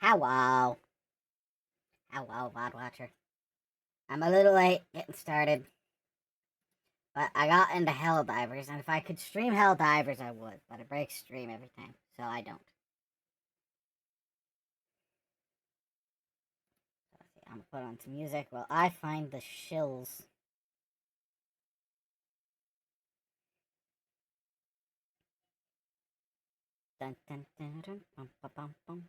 Hello. Hello, VOD Watcher. I'm a little late getting started, but I got into Helldivers, and if I could stream Helldivers, I would, but it breaks stream every time, so I don't. So let's see, I'm gonna put on some music while I find the shills. Dun dun dun dun bum bum bum bum.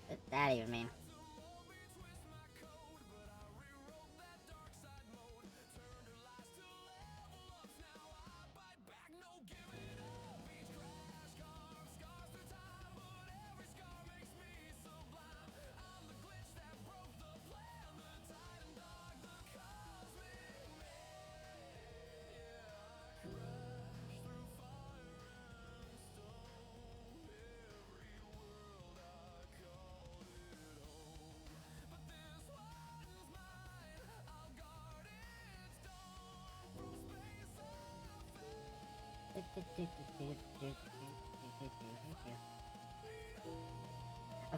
What did that even mean?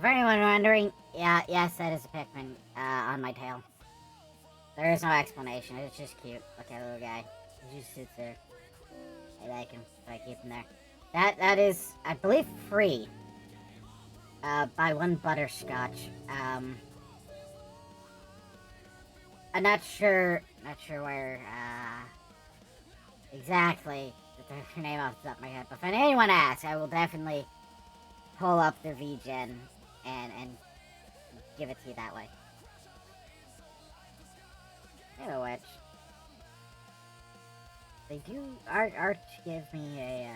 For anyone wondering, yes, that is a Pikmin on my tail. There is no explanation. It's just cute. Look at the little guy. He just sits there. I like him, so I keep him there. That is, I believe, free. By one butterscotch. I'm not sure where, exactly the name off the top of my head. But if anyone asks, I will definitely pull up the VGen and give it to you that way. Speaking of which, they do art give me a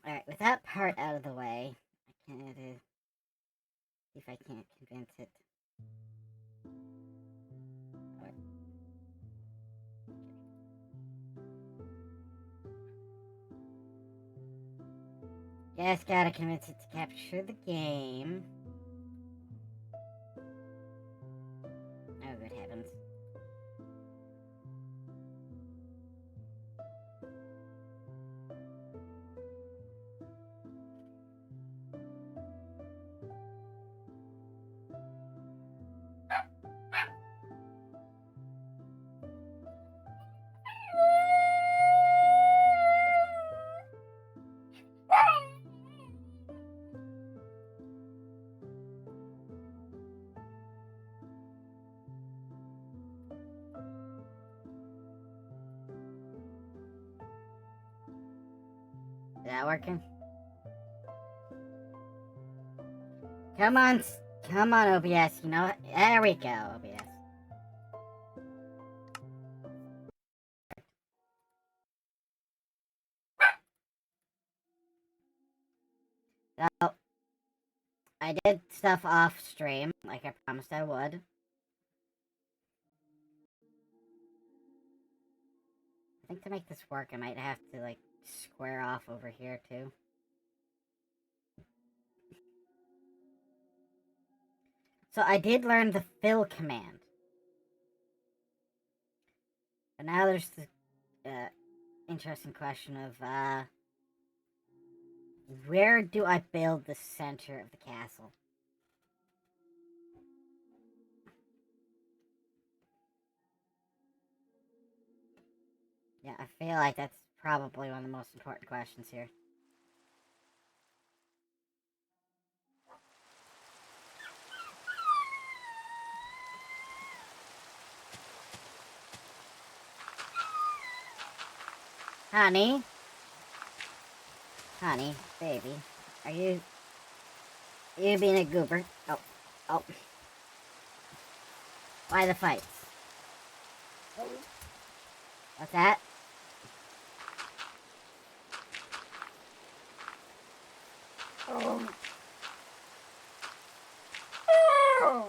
Alright, with that part out of the way, I can see if I can't convince it. Just gotta convince it to capture the game. Oh, good heavens. Is that working? Come on, come on, OBS. You know, there we go, OBS. So, I did stuff off stream, like I promised I would. I think to make this work, I might have to, like, square off over here, too. So, I did learn the fill command. But now there's the, interesting question of, where do I build the center of the castle? Yeah, I feel like that's probably one of the most important questions here. Honey? Honey, baby, are you being a goober? Oh. Why the fights? What's that? Oh. Oh.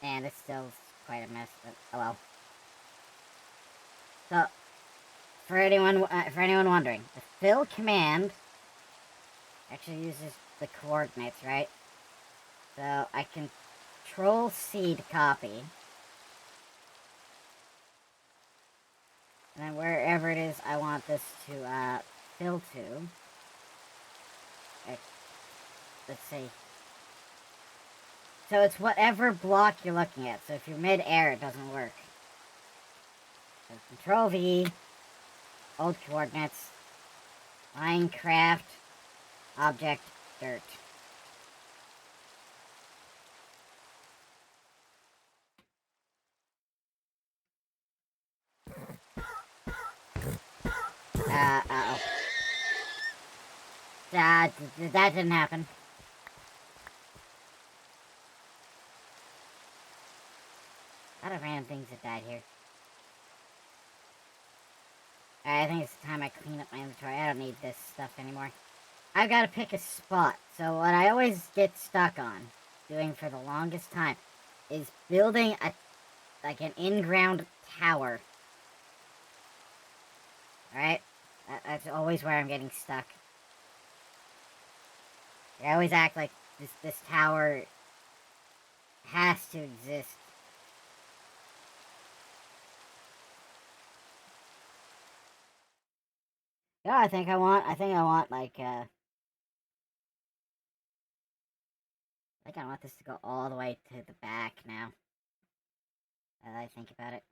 And it's still quite a mess, but oh well. So, for anyone wondering, the fill command actually uses the coordinates, right? So I control C to copy, and then wherever it is I want this to fill to, let's see. So it's whatever block you're looking at. So if you're mid-air, it doesn't work. So Control V, old coordinates, Minecraft, object, dirt. Uh-oh. That didn't happen. A lot of random things that died here. Alright, I think it's time I clean up my inventory. I don't need this stuff anymore. I've got to pick a spot. So what I always get stuck on, doing for the longest time, is building an in-ground tower. Alright? That's always where I'm getting stuck. I always act like this tower has to exist. Yeah, I think I want like, I think I want this to go all the way to the back now. Now that I think about it.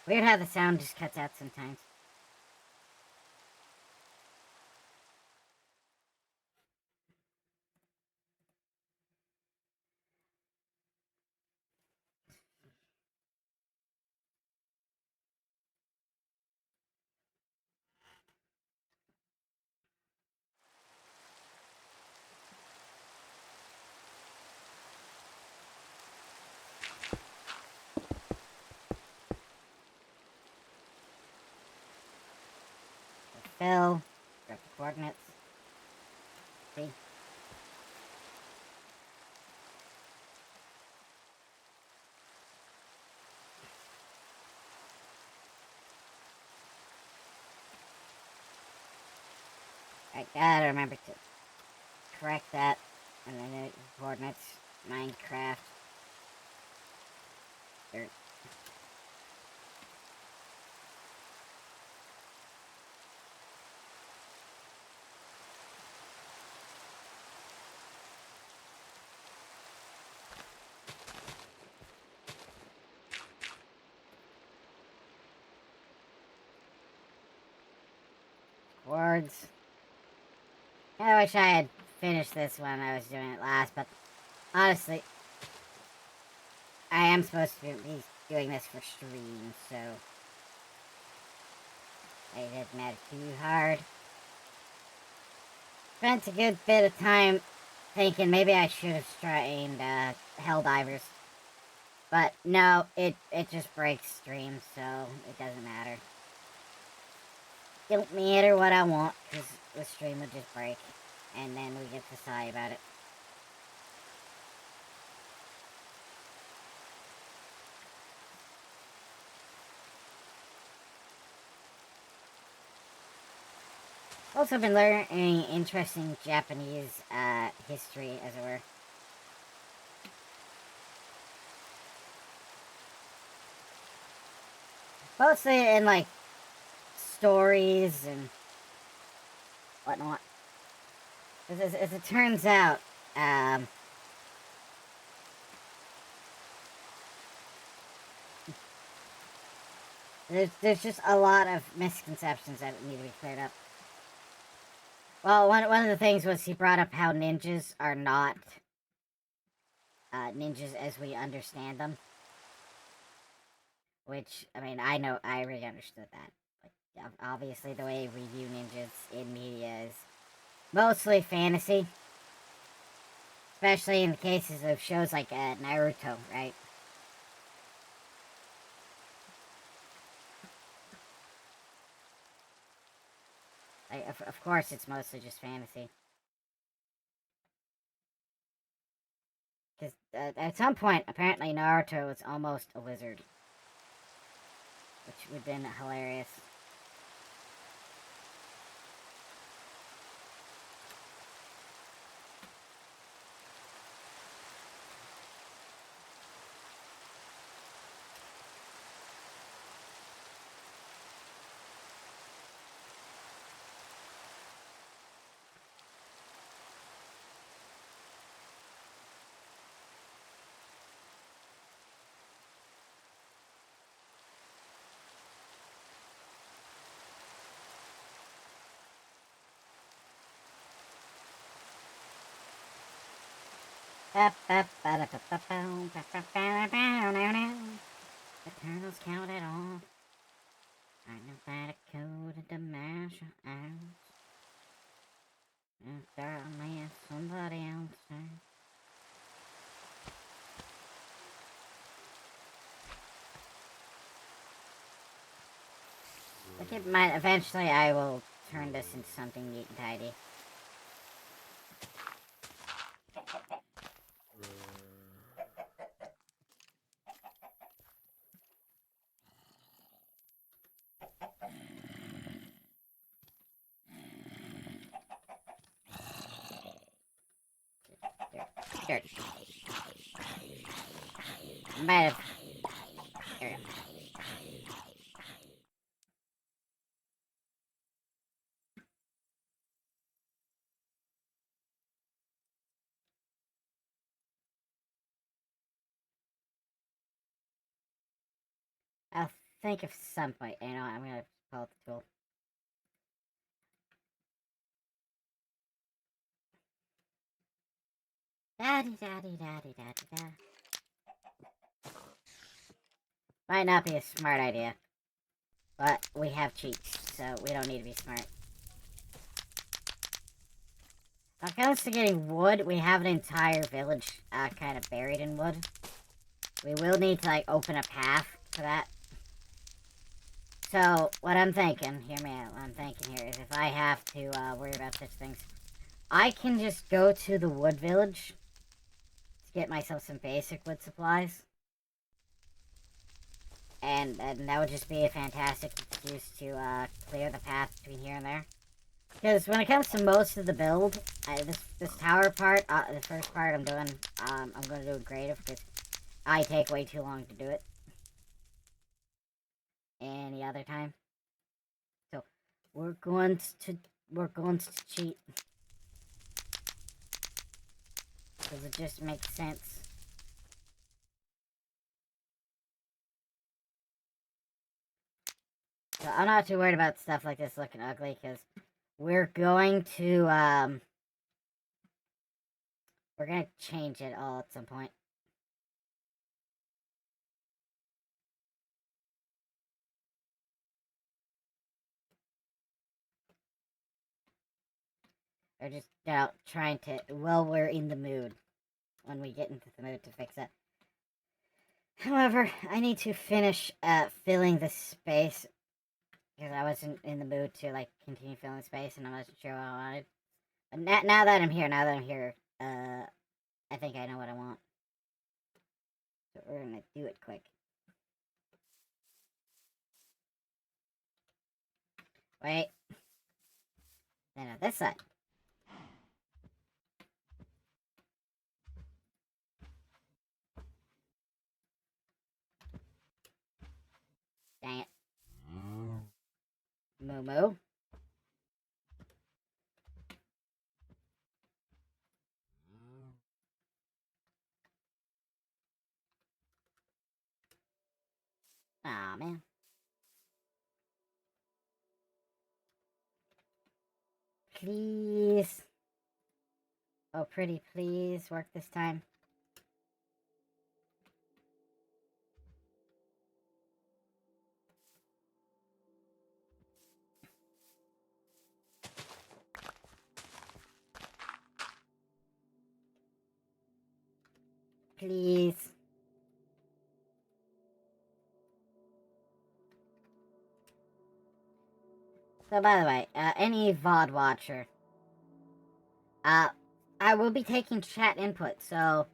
Weird how the sound just cuts out sometimes. Fill, grab the coordinates. See? I gotta remember to correct that. And then the coordinates, Minecraft, dirt. Words. I wish I had finished this when I was doing it last, but honestly, I am supposed to be doing this for stream, so I didn't matter too hard. Spent a good bit of time thinking maybe I should have trained Helldivers. But no, it just breaks stream, so it doesn't matter. Don't matter what I want, because the stream would just break. And then we get to sigh about it. Also been learning interesting Japanese history, as it were. Mostly in, like, stories and whatnot. As it turns out, there's just a lot of misconceptions that need to be cleared up. Well, one of the things was he brought up how ninjas are not ninjas as we understand them. Which, I mean, I already understood that. Like, obviously the way we view ninjas in media is mostly fantasy. Especially in the cases of shows like Naruto, right? Like, of course it's mostly just fantasy. Because at some point, apparently Naruto was almost a wizard. Which would have been hilarious. The turtles counted off. I know that I coded to mash your out. If there only is somebody else there. Look at my. Eventually, I will turn this into something neat and tidy. Dirt. Might have. There we go. I'll think of some point. You know, I'm gonna pull out the tool. Daddy, daddy, daddy, daddy, da. Might not be a smart idea. But we have cheats, so we don't need to be smart. When it comes to getting wood, we have an entire village kind of buried in wood. We will need to, like, open a path for that. So, what I'm thinking, hear me out, what I'm thinking here is if I have to worry about such things, I can just go to the wood village to get myself some basic wood supplies. And that would just be a fantastic excuse to clear the path between here and there. Because when it comes to most of the build, this tower part, the first part I'm doing, I'm going to do it creative because I take way too long to do it. Any other time. So, we're going to cheat. Because it just makes sense. So I'm not too worried about stuff like this looking ugly, because we're going to we're gonna change it all at some point. Or just trying to, well, we're in the mood when we get into the mood to fix it. However, I need to finish filling the space because I wasn't in the mood to like continue filling space and I wasn't sure what I wanted. But now that I'm here, I think I know what I want. So we're gonna do it quick. Wait. Then on this side. Dang it. Moo moo. Aw, man. Please. Oh, pretty, please work this time. Please. So, by the way, any VOD watcher, I will be taking chat input, so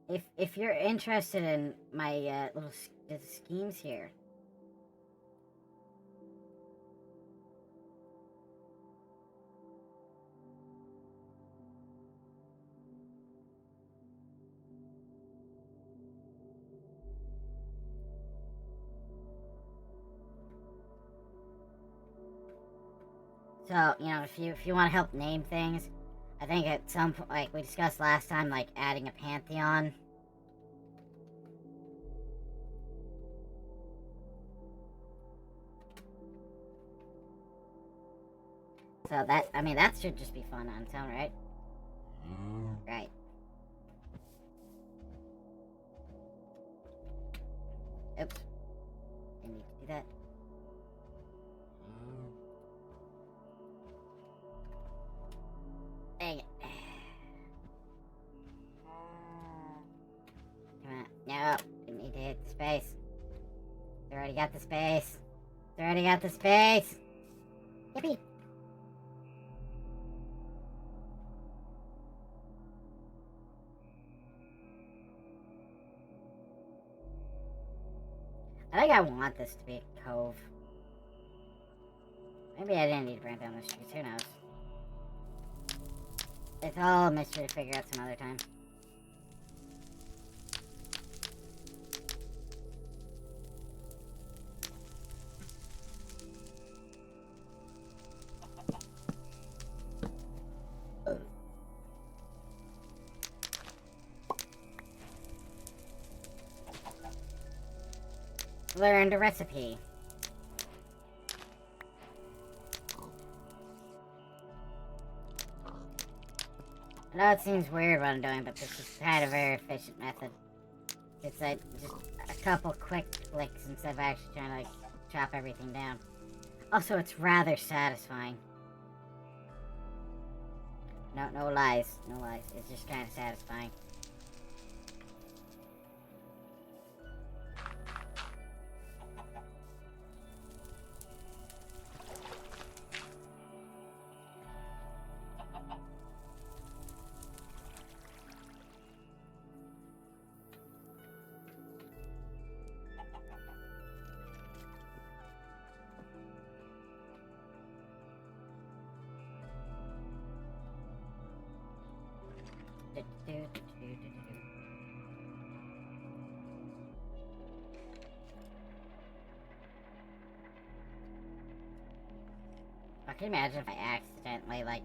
if you're interested in my little schemes here. So, if you want to help name things, I think at some point, like we discussed last time, like adding a pantheon. So that should just be fun on its own, right? Right. Oops. Didn't need to do that. Dang it. Come on. No. Didn't need to hit the space. They already got the space. They already got the space. Yippee. I think I want this to be a cove. Maybe I didn't need to bring down the streets. Who knows? It's all a mystery to figure out some other time. Learned a recipe. I know it seems weird what I'm doing, but this is kind of a very efficient method. It's like just a couple quick clicks instead of actually trying to like chop everything down. Also, it's rather satisfying. No lies, no lies. It's just kind of satisfying. I can imagine if I accidentally, like,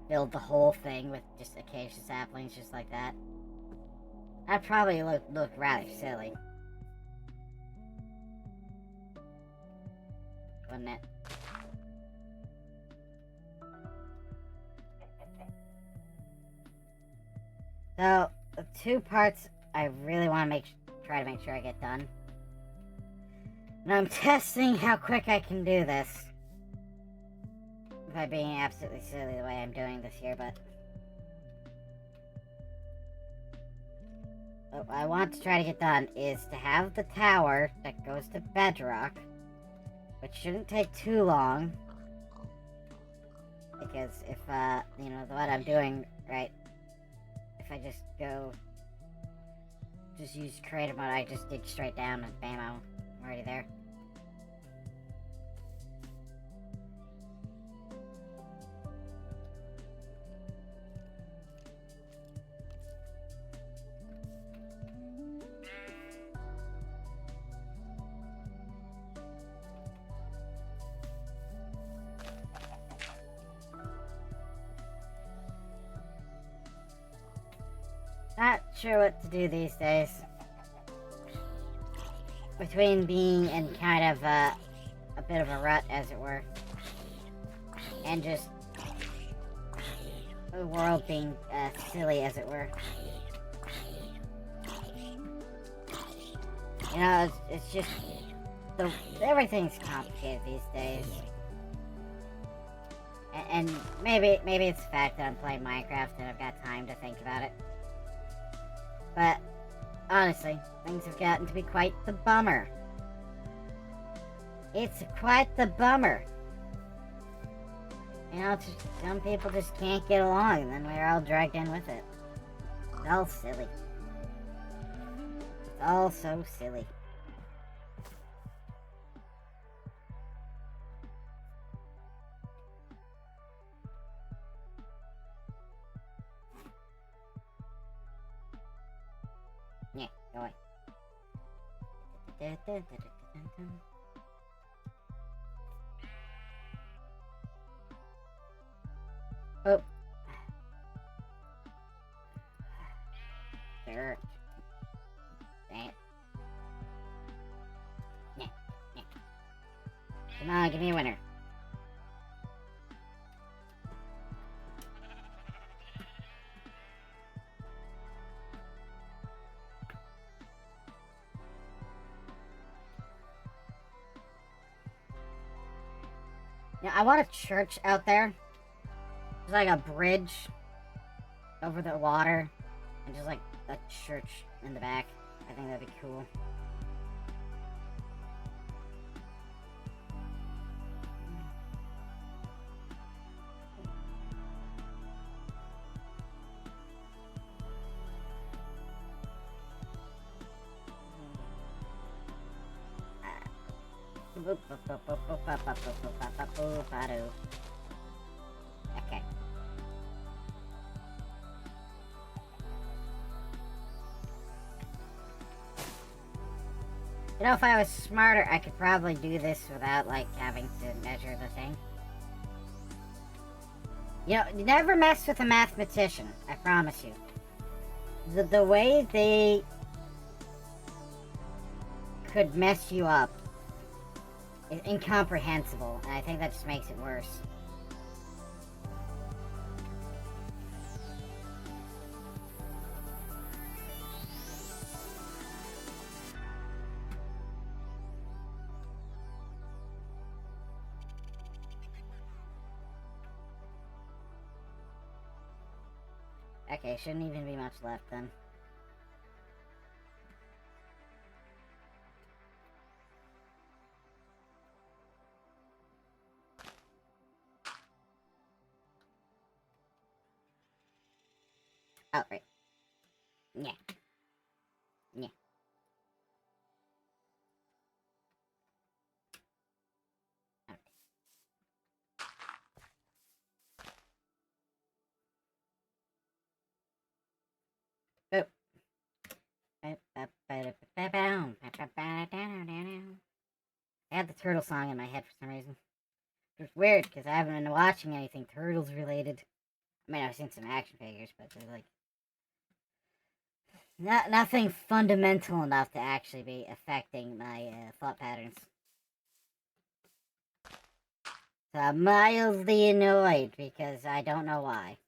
filled the whole thing with just acacia saplings just like that. That'd probably look rather silly. Wouldn't it? So, the two parts I really want to try to make sure I get done. And I'm testing how quick I can do this. By being absolutely silly the way I'm doing this here, but... what I want to try to get done is to have the tower that goes to bedrock, which shouldn't take too long. Because if, you know, what I'm doing, right, if I just use creative mode, I just dig straight down and bam, I'm already there. Not sure what to do these days. Between being in kind of a bit of a rut, as it were, and just the world being silly, as it were. You know, it's just everything's complicated these days. And maybe it's the fact that I'm playing Minecraft and I've got time to think about it. But honestly, things have gotten to be quite the bummer. It's quite the bummer. You know, some people just can't get along, and then we're all dragged in with it. It's all silly. It's all so silly. Yeah, go away. Oh. There. Dang it. Yeah, yeah. Come on, give me a winner. Yeah, I want a church out there. There's like a bridge over the water, and just like a church in the back. I think that'd be cool. Okay. You know, if I was smarter, I could probably do this without, like, having to measure the thing. You know, you never mess with a mathematician, I promise you. The way they could mess you up is incomprehensible, and I think that just makes it worse. Okay, shouldn't even be much left then. Oh, right. Yeah. Yeah. Okay. Oh. I had the turtle song in my head for some reason. It's weird, because I haven't been watching anything turtles related. I mean, I've seen some action figures, but they're like... nothing fundamental enough to actually be affecting my thought patterns. So I'm mildly annoyed, because I don't know why.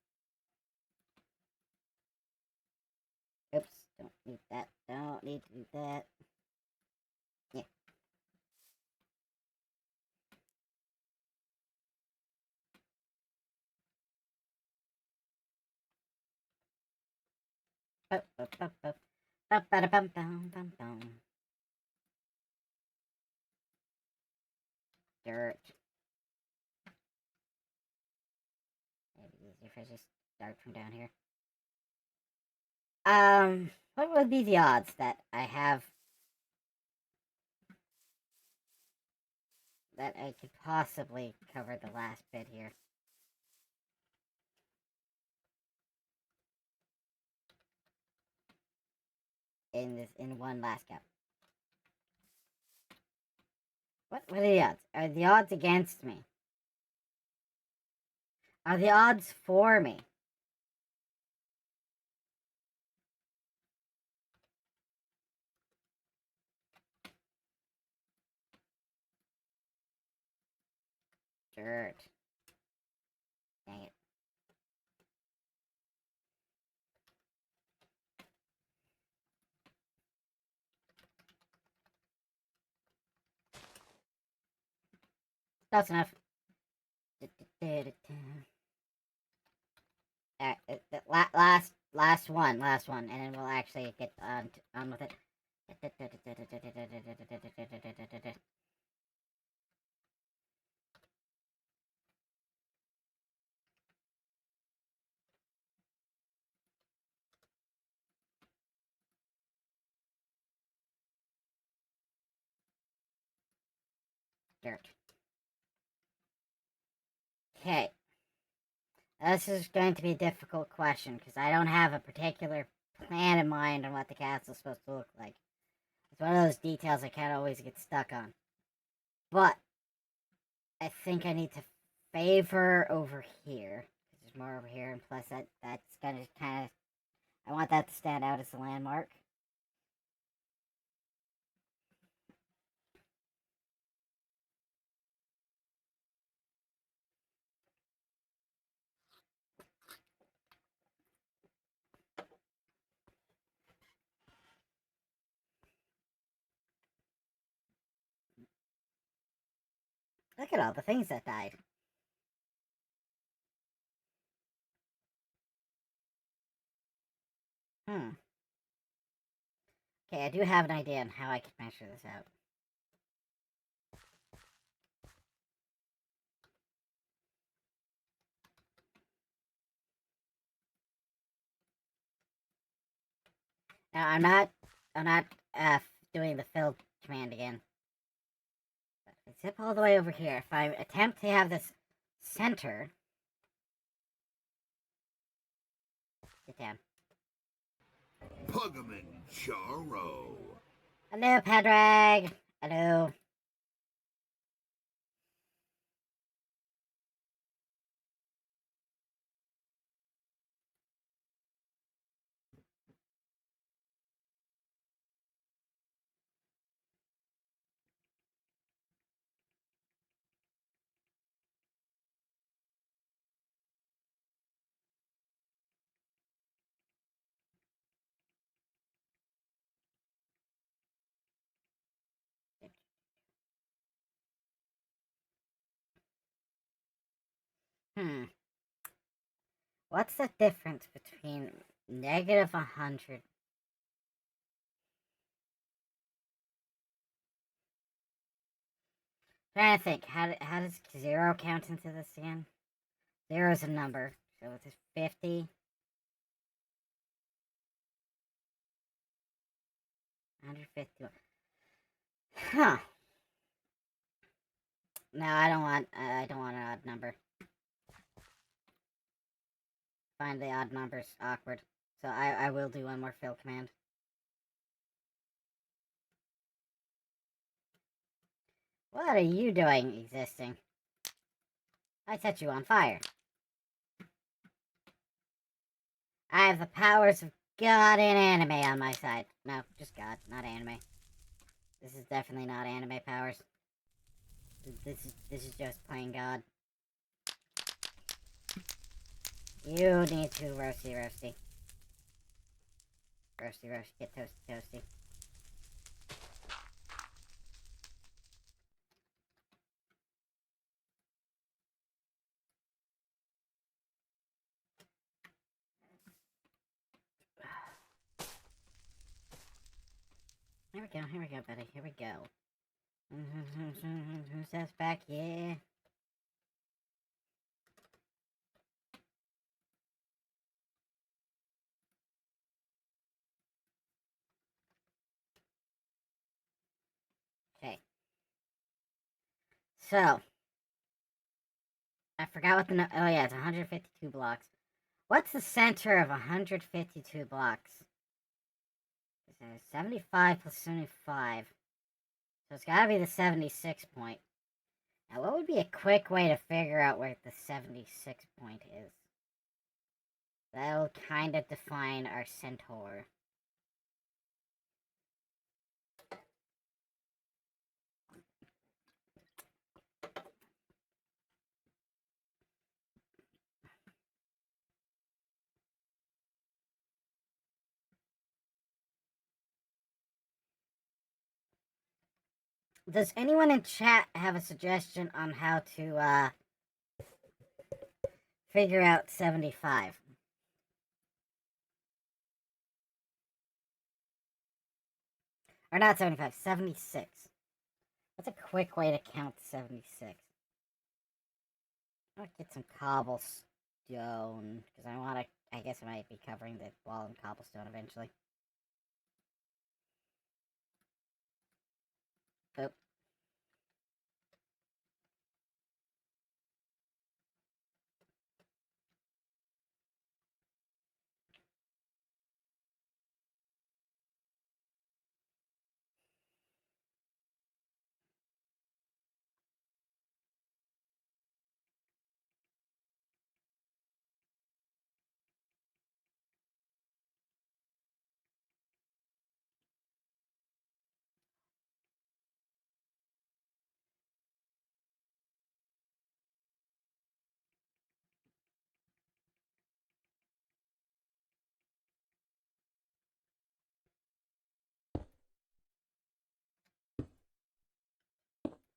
need that. Don't need to do that. Yeah. Dirt. Maybe easier if I just start from down here. What would be the odds that I have that I could possibly cover the last bit here? In one last go. What are the odds? Are the odds against me? Are the odds for me? Dirt. Dang it. That's enough. Last one, and then we'll actually get on with it. Dirt. Okay. This is going to be a difficult question because I don't have a particular plan in mind on what the castle's supposed to look like. It's one of those details I can't always get stuck on. But I think I need to favor over here. There's more over here, and plus that's gonna kind of. I want that to stand out as a landmark. Look at all the things that died. Hmm. Okay, I do have an idea on how I can measure this out. Now I'm not doing the fill command again. But zip all the way over here. If I attempt to have this center, get down. Puggaman Charo. Hello, Padraig. Hello. Hmm. What's the difference between negative 100? Trying to think. How does 0 count into this again? 0 is a number, so it's 50. 150. Huh. No, I don't want. I don't want an odd number. Find the odd numbers awkward. So I will do one more fill command. What are you doing, existing? I set you on fire. I have the powers of God and anime on my side. No, just God, not anime. This is definitely not anime powers. This is just plain God. You need to roasty. Roasty, roasty, get toasty, toasty. Here we go, buddy, here we go. Who's that's back? Yeah. Okay. So, I forgot what the oh yeah, it's 152 blocks. What's the center of 152 blocks? 75 plus 75. So it's gotta be the 76 point. Now, what would be a quick way to figure out where the 76 point is? That'll kind of define our centaur. Does anyone in chat have a suggestion on how to figure out 75? Or not 75, 76. What's a quick way to count 76? I'll get some cobblestone, because I want to, I guess I might be covering the wall in cobblestone eventually. Boop.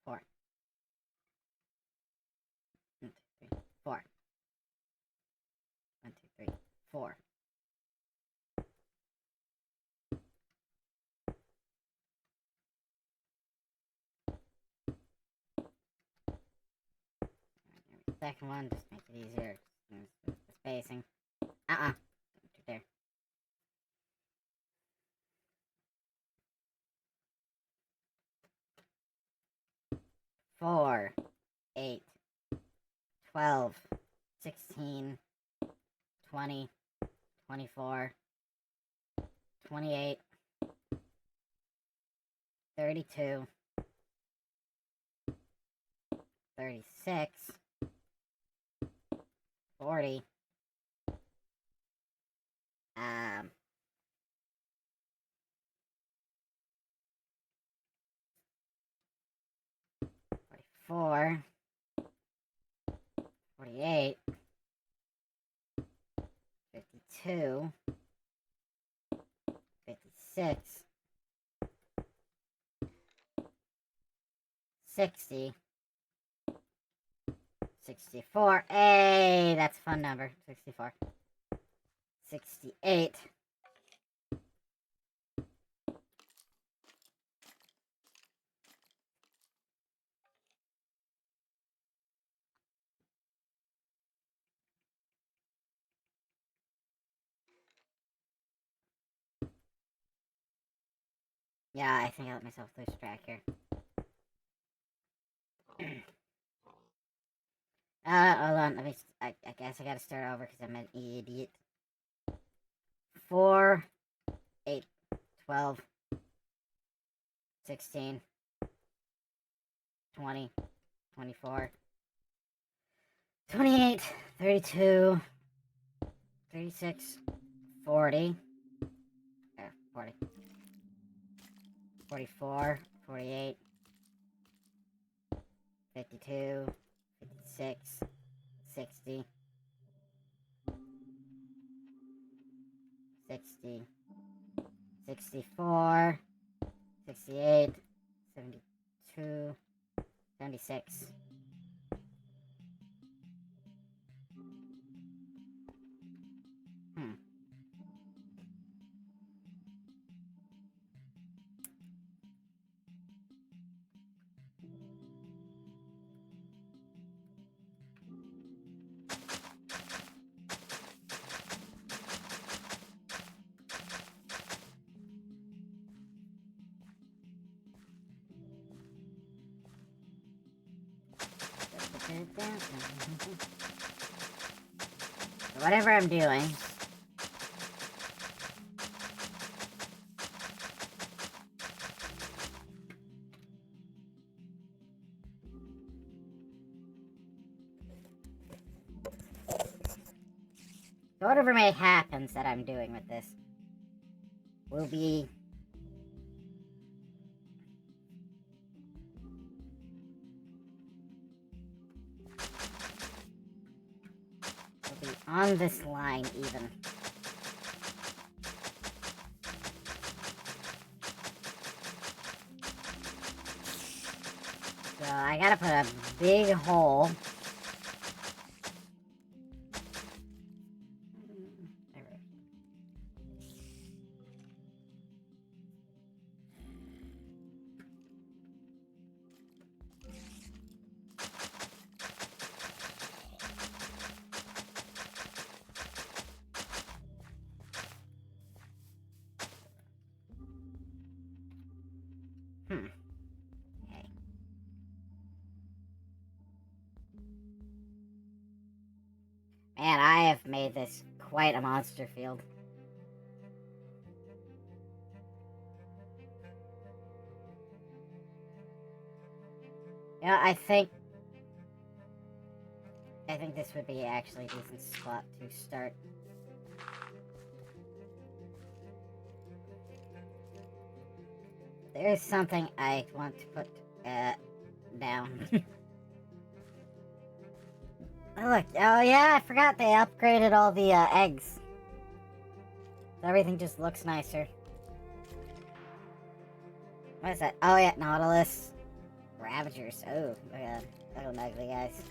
Four. 1, 2, 3, 4. 1, 2, 3, 4. Second one, just make it easier. The spacing. Don't you dare. 4, 8, 12, 16, 20, 24, 28, 32, 36, 40, 44, 48, 52, 56, 60, 64. Hey, that's a fun number. 64. 68. Yeah, I think I let myself lose track here. Hold on. Let me. I guess I gotta start over because I'm an idiot. 4, 8, 12, 16, 20, 24, 28, 32, 36, 40, 40, 44, 48, 52, 56, 60, 60, 64, 68, 72, 76. Hmm. Whatever I'm doing. Whatever may happen that I'm doing with this will be on this line even. So I gotta put a big hole. Okay. Man, I have made this quite a monster field. Yeah, I think this would be actually a decent spot to start. There is something I want to put down. Oh, look. Oh, yeah, I forgot they upgraded all the eggs. So everything just looks nicer. What is that? Oh, yeah, Nautilus. Ravagers. Oh, look at them ugly guys.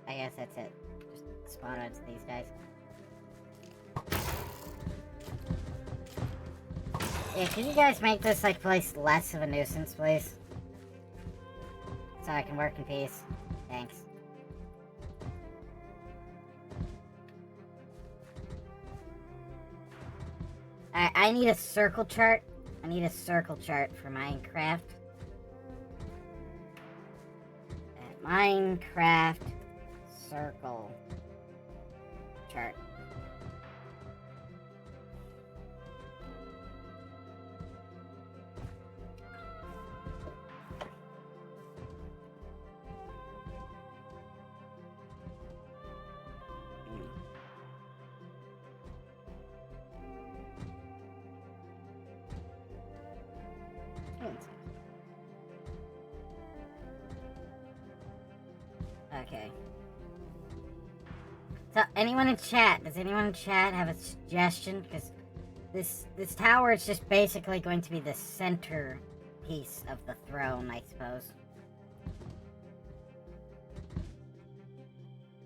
I guess that's it. Just spawn onto these guys. Yeah, could you guys make this, like, place less of a nuisance, please? So I can work in peace. Thanks. Alright, I need a circle chart. I need a circle chart for Minecraft. Minecraft circle chart. Okay. So, anyone in chat? Does anyone in chat have a suggestion? Because this tower is just basically going to be the center piece of the throne, I suppose.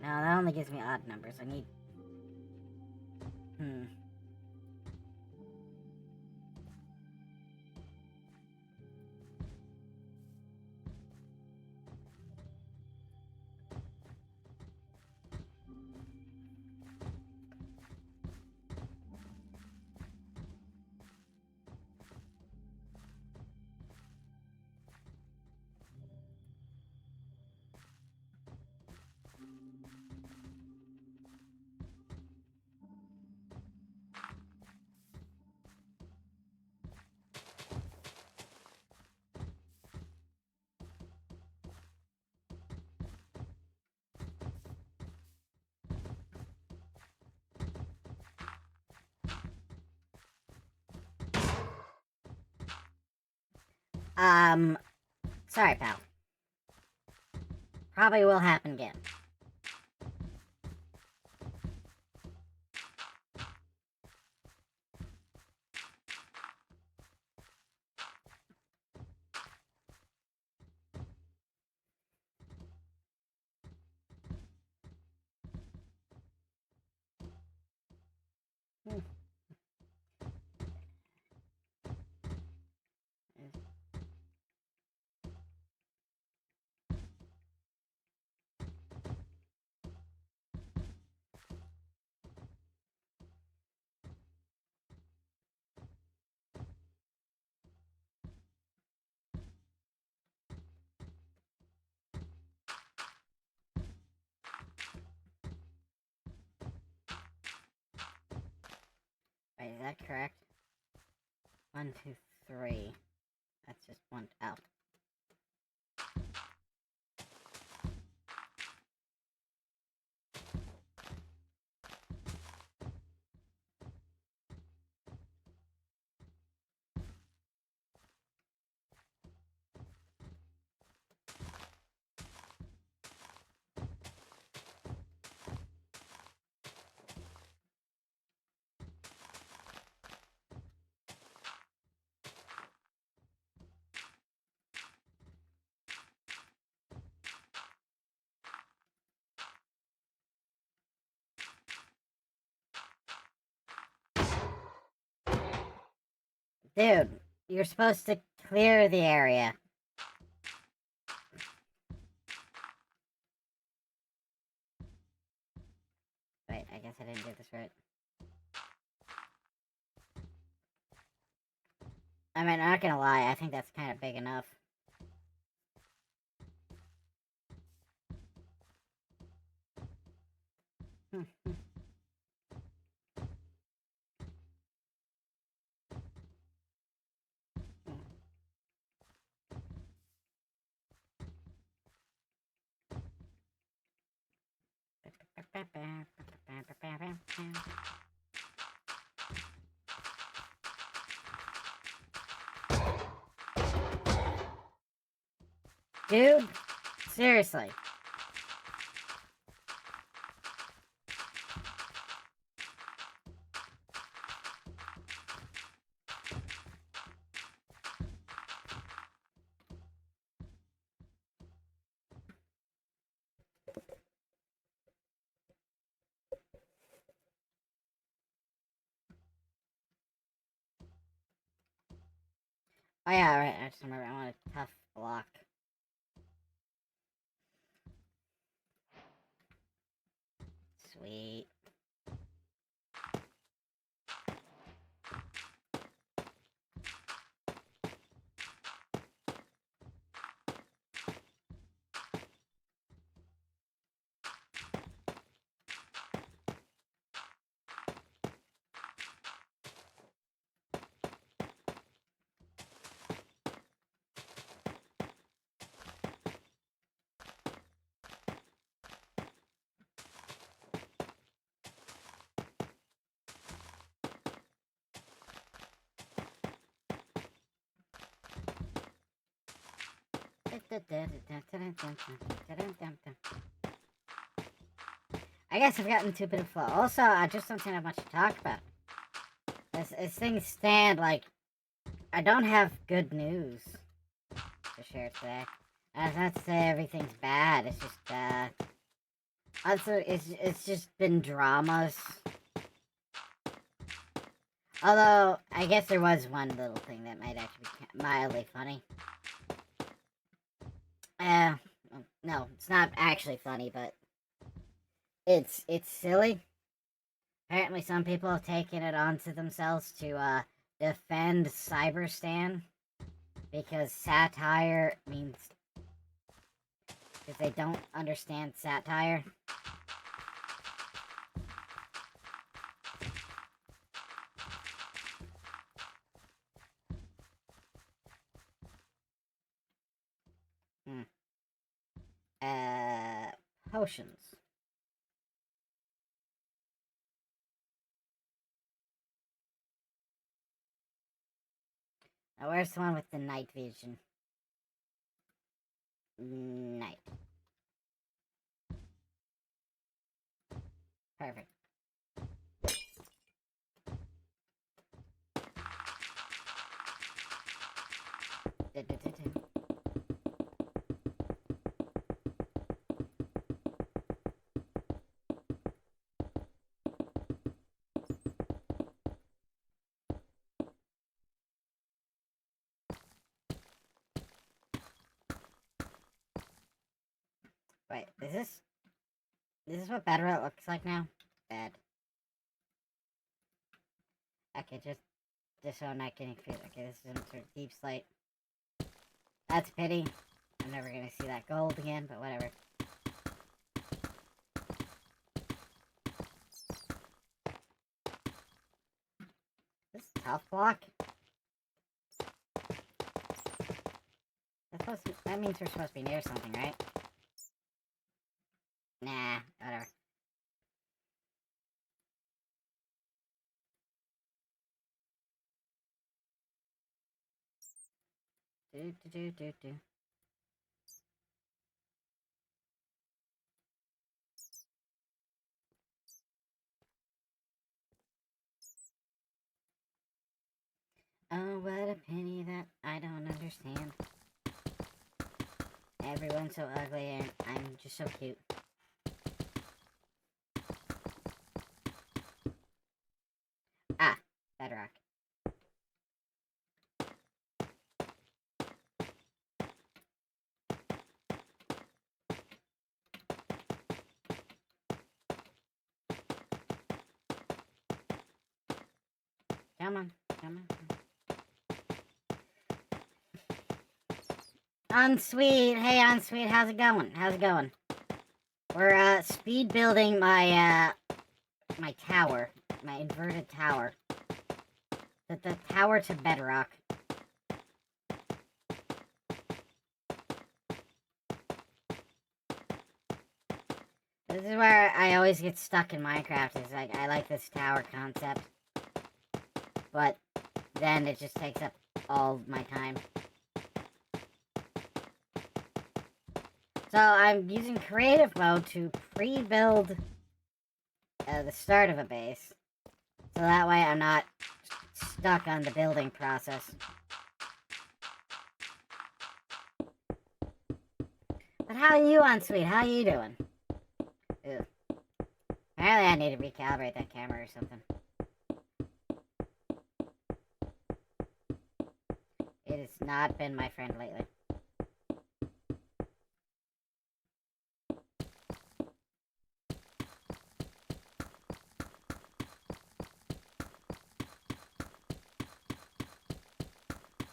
No, that only gives me odd numbers. I need... Sorry, pal. Probably will happen again. Hmm. Wait, is that correct? 1, 2, 3. That's just one out. Dude, you're supposed to clear the area. Wait, I guess I didn't do this right. I mean, I'm not gonna lie, I think that's kind of big enough. Dude, seriously. Oh yeah, right, I just remember I want a tough block. Sweet. I guess I've gotten too bit of flow. Also, I just don't have much to talk about. As things stand, like, I don't have good news to share today. That's not to say everything's bad. It's just, also, it's just been dramas. Although, I guess there was one little thing that might actually be mildly funny. No, it's not actually funny, but it's silly. Apparently, some people have taken it onto themselves to defend Cyberstan because satire means because they don't understand satire. Hmm. Potions. Now, where's the one with the night vision? night. Perfect. Wait, is this what Bedrock looks like now? Bad. Okay, just so I'm not getting confused. Okay, this is some sort of deep slate. That's a pity. I'm never gonna see that gold again, but whatever. This is tough block. That means we're supposed to be near something, right? Nah, whatever. Do. Oh, what a pity that I don't understand. Everyone's so ugly and I'm just so cute. Ah, bedrock. Come on, come on. Unsweet, hey Unsweet, how's it going? How's it going? We're speed building my my tower, my inverted tower. The tower to bedrock. This is where I always get stuck in Minecraft. Is like I like this tower concept, but then it just takes up all my time. So I'm using creative mode to pre-build the start of a base, so that way I'm not stuck on the building process. But how are you Unsweet? How are you doing? Ew. Apparently I need to recalibrate that camera or something. It has not been my friend lately.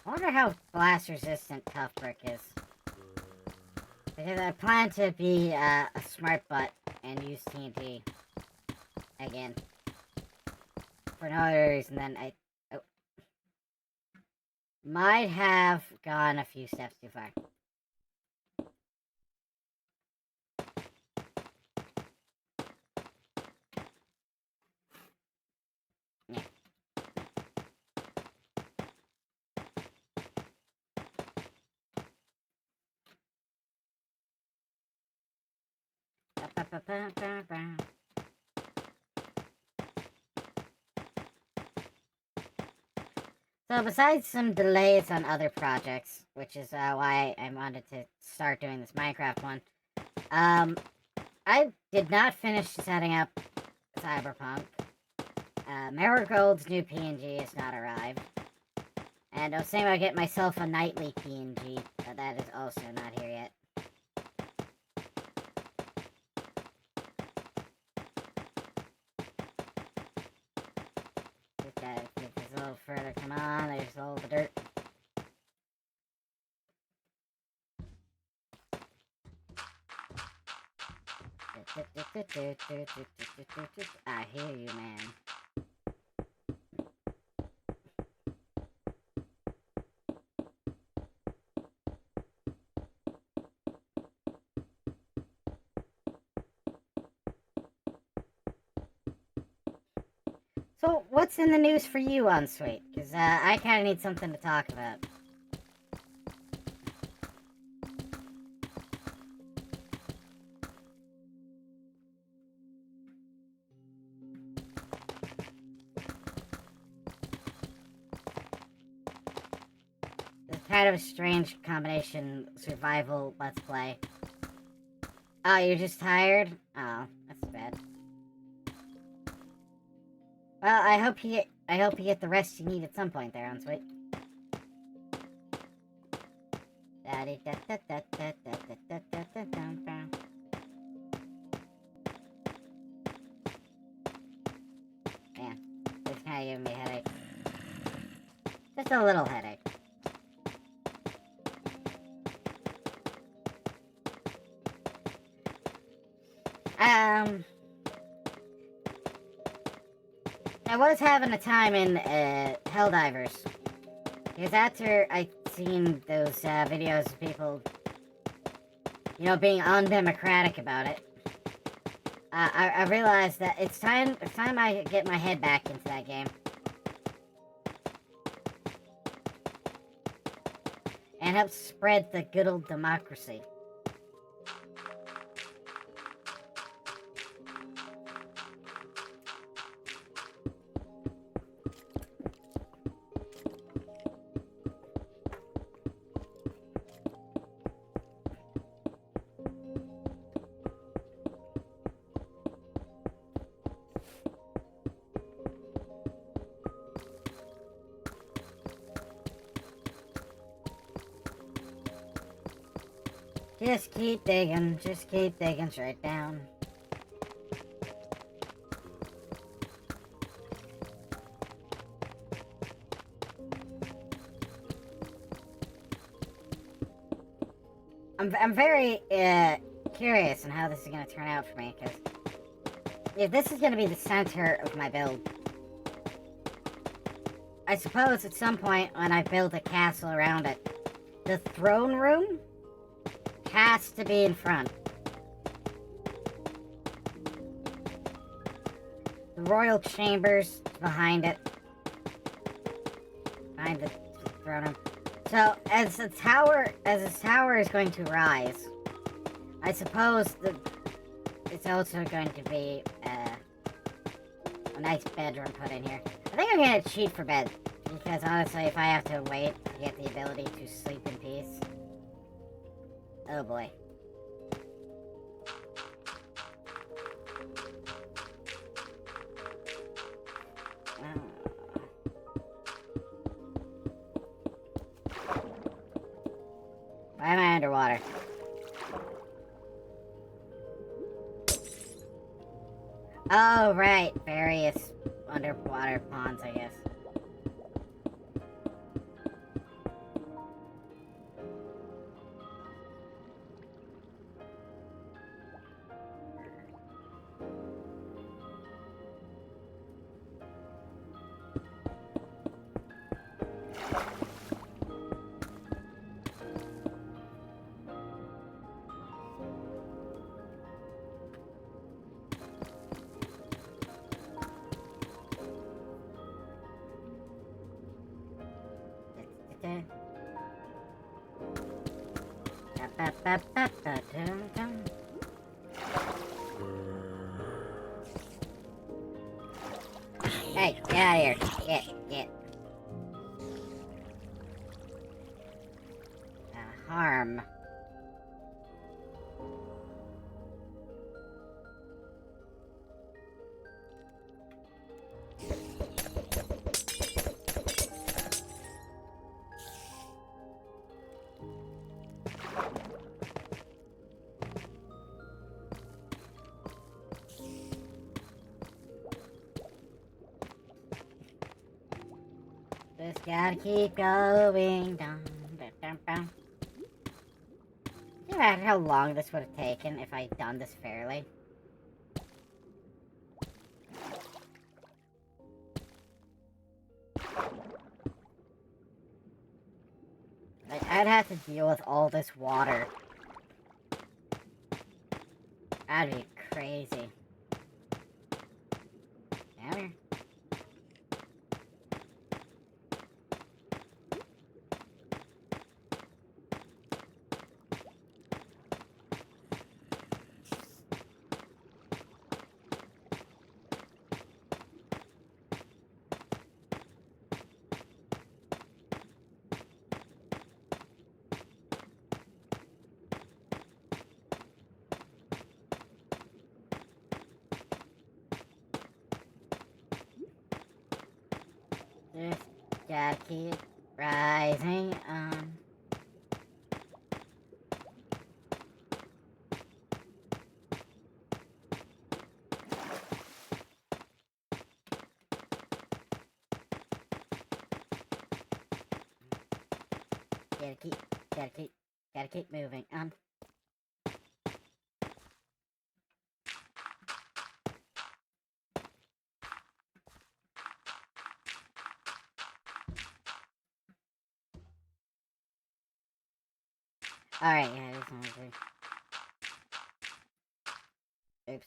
I wonder how blast resistant tough brick is. Because I plan to be a smart butt and use TNT again. For no other reason than I might have gone a few steps too far. Yeah. So besides some delays on other projects, which is why I wanted to start doing this Minecraft one, I did not finish setting up Cyberpunk. Marigold's new PNG has not arrived. And I was saying I'd get myself a nightly PNG, but that is also not here yet. Just gotta take this a little further. Come on, there's all the dirt. I hear you, man. So, what's in the news for you, Unsweet? Because I kind of need something to talk about. kind of a strange combination survival let's play. Oh, you're just tired? Oh, that's bad. Well, I hope you get the rest you need at some point there, Unsweet. Man, this kind of giving me a headache. Just a little headache. I was having a time in Helldivers. Because after I seen those videos of people, you know, being undemocratic about it, I realized that it's time I get my head back into that game. And help spread the good old democracy. Just keep digging straight down. I'm very curious on how this is gonna turn out for me, because if this is gonna be the center of my build, I suppose at some point when I build a castle around it, the throne room has to be in front. The royal chambers behind it. Behind the throne room. So, as the tower is going to rise, I suppose that it's also going to be a nice bedroom put in here. I think I'm gonna cheat for bed, because honestly, if I have to wait to get the ability to sleep in peace, oh boy. Why am I underwater? Oh, right. Various underwater ponds, I guess. Hey, get out of here. Get. Harm. Just gotta keep going. Can you imagine how long this would have taken if I'd done this fairly? Like, I'd have to deal with all this water. That'd be crazy. Down here. Just gotta keep rising on. Gotta keep moving on. Alright, yeah, this one too. Oops.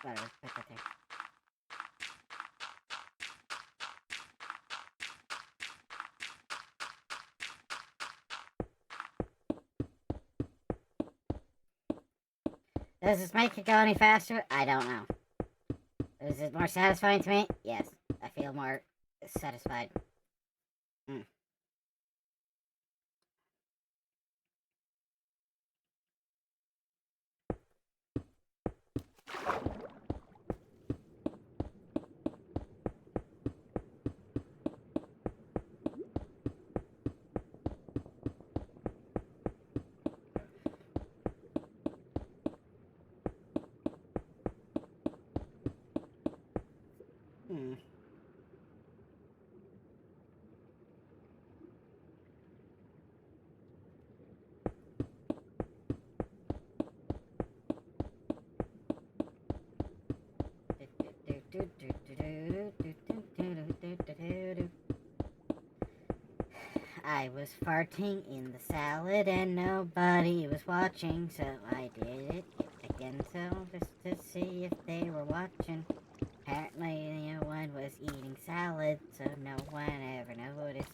Whatever, put that there. Does this make it go any faster? I don't know. Is it more satisfying to me? Yes. I feel more satisfied. Mm. Hmm. I was farting in the salad and nobody was watching, so I did it again, so just to see if they were watching. Apparently, no one was eating salad, so no one ever noticed.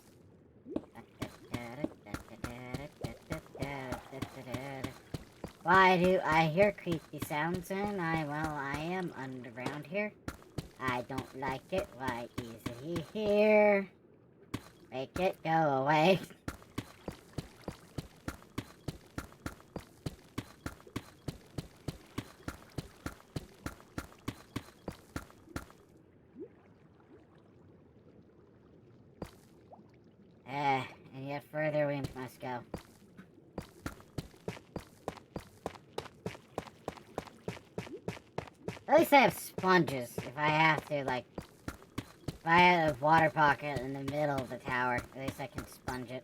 Why do I hear creepy sounds and I am underground here? I don't like it. Why is he here? Make it go away. And yet further we must go. At least I have sponges if I have to, like, if I had a water pocket in the middle of the tower, at least I can sponge it.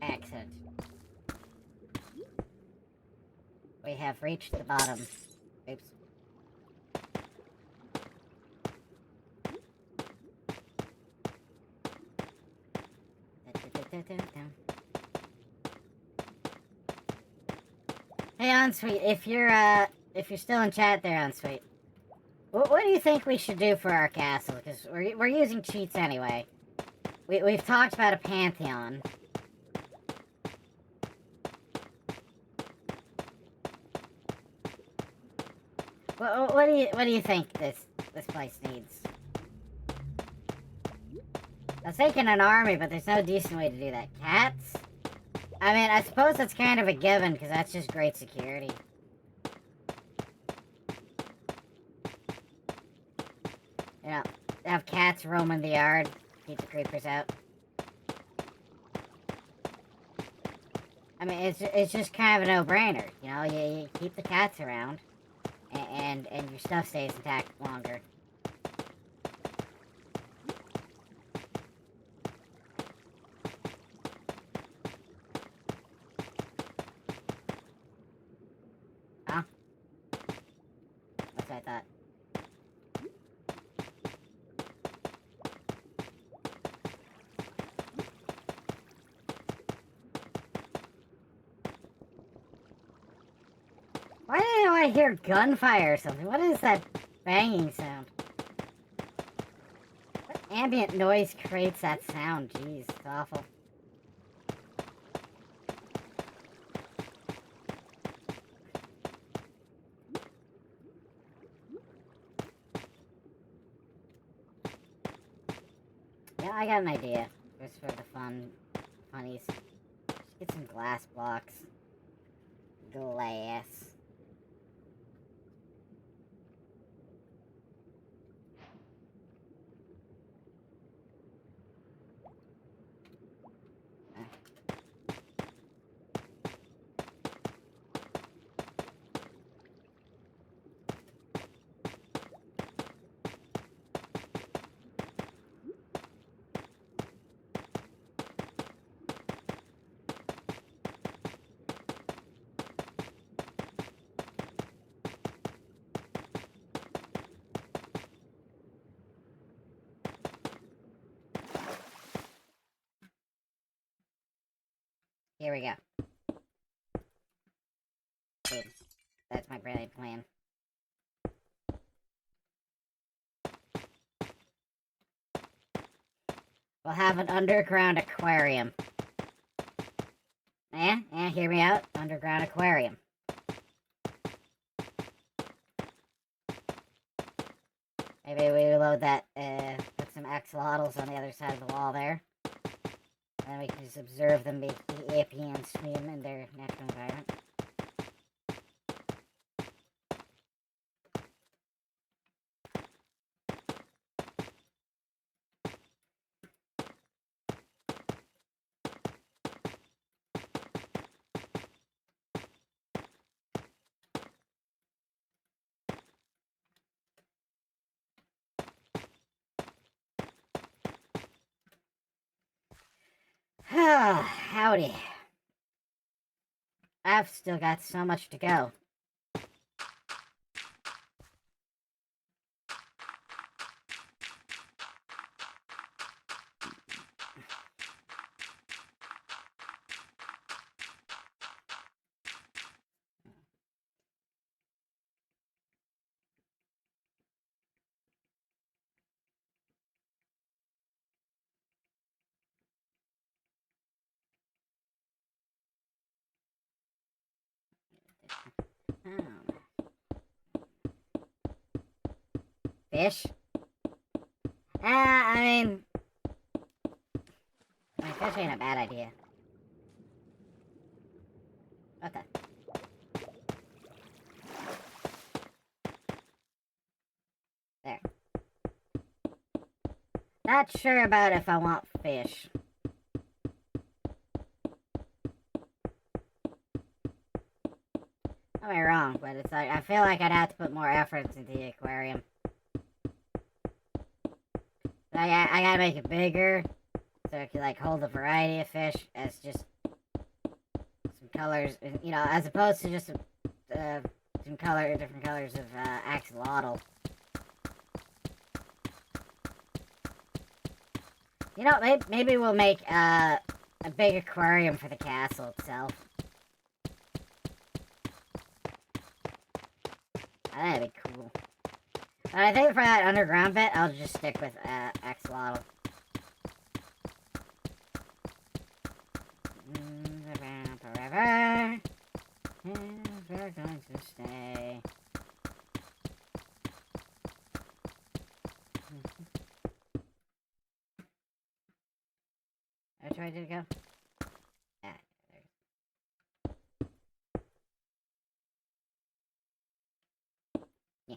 Excellent. We have reached the bottom. Oops. Hey, Unsweet, if you're still in chat there, Unsweet, what do you think we should do for our castle? Because we're using cheats anyway. We've talked about a pantheon. What do you think this place needs? I was thinking an army, but there's no decent way to do that. Cats? I mean, I suppose that's kind of a given, because that's just great security. You know, have cats roaming the yard, keep the creepers out. I mean, it's just kind of a no-brainer, you know? You keep the cats around, and your stuff stays intact longer. Huh? That's what I thought. Why do I hear gunfire or something? What is that banging sound? What ambient noise creates that sound? Jeez, it's awful. Yeah, I got an idea. Just for the funnies. Just get some glass blocks. Glass. Here we go. Boom. That's my brilliant plan. We'll have an underground aquarium. Yeah, hear me out. Underground aquarium. Maybe we load that, put some axolotls on the other side of the wall there. And then we can just observe them be happy and swim in their natural environment. Howdy. I've still got so much to go. Fish? I mean, fish ain't a bad idea. What the? There. Not sure about if I want fish. Don't get me wrong, but it's like, I feel like I'd have to put more effort into the aquarium. I gotta make it bigger, so it can, like, hold a variety of fish as just some colors, you know, as opposed to just different colors of axolotl. You know, maybe we'll make a big aquarium for the castle itself. That'd be cool. But I think for that underground bit, I'll just stick with axolotl. Forever, we're going to stay. Which way did it go? Yeah, there. Yeah.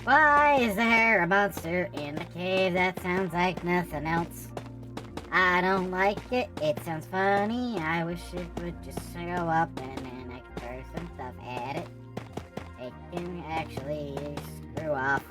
Why is there a monster in the cave? That sounds like nothing else. I don't like it. It sounds funny. I wish it would just show up and then I could throw some stuff at it. It can actually screw off.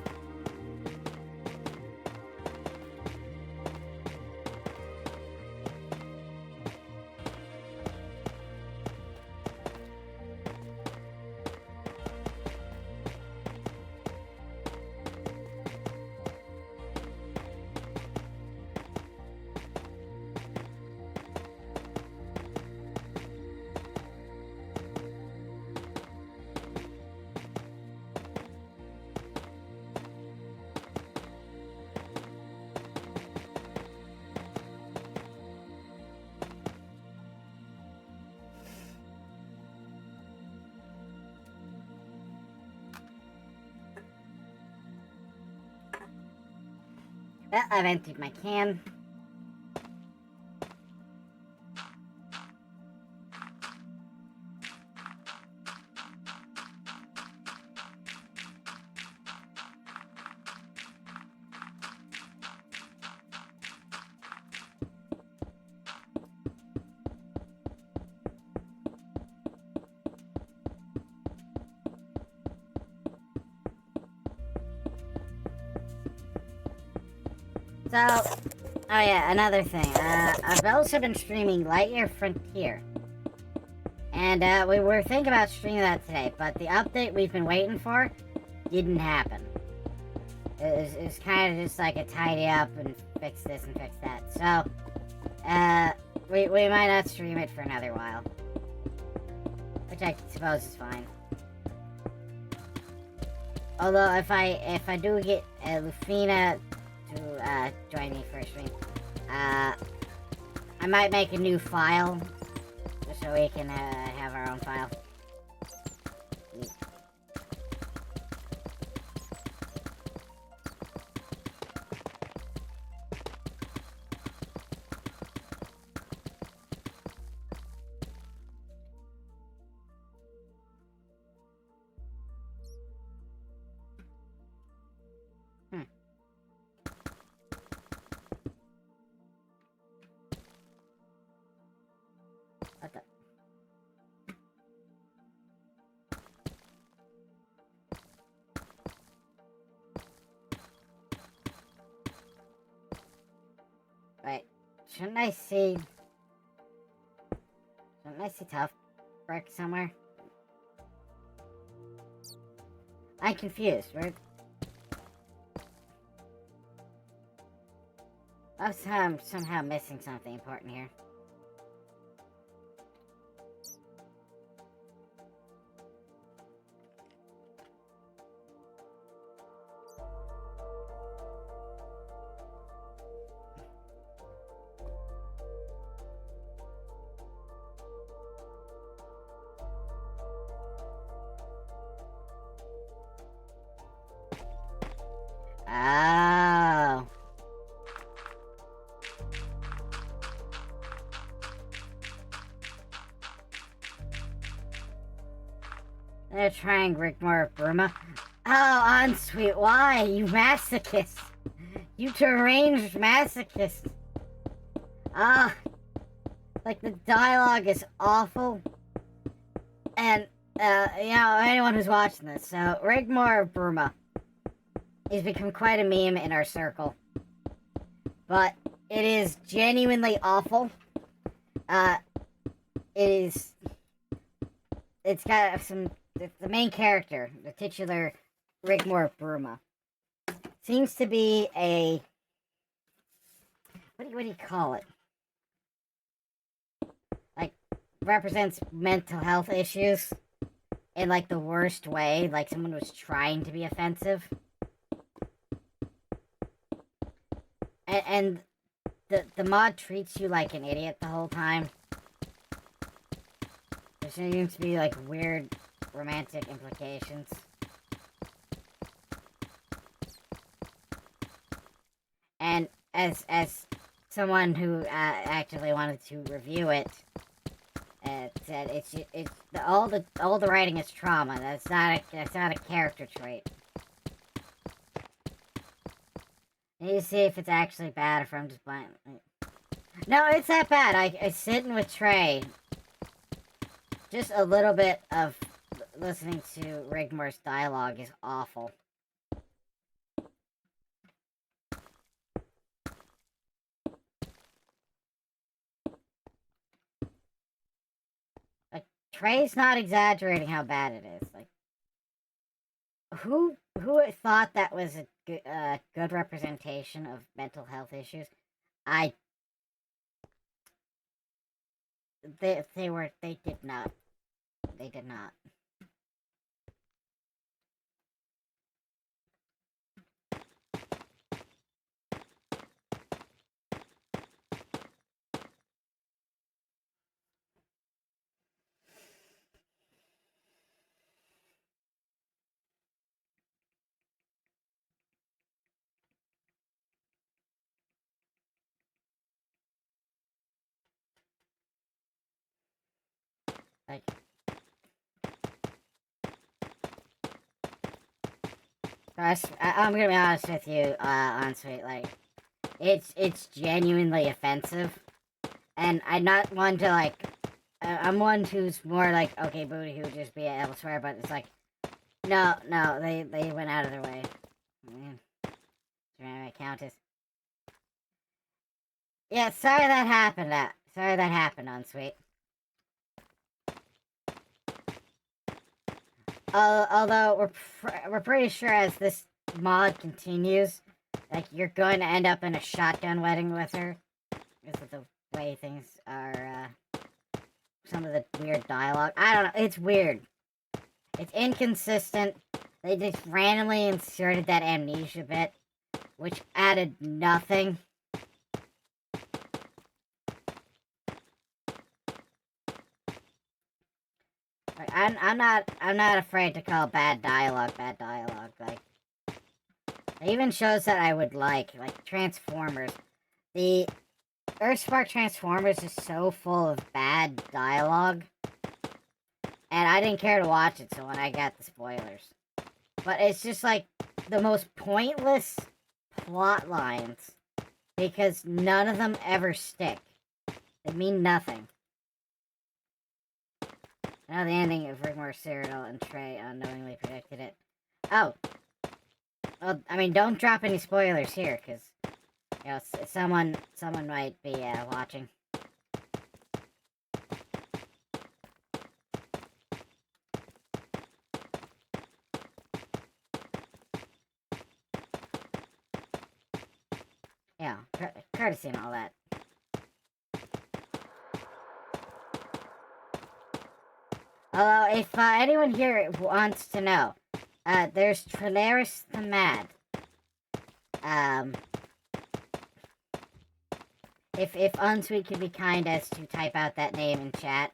Well, I've emptied my can. So, oh yeah, another thing. I've also been streaming Lightyear Frontier. And, we were thinking about streaming that today, but the update we've been waiting for didn't happen. It was kind of just like a tidy up and fix this and fix that. So, we might not stream it for another while. Which I suppose is fine. Although, if I do get Lufina to join me for a stream, I might make a new file just so we can have our own file. What the? Wait, shouldn't I see Tough Brick somewhere? I'm confused. I'm somehow missing something important here. Oh. They're trying Rigmore Burma. Oh, unsweet, why? You masochist. You deranged masochist. Ah. Like, the dialogue is awful. And, anyone who's watching this, so, Rigmore Burma. He's become quite a meme in our circle. But it is genuinely awful. It's got the main character, the titular Rigmore Burma, seems to be a, what do you call it? Like, represents mental health issues in, like, the worst way, like someone was trying to be offensive. And the mod treats you like an idiot the whole time. There seems to be, like, weird romantic implications. And as someone who actually wanted to review it, said all the writing is trauma. That's not a character trait. I need to see if it's actually bad or if I'm just blind. No, it's that bad. I sitting with Trey. Just a little bit of listening to Rigmore's dialogue is awful. Like, Trey's not exaggerating how bad it is. Like, who thought that was a good representation of mental health issues? I they did not. They did not. Like, I'm gonna be honest with you, honestly, like, it's genuinely offensive, and I'm not one to, like, I'm one who's more like, okay, booty, who would just be elsewhere, but it's like, no, they went out of their way. Ceramic Countess. Yeah, sorry that happened, Unsweet. Although we're pretty sure as this mod continues, like, you're going to end up in a shotgun wedding with her. Because of the way things are, some of the weird dialogue. I don't know, it's weird. It's inconsistent. They just randomly inserted that amnesia bit, which added nothing. Like, I'm not afraid to call bad dialogue. Like, it even shows that I would like Transformers. The Earthspark Transformers is so full of bad dialogue, and I didn't care to watch it, so when I got the spoilers. But it's just like the most pointless plot lines, because none of them ever stick. They mean nothing. Now the ending of Rigmore, Cyril, and Trey unknowingly predicted it. Oh. Well, I mean, don't drop any spoilers here, because, you know, someone might be, watching. Yeah, courtesy and all that. Although, if anyone here wants to know, there's Trelaris the Mad. If Unsweet could be kind as to type out that name in chat,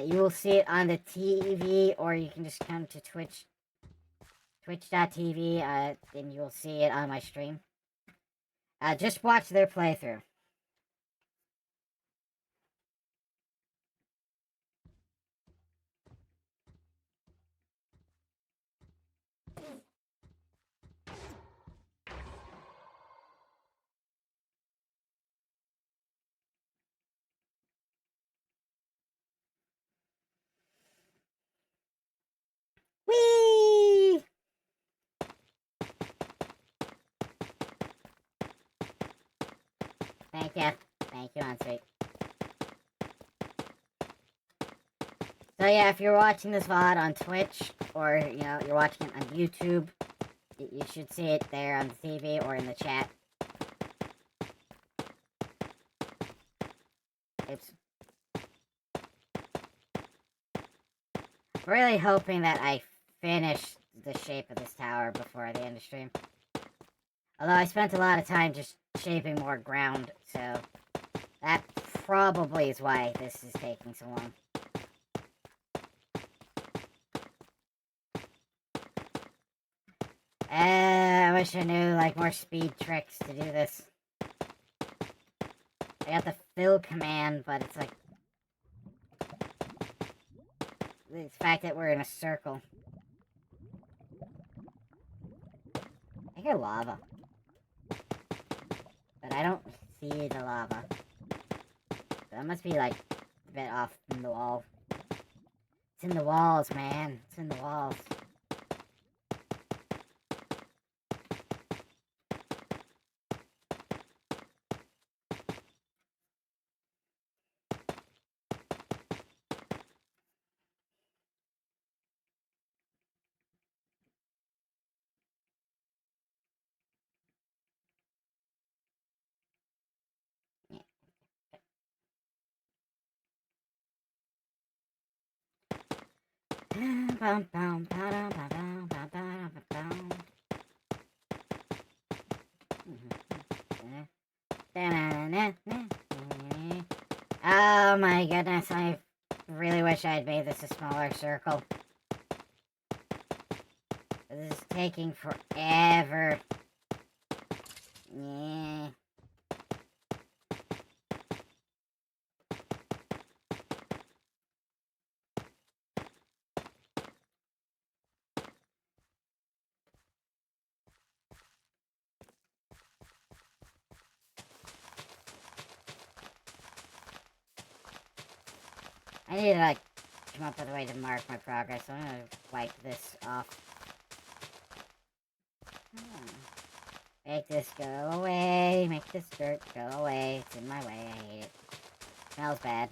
you will see it on the TV, or you can just come to twitch.tv, and you will see it on my stream. Just watch their playthrough. Whee! Thank you, Unsweet. So yeah, if you're watching this VOD on Twitch, or, you know, you're watching it on YouTube, you should see it there on the TV or in the chat. It's really hoping that I finish the shape of this tower before the end of stream. Although I spent a lot of time just shaping more ground, so that probably is why this is taking so long. I wish I knew, like, more speed tricks to do this. I got the fill command, but it's like the fact that we're in a circle. I hear lava. I don't see the lava. That must be, like, a bit off from the wall. It's in the walls, man. It's in the walls. Oh my goodness, I really wish I had made this a smaller circle. This is taking forever. Yeah. I need to, like, come up with a way to mark my progress. So I'm gonna wipe this off. Make this go away. Make this dirt go away. It's in my way. I hate it. Smells bad.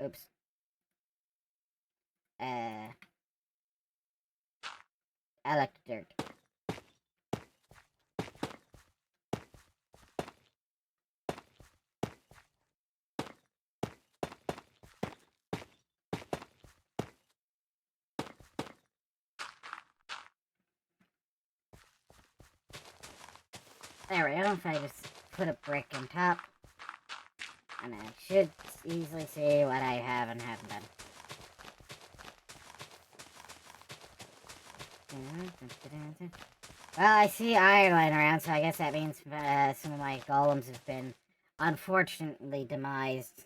Oops. I like the dirt. There we go. If I just put a brick on top, and I should easily see what I have and haven't done. Well, I see iron lying around, so I guess that means some of my golems have been unfortunately demised.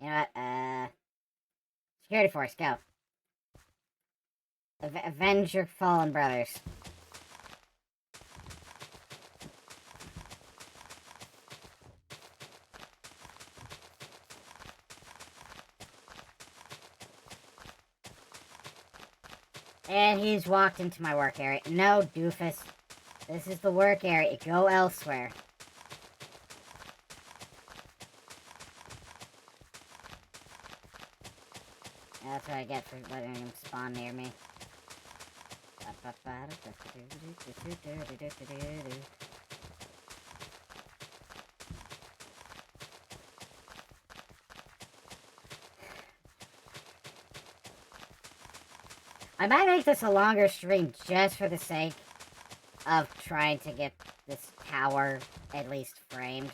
You know what, security force, go. Avenge your fallen brothers. And he's walked into my work area. No, doofus. This is the work area. Go elsewhere. That's what I get for letting him spawn near me. I might make this a longer stream just for the sake of trying to get this tower at least framed.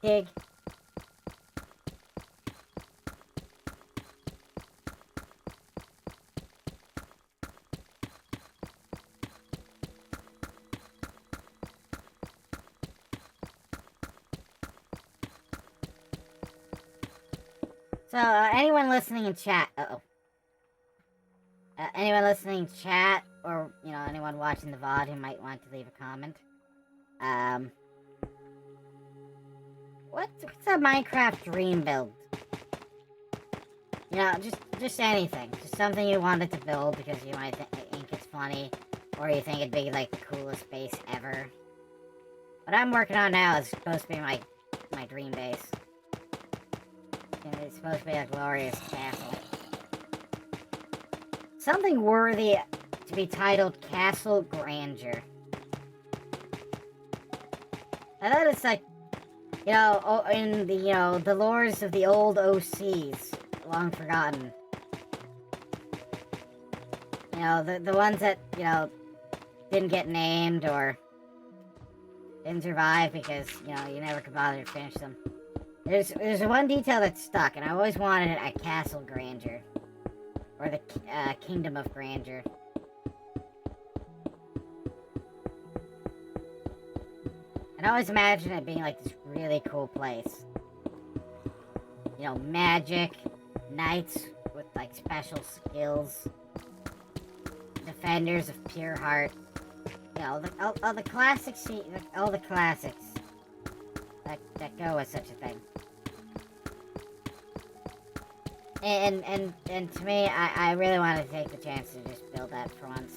Dig. So, anyone listening in chat, anyone listening in chat, or, you know, anyone watching the VOD who might want to leave a comment, what's a Minecraft dream build? You know, just anything. Just something you wanted to build because you might think it's funny, or you think it'd be, like, the coolest base ever. What I'm working on now is supposed to be my dream base. And it's supposed to be a glorious castle. Something worthy to be titled Castle Grandeur. I thought it's like, you know, in the, you know, the lores of the old OCs, long forgotten. You know, the ones that, you know, didn't get named or didn't survive because, you know, you never could bother to finish them. There's one detail that stuck, and I always wanted it at Castle Grandeur. Or the Kingdom of Grandeur. And I always imagined it being like this really cool place. You know, magic, knights with like special skills, defenders of pure heart. You know, all the classics, all the classics that go with such a thing. And to me, I really wanted to take the chance to just build that for once.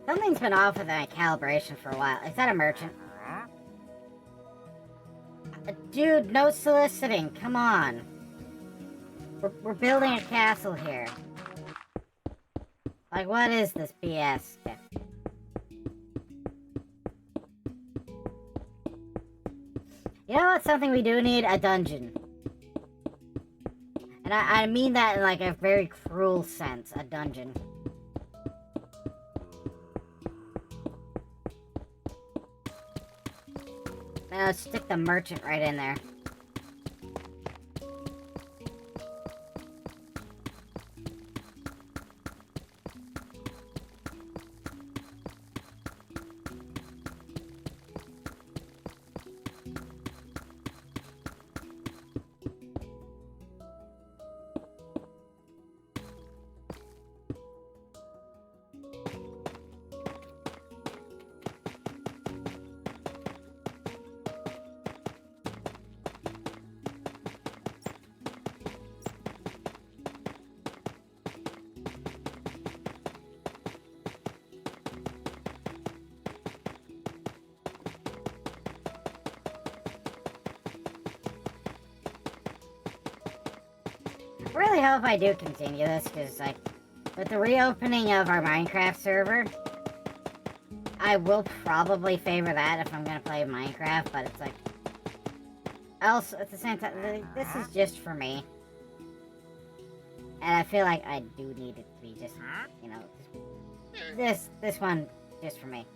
Something's been off with my calibration for a while. Is that a merchant? Dude, no soliciting. Come on. We're building a castle here. Like, what is this BS? You know what's something we do need? A dungeon. And I mean that in like a very cruel sense. A dungeon. Now stick the merchant right in there. I really hope I do continue this, because, like, with the reopening of our Minecraft server, I will probably favor that if I'm gonna play Minecraft, but it's like... Also, at the same time, this is just for me. And I feel like I do need it to be just, you know, this one, just for me.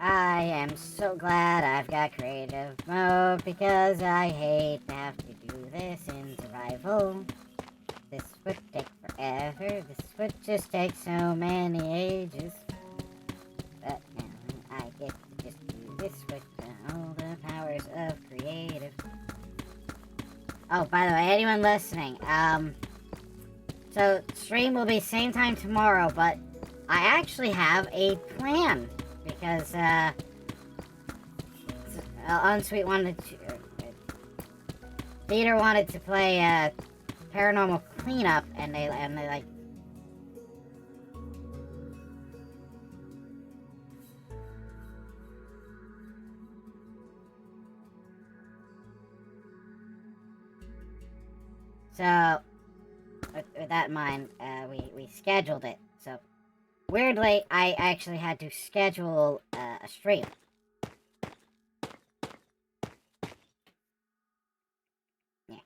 I am so glad I've got creative mode because I hate to have to do this in survival. This would take forever. This would just take so many ages. But now I get to just do this with all the powers of creative. Oh, by the way, anyone listening, so stream will be same time tomorrow, but I actually have a plan because, Unsweet wanted to, Theater wanted to play, Paranormal Cleanup, and they like, so, with that in mind, we scheduled it, so, weirdly, I actually had to schedule, a stream. Yeah.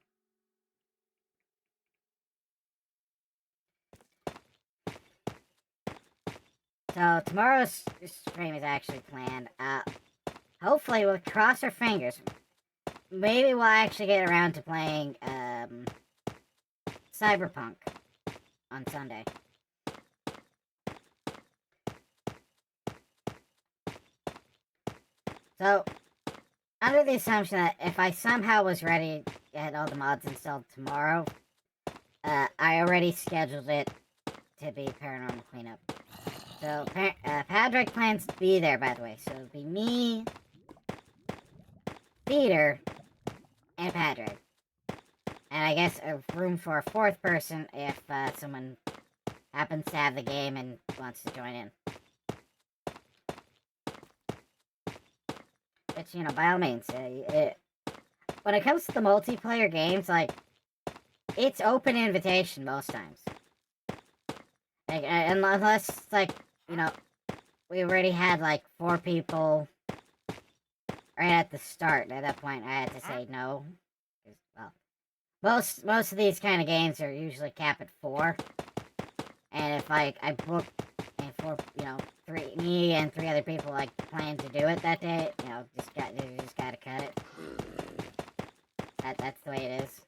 So, tomorrow's stream is actually planned, hopefully we'll cross our fingers. Maybe we'll actually get around to playing, Cyberpunk on Sunday. So, under the assumption that if I somehow was ready to get all the mods installed tomorrow, I already scheduled it to be Paranormal Cleanup. So, Patrick plans to be there, by the way. So, it'll be me, Peter, and Patrick. And I guess a room for a fourth person if someone happens to have the game and wants to join in. Which, you know, by all means, when it comes to the multiplayer games, like, it's open invitation most times. Like, unless, like, you know, we already had, like, 4 people right at the start. At that point, I had to say no. Well, most of these kind of games are usually capped at 4. And if, like, I book, and 4, you know, me and 3 other people, like, plan to do it that day, you know, just gotta cut it. That's the way it is.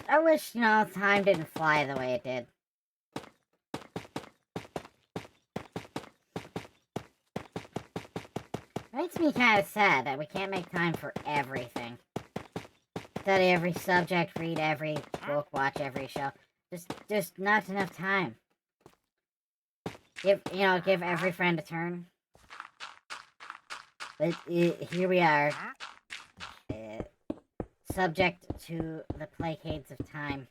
I wish, you know, time didn't fly the way it did. It makes me kind of sad that we can't make time for everything. Study every subject, read every book, watch every show. Just not enough time. Give every friend a turn. But here we are. Subject to the placades of time.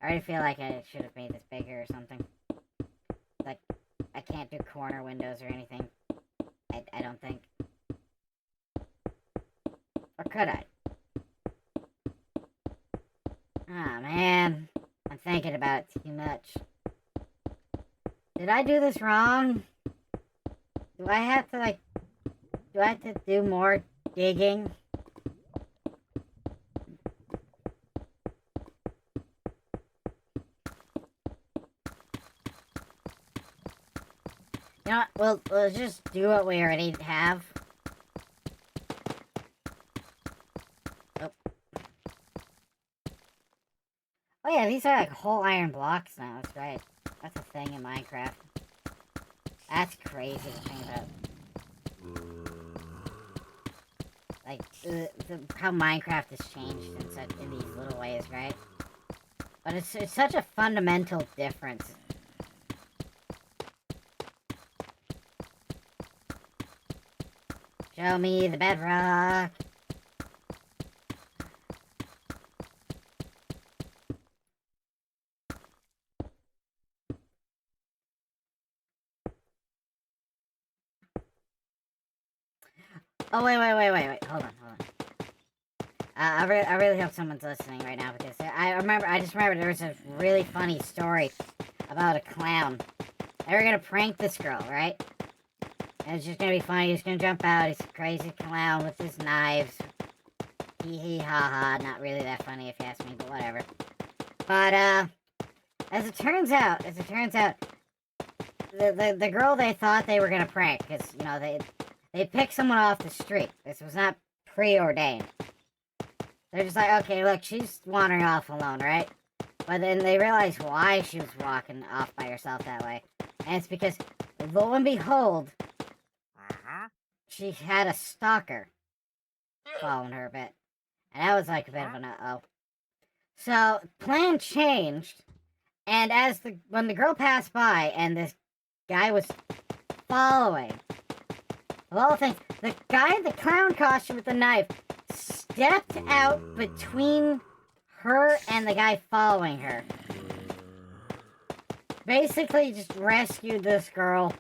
I already feel like I should have made this bigger or something. Like, I can't do corner windows or anything. I don't think. Or could I? Ah, man. I'm thinking about it too much. Did I do this wrong? Do I have to do more digging? You know what? We'll just do what we already have. Oh. Oh yeah, these are like whole iron blocks now. That's right. That's a thing in Minecraft. That's crazy to think about. Like, how Minecraft has changed in these little ways, right? But it's such a fundamental difference. Show me the bedrock. Oh, wait. Hold on. I really hope someone's listening right now because I just remember there was a really funny story about a clown. They were gonna prank this girl, right? And it's just gonna be funny. He's gonna jump out. He's a crazy clown with his knives. Hee hee ha ha. Not really that funny if you ask me, but whatever. But, as it turns out, the girl they thought they were gonna prank, because, you know, they picked someone off the street. This was not preordained. They're just like, okay, look, she's wandering off alone, right? But then they realized why she was walking off by herself that way. And it's because, lo and behold, she had a stalker following her a bit. And that was like a bit of an uh-oh. So, plan changed, and when the girl passed by and this guy was following, of all things, the guy in the clown costume with the knife stepped out between her and the guy following her. Basically just rescued this girl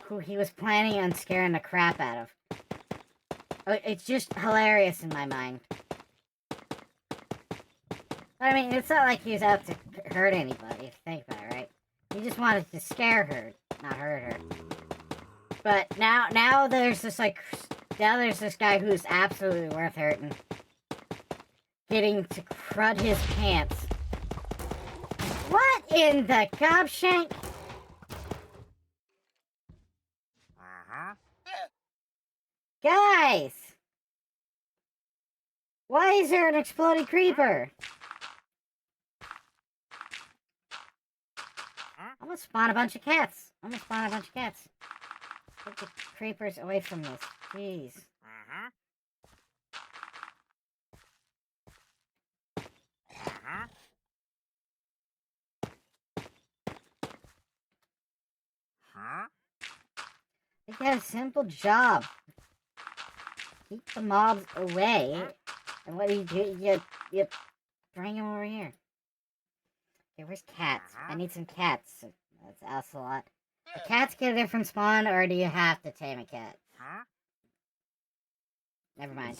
who he was planning on scaring the crap out of. It's just hilarious in my mind. But I mean, it's not like he was out to hurt anybody, if you think about it, right? He just wanted to scare her, not hurt her. But now there's this guy who's absolutely worth hurting. Getting to crud his pants. What in the gobshank? Guys! Why is there an exploding creeper? I'm gonna spawn a bunch of cats. Get the creepers away from this. Jeez. They got a simple job. Keep the mobs away. And what do? You bring them over here. Okay, where's cats? I need some cats. That's also a lot. Do cats get a different spawn, or do you have to tame a cat? Never mind.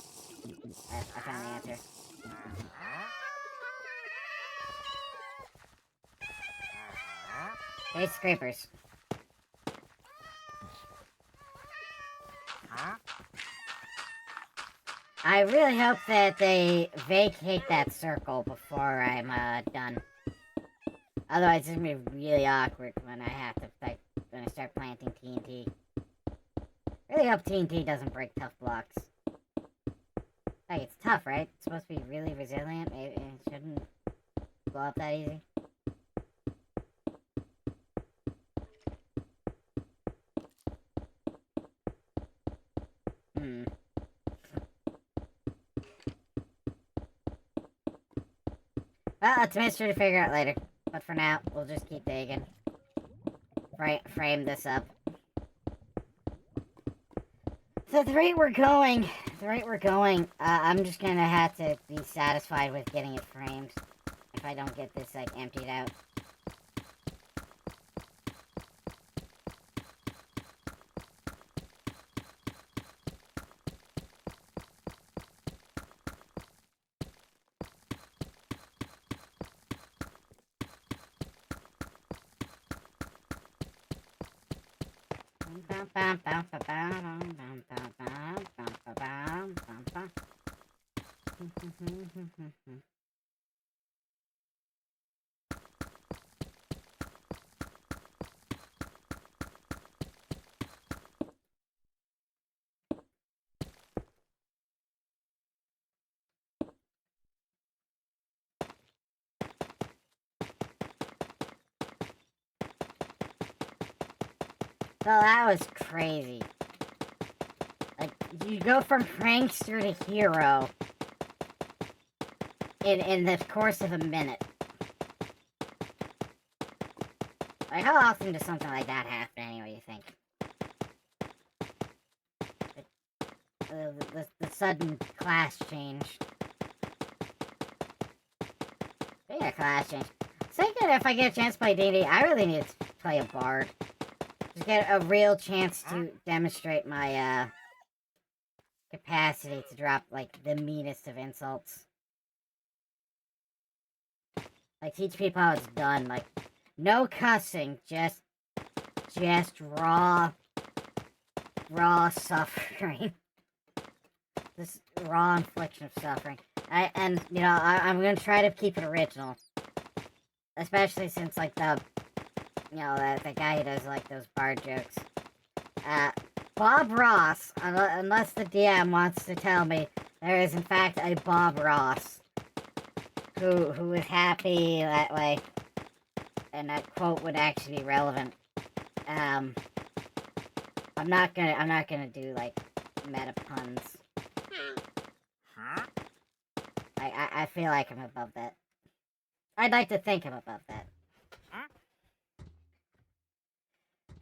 I found the answer. Hey, scrapers. I really hope that they vacate that circle before I'm done. Otherwise, it's gonna be really awkward when I start planting TNT. Really hope TNT doesn't break tough blocks. Like, it's tough, right? It's supposed to be really resilient. Maybe it shouldn't blow up that easy. Well, it's a mystery to figure out later. But for now, we'll just keep digging. Frame this up. So the rate we're going, I'm just gonna have to be satisfied with getting it framed. If I don't get this, like, emptied out. Well, that was crazy. Like, you go from prankster to hero in the course of a minute. Like, how often does something like that happen anyway, you think? The sudden class change. Speaking of class change, thinking if I get a chance to play D&D, I really need to play a bard. Just get a real chance to demonstrate my, capacity to drop, like, the meanest of insults. Like, teach people how it's done. Like, no cussing, just raw raw suffering. This raw infliction of suffering. I'm gonna try to keep it original. Especially since, like, the guy who does, like, those bar jokes. Bob Ross, unless the DM wants to tell me, there is in fact a Bob Ross who is happy that way, and that quote would actually be relevant. I'm not gonna do, like, meta puns. Huh? I feel like I'm above that. I'd like to think I'm above that.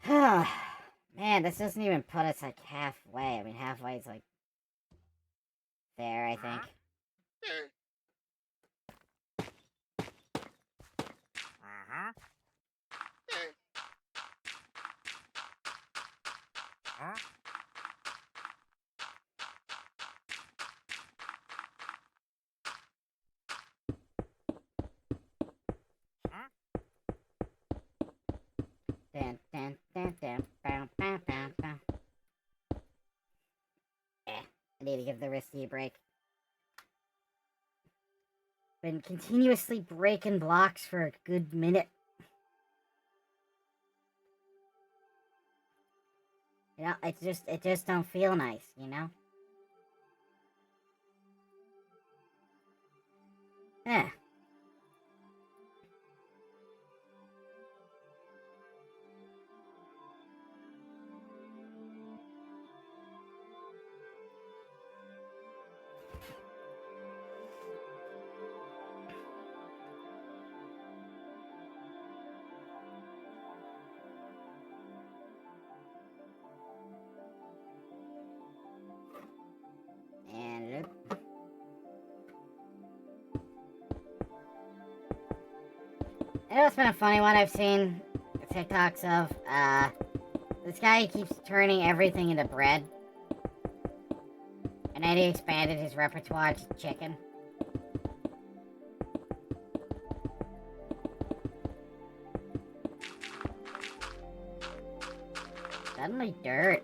Huh? Man, this doesn't even put us, like, halfway. I mean, halfway is, like, there, I think. Uh-huh. Huh? Huh? Dun, dun, dun, dun, bow, bow, bow, bow. I need to give the wristy a break. Been continuously breaking blocks for a good minute. You know, it just don't feel nice, you know? Yeah. And you know what's been a funny one I've seen TikToks of? This guy keeps turning everything into bread. And then he expanded his repertoire to chicken. Suddenly dirt.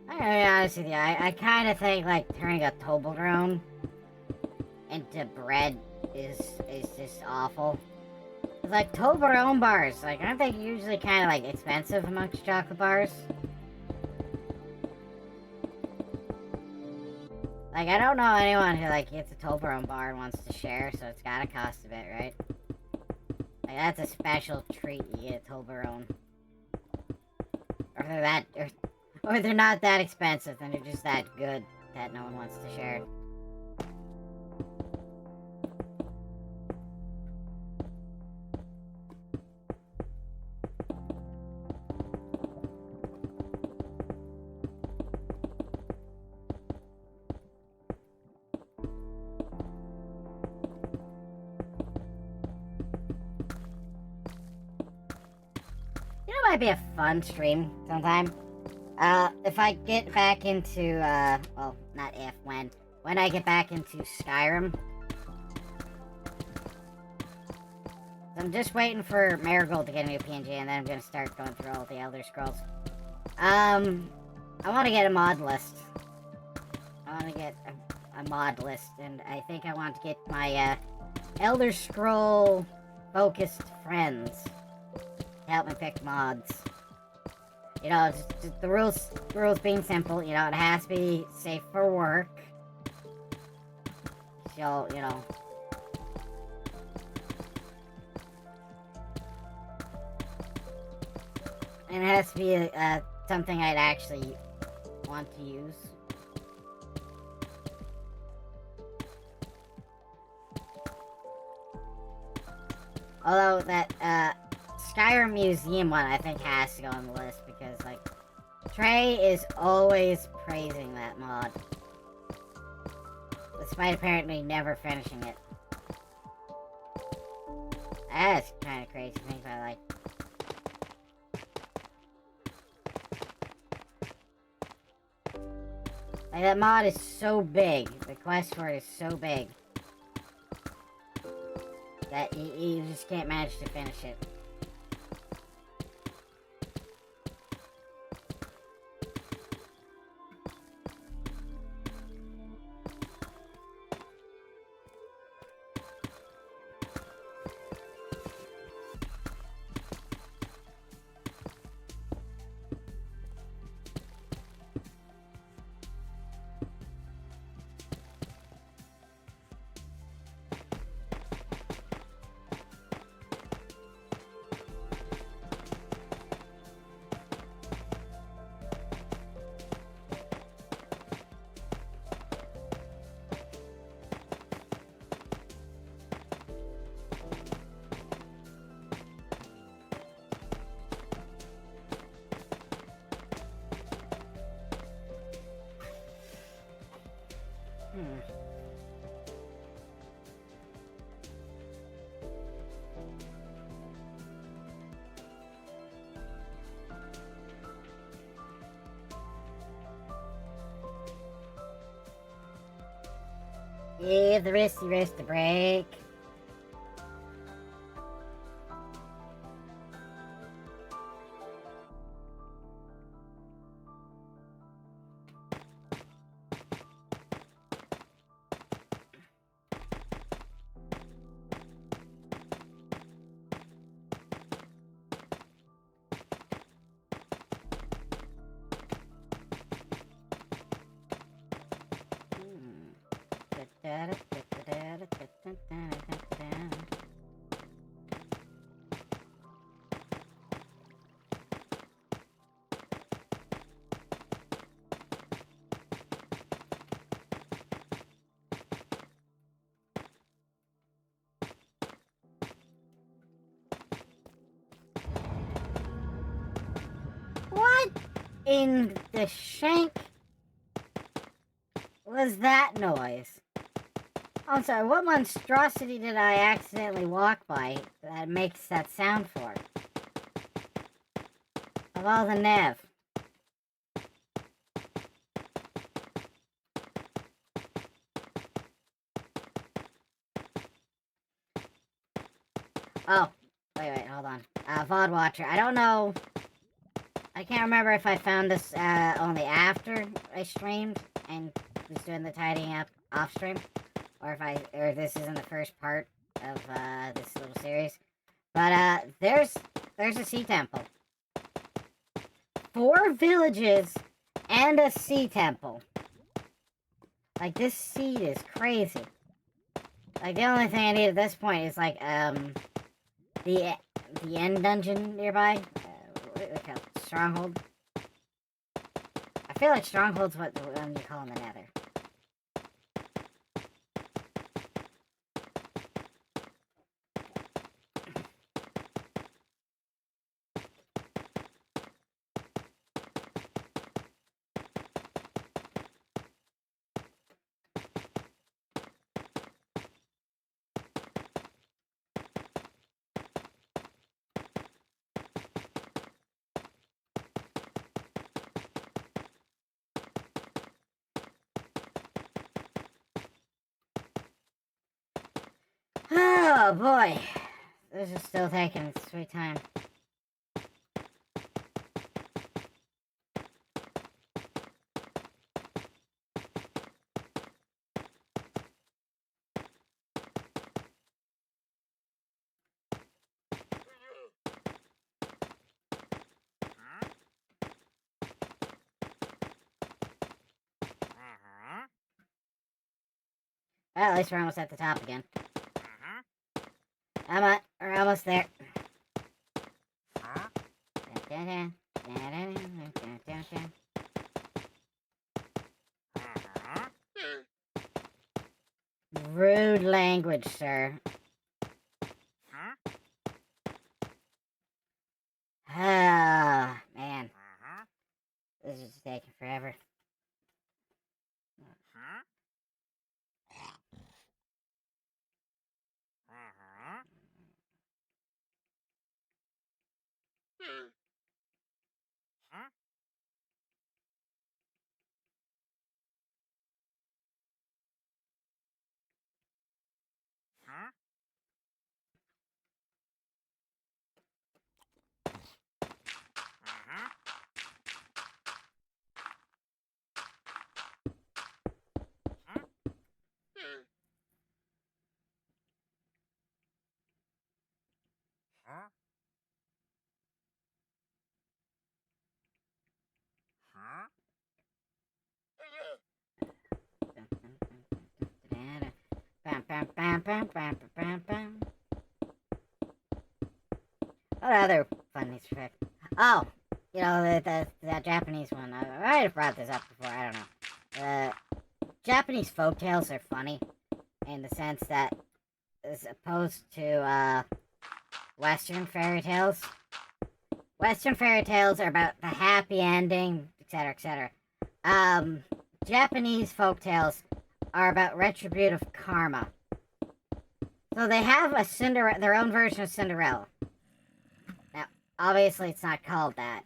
I'm gonna be honest with you, I kind of think, like, turning a Toblerone into bread is just awful. It's like Toblerone bars, like, aren't they usually kind of, like, expensive amongst chocolate bars? Like, I don't know anyone who, like, gets a Toblerone bar and wants to share, so it's gotta cost a bit, right? Like, that's a special treat, you get a Toblerone. Or or they're not that expensive, and they're just that good that no one wants to share. You know, it might be a fun stream sometime. If I get back into, well, not if, when I get back into Skyrim. I'm just waiting for Marigold to get a new PNG, and then I'm gonna start going through all the Elder Scrolls. I want to get a mod list. I want to get a mod list, and I think I want to get my, Elder Scroll focused friends to help me pick mods. You know, just the rules being simple, you know, it has to be safe for work. So, you know. And it has to be something I'd actually want to use. Although that, Skyrim Museum one, I think, has to go on the list because, like, Trey is always praising that mod. Despite apparently never finishing it. That's kind of crazy to think about, like. Like, that mod is so big. The quest for it is so big. that you just can't manage to finish it. Give the wrist a break. What in the shank was that noise? I'm sorry, what monstrosity did I accidentally walk by that makes that sound for? Of all the Nev. Oh, wait, hold on. VOD Watcher, I don't know. I can't remember if I found this only after I streamed and was doing the tidying up off stream, or if this is in the first part of this little series. But there's a sea temple, 4 villages, and a sea temple. Like, this seed is crazy. Like, the only thing I need at this point is like the end dungeon nearby. What do we call it? Stronghold. I feel like Stronghold's what you call in the Nether. Oh boy, this is still taking its sweet time. Well, at least we're almost at the top again. We're almost there. Rude language, sir. Ah, man. This is taking forever. What other funny trick? Oh, you know, the Japanese one. I might have brought this up before, I don't know. Japanese folktales are funny in the sense that, as opposed to Western fairy tales. Western fairy tales are about the happy ending, etc., etc. Japanese folktales are about retributive karma. So they have their own version of Cinderella. Now, obviously, it's not called that,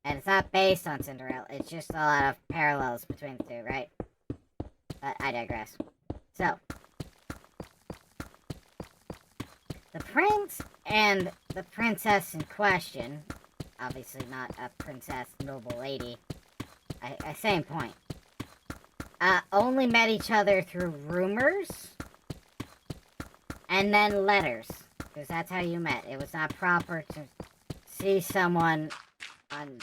and it's not based on Cinderella. It's just a lot of parallels between the two, right? But I digress. So, the prince and the princess in question, obviously not a princess, noble lady, same point, only met each other through rumors and then letters, because that's how you met. It was not proper to see someone on,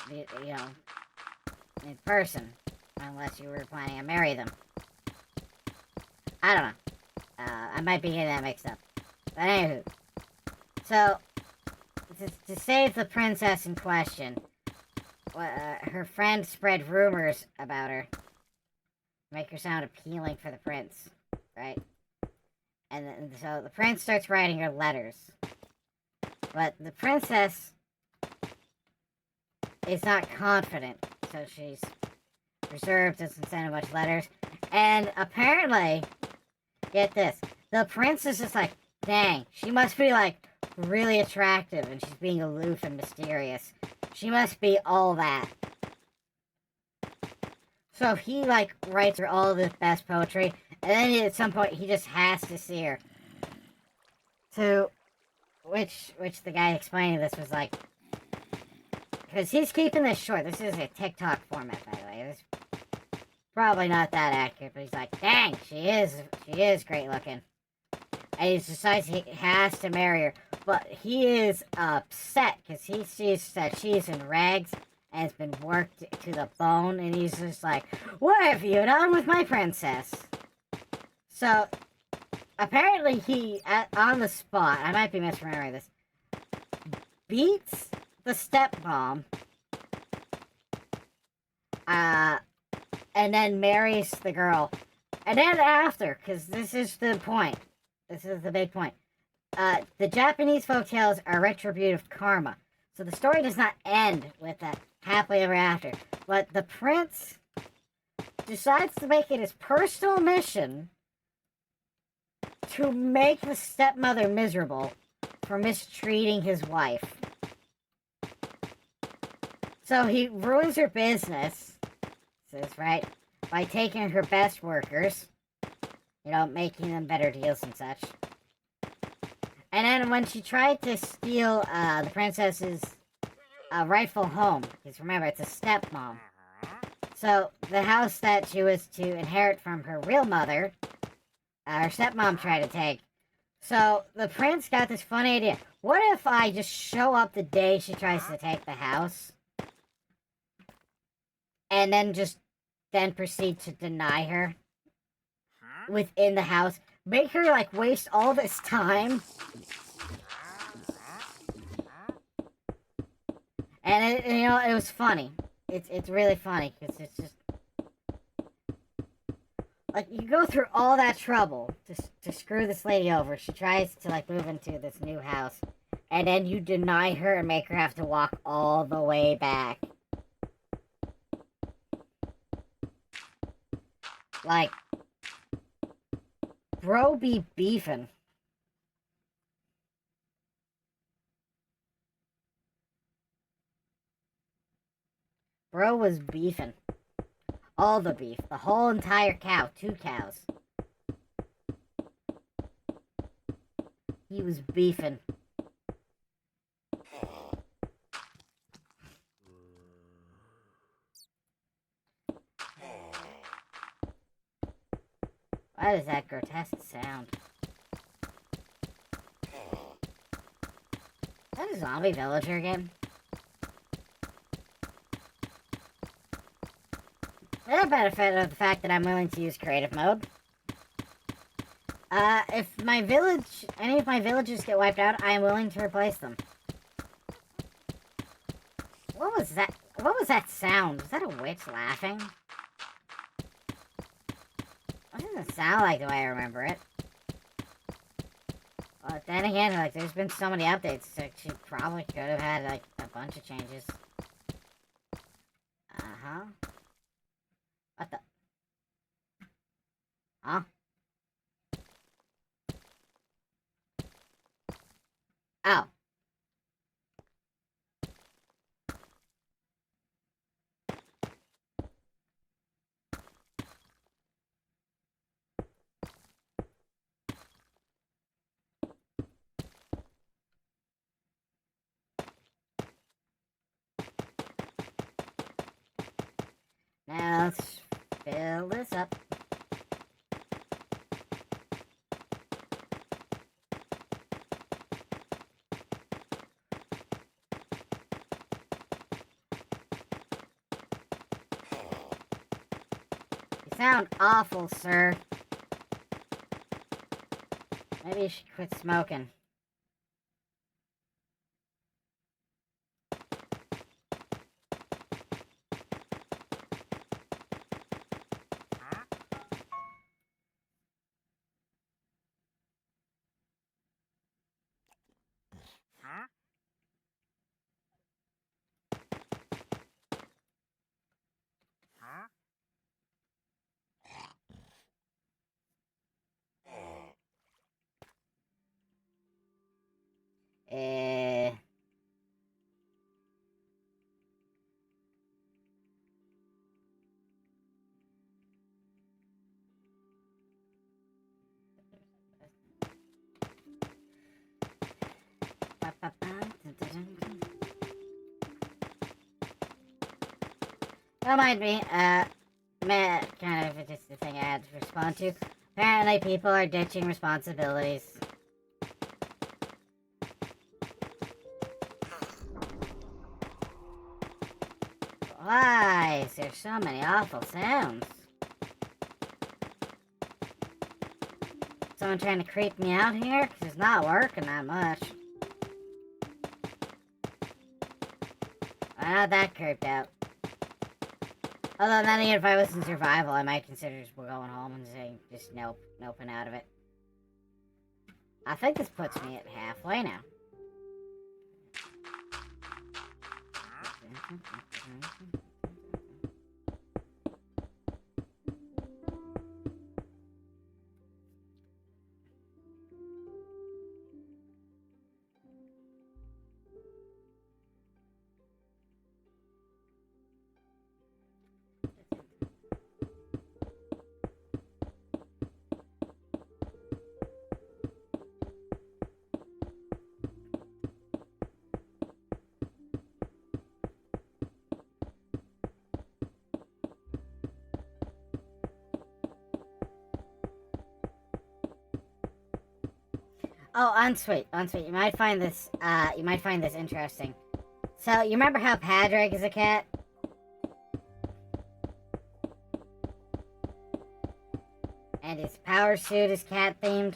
in person, unless you were planning to marry them. I don't know. I might be getting that mixed up. But anywho, so, to save the princess in question, her friend spread rumors about her, make her sound appealing for the prince, right? And so the prince starts writing her letters. But the princess is not confident, so she's reserved, doesn't send much letters. And apparently, get this, the prince is just like, dang, she must be like really attractive and she's being aloof and mysterious. She must be all that. So he like writes her all the best poetry, and then at some point he just has to see her. To which the guy explaining this was like, because he's keeping this short. This is a TikTok format, by the way. It's probably not that accurate, but he's like, dang, she is great looking. And he decides he has to marry her. But he is upset because he sees that she's in rags and has been worked to the bone. And he's just like, what have you done with my princess? So, apparently he, on the spot, I might be misremembering this, beats the stepmom, and then marries the girl. And then after, because this is the point, this is the big point, the Japanese folktales are retributive karma. So the story does not end with a happily ever after. But the prince decides to make it his personal mission to make the stepmother miserable for mistreating his wife. So he ruins her business, says, right, by taking her best workers, making them better deals and such. And then when she tried to steal the princess's rightful home, because remember, it's a stepmom. So the house that she was to inherit from her real mother, her stepmom tried to take. So the prince got this funny idea. What if I just show up the day she tries to take the house? And then proceed to deny her within the house. Make her, like, waste all this time. And, it was funny. It's really funny, because it's just... Like, you go through all that trouble to screw this lady over. She tries to, like, move into this new house. And then you deny her and make her have to walk all the way back. Like, bro be beefing. Bro was beefing. All the beef. The whole entire cow. 2 cows. He was beefing. Why does that grotesque sound? Is that a zombie villager again? The benefit of the fact that I'm willing to use creative mode If any of my villages get wiped out, I am willing to replace them. What was that? What was that sound? Was that a witch laughing? That doesn't sound like the way I remember it. Well, then again, like, there's been so many updates, so she probably could have had, like, a bunch of changes. Uh-huh. What the? Huh? Oh. Now let's fill this up. You sound awful, sir. Maybe you should quit smoking. Huh? Huh? Huh? Eh... Don't mind me, kind of just the thing I had to respond to. Apparently people are ditching responsibilities. Why is there so many awful sounds? Someone trying to creep me out here? Because it's not working that much. I'm not that creeped out. Although then again, if I was in survival, I might consider just going home and saying, just nope, noping out of it. I think this puts me at halfway now. Oh, unsweet. You might find this, interesting. So, you remember how Padraig is a cat? And his power suit is cat-themed?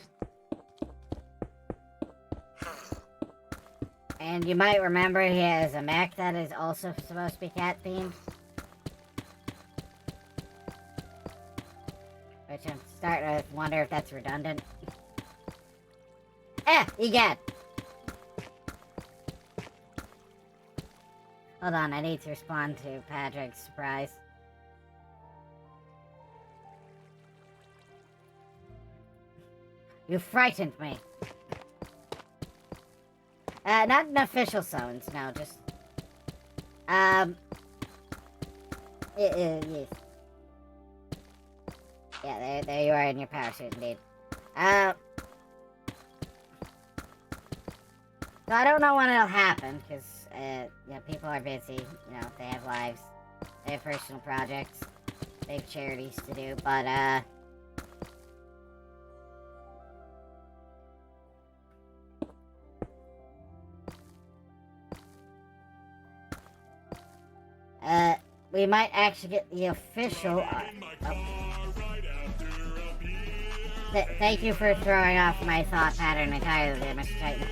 And you might remember he has a mech that is also supposed to be cat-themed? Which I'm starting to wonder if that's redundant. Egad! Hold on, I need to respond to Patrick's surprise. You frightened me. Not an official summons, no, just... yes. Yeah, there you are in your power suit, indeed. So I don't know when it'll happen, because, people are busy, they have lives, they have personal projects, they have charities to do, but, we might actually get the official, Thank you for throwing off my thought pattern entirely, there, Mr. Titan.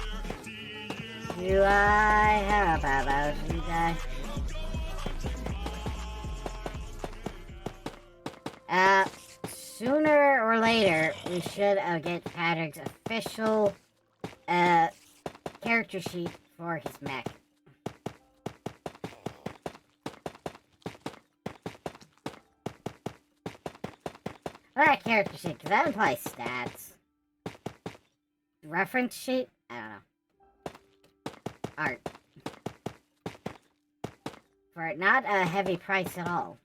Do I have about you guys? Sooner or later, we should get Patrick's official, character sheet for his mech. Not character sheet, because that implies stats. Reference sheet? I don't know. Art. For not a heavy price at all.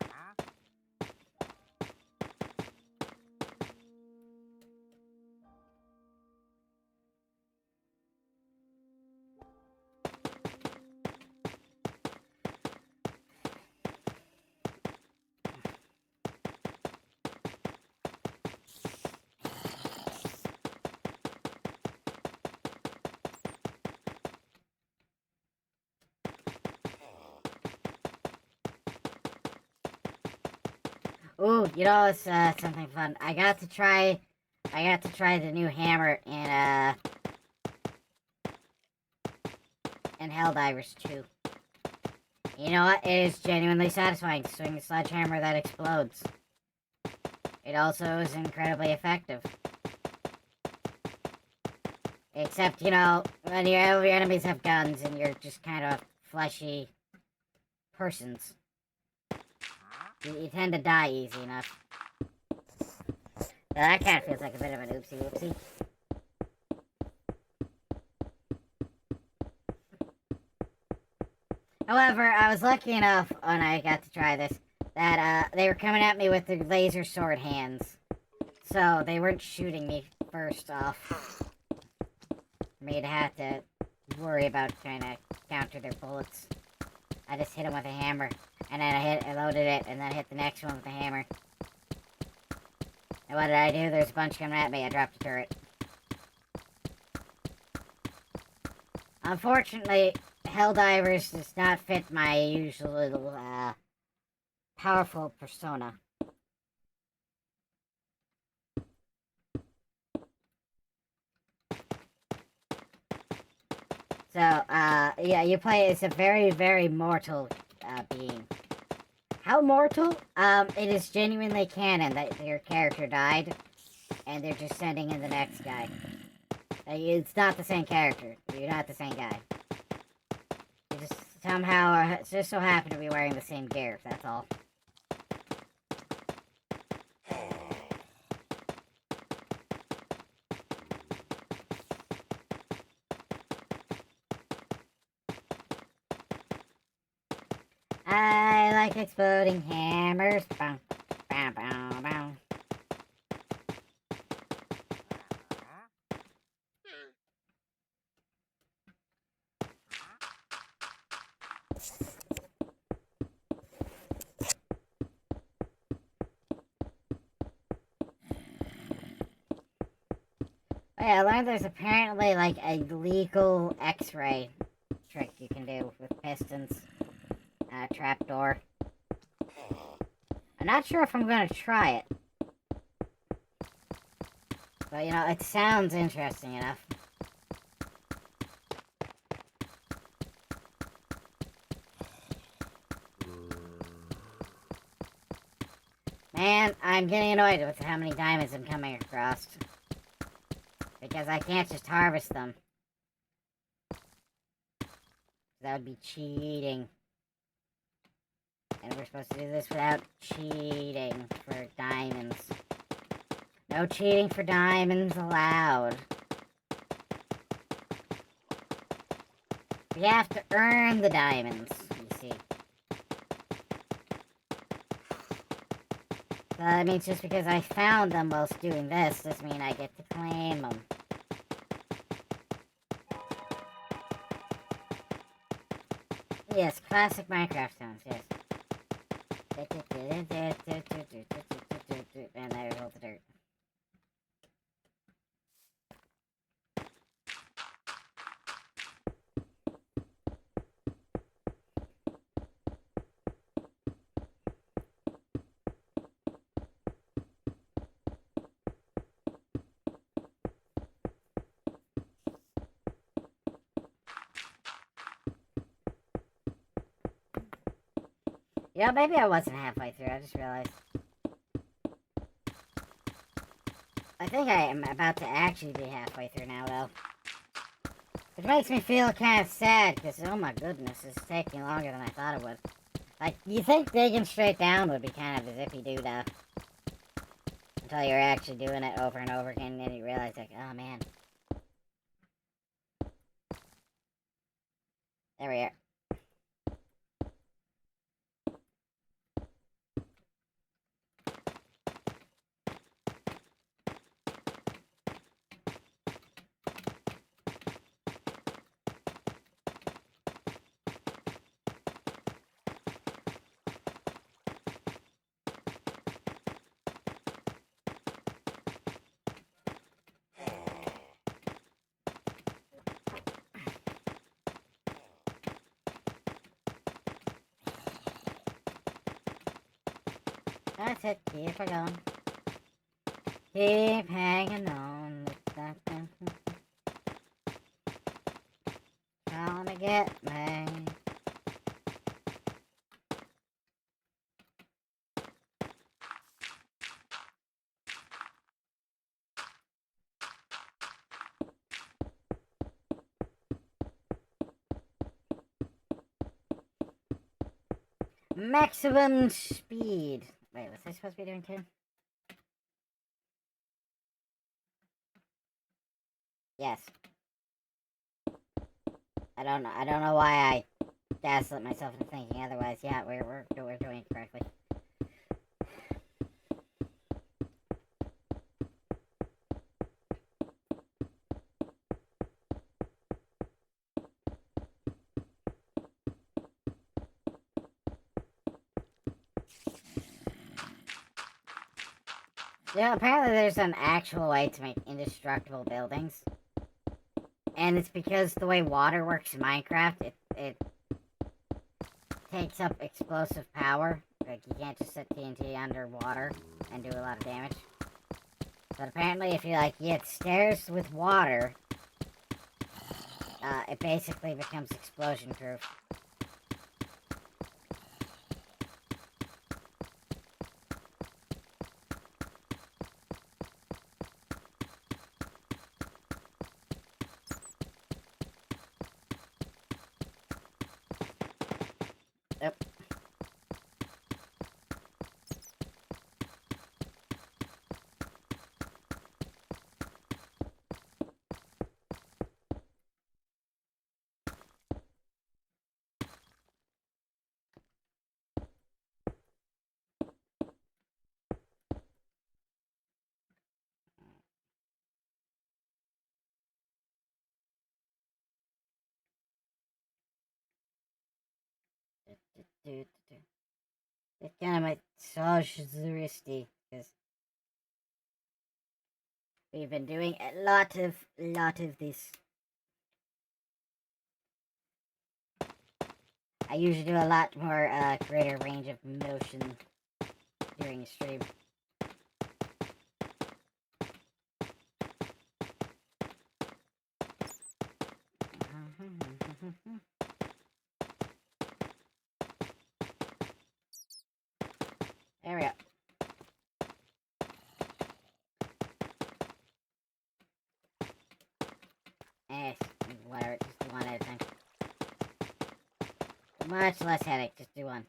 Huh? Ooh, you know, it's something fun. I got to try the new hammer in Helldivers 2. You know what? It is genuinely satisfying to swing a sledgehammer that explodes. It also is incredibly effective. Except, you know, when all your enemies have guns and you're just kind of fleshy persons, you tend to die easy enough. So that kind of feels like a bit of an oopsie whoopsie. However, I was lucky enough when I got to try this that they were coming at me with their laser sword hands. So they weren't shooting me first off. For me to have to worry about trying to counter their bullets. I just hit them with a hammer. And then I loaded it, and then hit the next one with the hammer. And what did I do? There's a bunch coming at me. I dropped a turret. Unfortunately, Helldivers does not fit my usual, powerful persona. So, yeah, you play as a very, very mortal, being. How mortal? It is genuinely canon that your character died, and they're just sending in the next guy. It's not the same character. You're not the same guy. You just somehow just so happen to be wearing the same gear, that's all. I like exploding hammers. Bow, bow, bow, bow. Oh, yeah, I learned there's apparently like a legal X-ray trick you can do with pistons. Trapdoor. I'm not sure if I'm gonna try it. But, you know, it sounds interesting enough. Man, I'm getting annoyed with how many diamonds I'm coming across. Because I can't just harvest them. That would be cheating. And we're supposed to do this without cheating for diamonds. No cheating for diamonds allowed. We have to earn the diamonds, you see. So that means just because I found them whilst doing this doesn't mean I get to claim them. Yes, classic Minecraft sounds, yes. And there's all the dirt. Yeah, maybe I wasn't halfway through, I just realized. I think I am about to actually be halfway through now, though. Which makes me feel kind of sad, because, oh my goodness, it's taking longer than I thought it would. Like, you think digging straight down would be kind of a zippy doo-dah. Until you're actually doing it over and over again, and then you realize, like, oh man. There we are. That's it, keep it going. Keep hanging on. Gonna get me. Maximum speed. Wait, was I supposed to be doing two? Yes. I don't know. I don't know why I gaslit myself into thinking otherwise. Yeah, we're doing it correctly. Yeah, apparently there's an actual way to make indestructible buildings. And it's because the way water works in Minecraft, it takes up explosive power. Like, you can't just set TNT underwater and do a lot of damage. But apparently if you, like, get stairs with water, it basically becomes explosion-proof. Yep. It's kind of my touristy, because we've been doing a lot of this. I usually do a lot more greater range of motion during a stream. There we go. Eh, whatever, just do one at a time. Much less headache, just do one.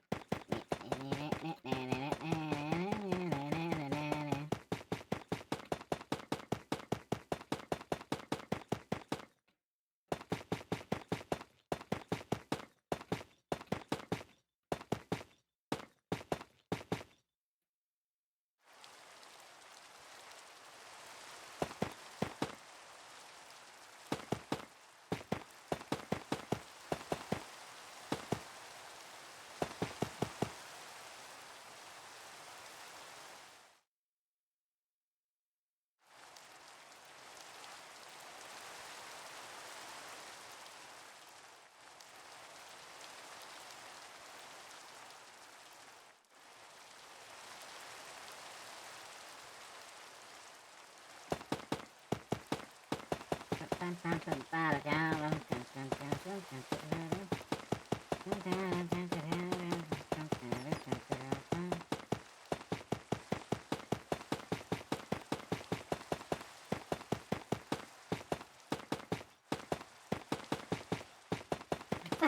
So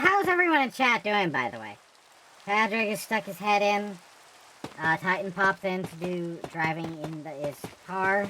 how's everyone in chat doing, by the way? Patrick has stuck his head in. Titan popped in to do driving in his car.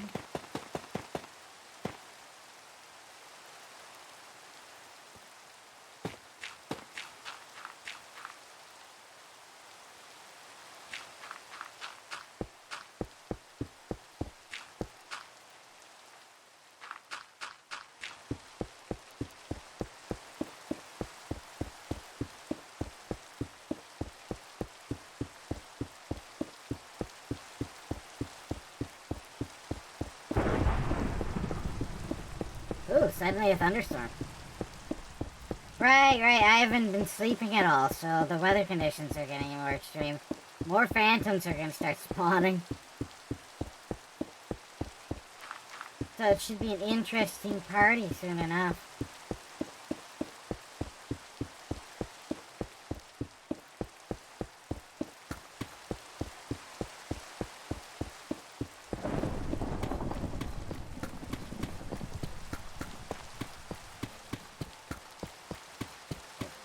Ooh, suddenly a thunderstorm. Right, I haven't been sleeping at all, so the weather conditions are getting more extreme. More phantoms are gonna start spawning. So it should be an interesting party soon enough.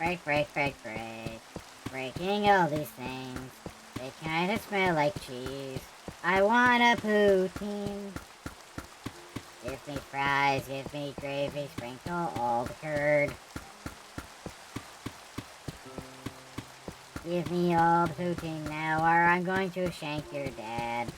Break. Breaking all these things. They kinda smell like cheese. I want a poutine. Give me fries, give me gravy, sprinkle all the curd. Give me all the poutine now, or I'm going to shank your dad.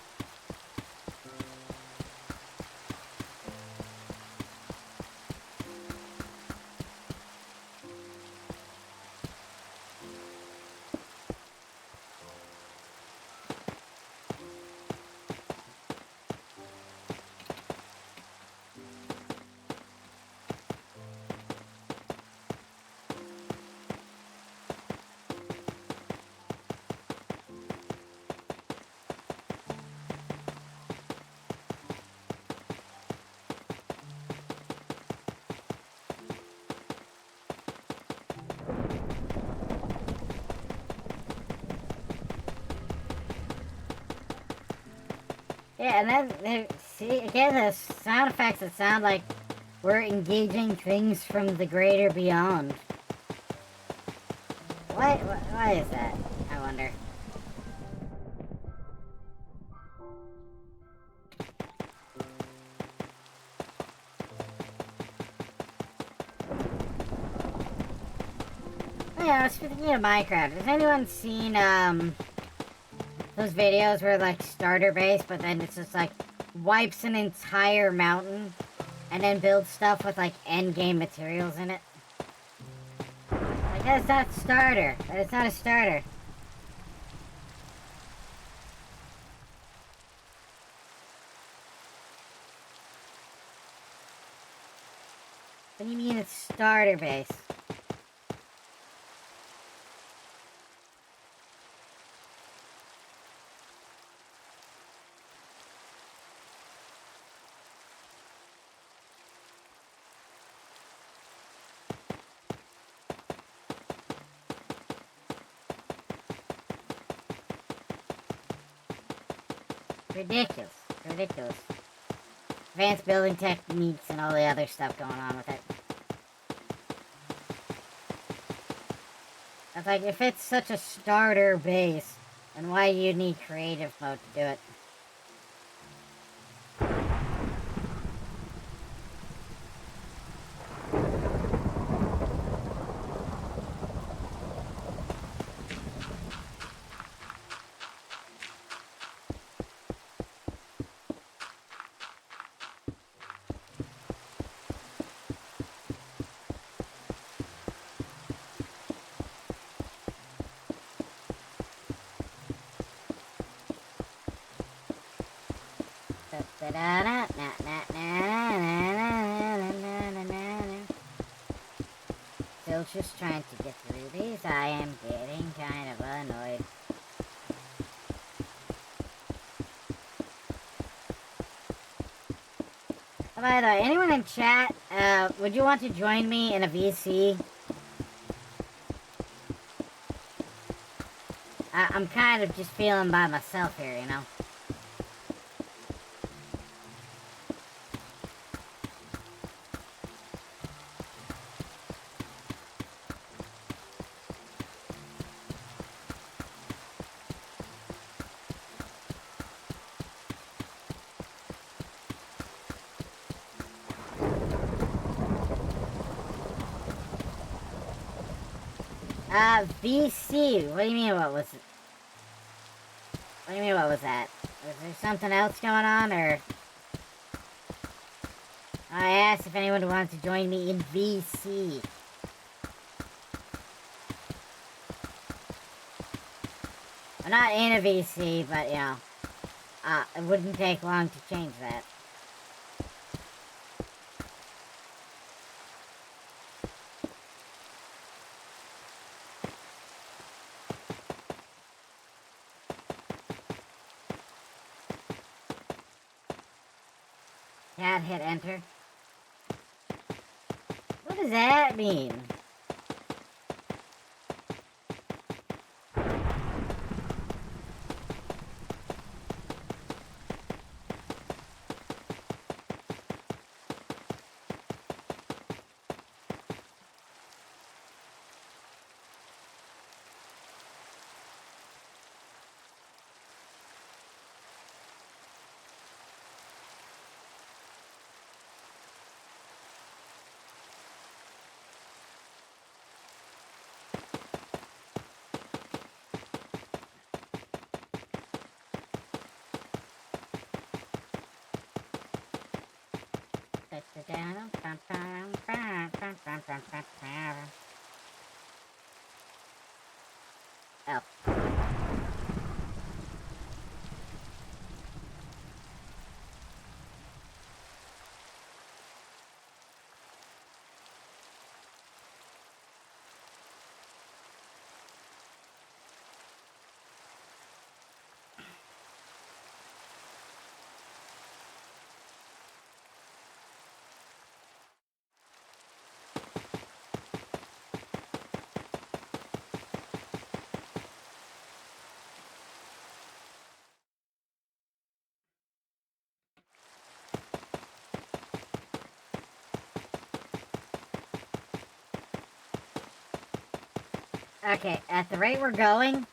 Yeah, and then, see, again, the sound effects that sound like we're engaging things from the greater beyond. Why is that? I wonder. Oh, yeah, speaking of Minecraft, has anyone seen, those videos where, like, starter base, but then it's just, like, wipes an entire mountain, and then builds stuff with, like, endgame materials in it? Like, that's not starter. It's not a starter. What do you mean it's starter base? Ridiculous. Ridiculous. Advanced building techniques and all the other stuff going on with it. It's like, if it's such a starter base, then why do you need creative mode to do it? Still just trying to get through these. I am getting kind of annoyed. By the way, anyone in chat, would you want to join me in a VC? I'm kind of just feeling by myself here, you know? VC, what do you mean what was it? What do you mean what was that? Was there something else going on, or? I asked if anyone wanted to join me in VC. I'm not in a VC, but, you know, it wouldn't take long to change that. Can't hit enter. What does that mean? Oh. Okay, at the rate we're going,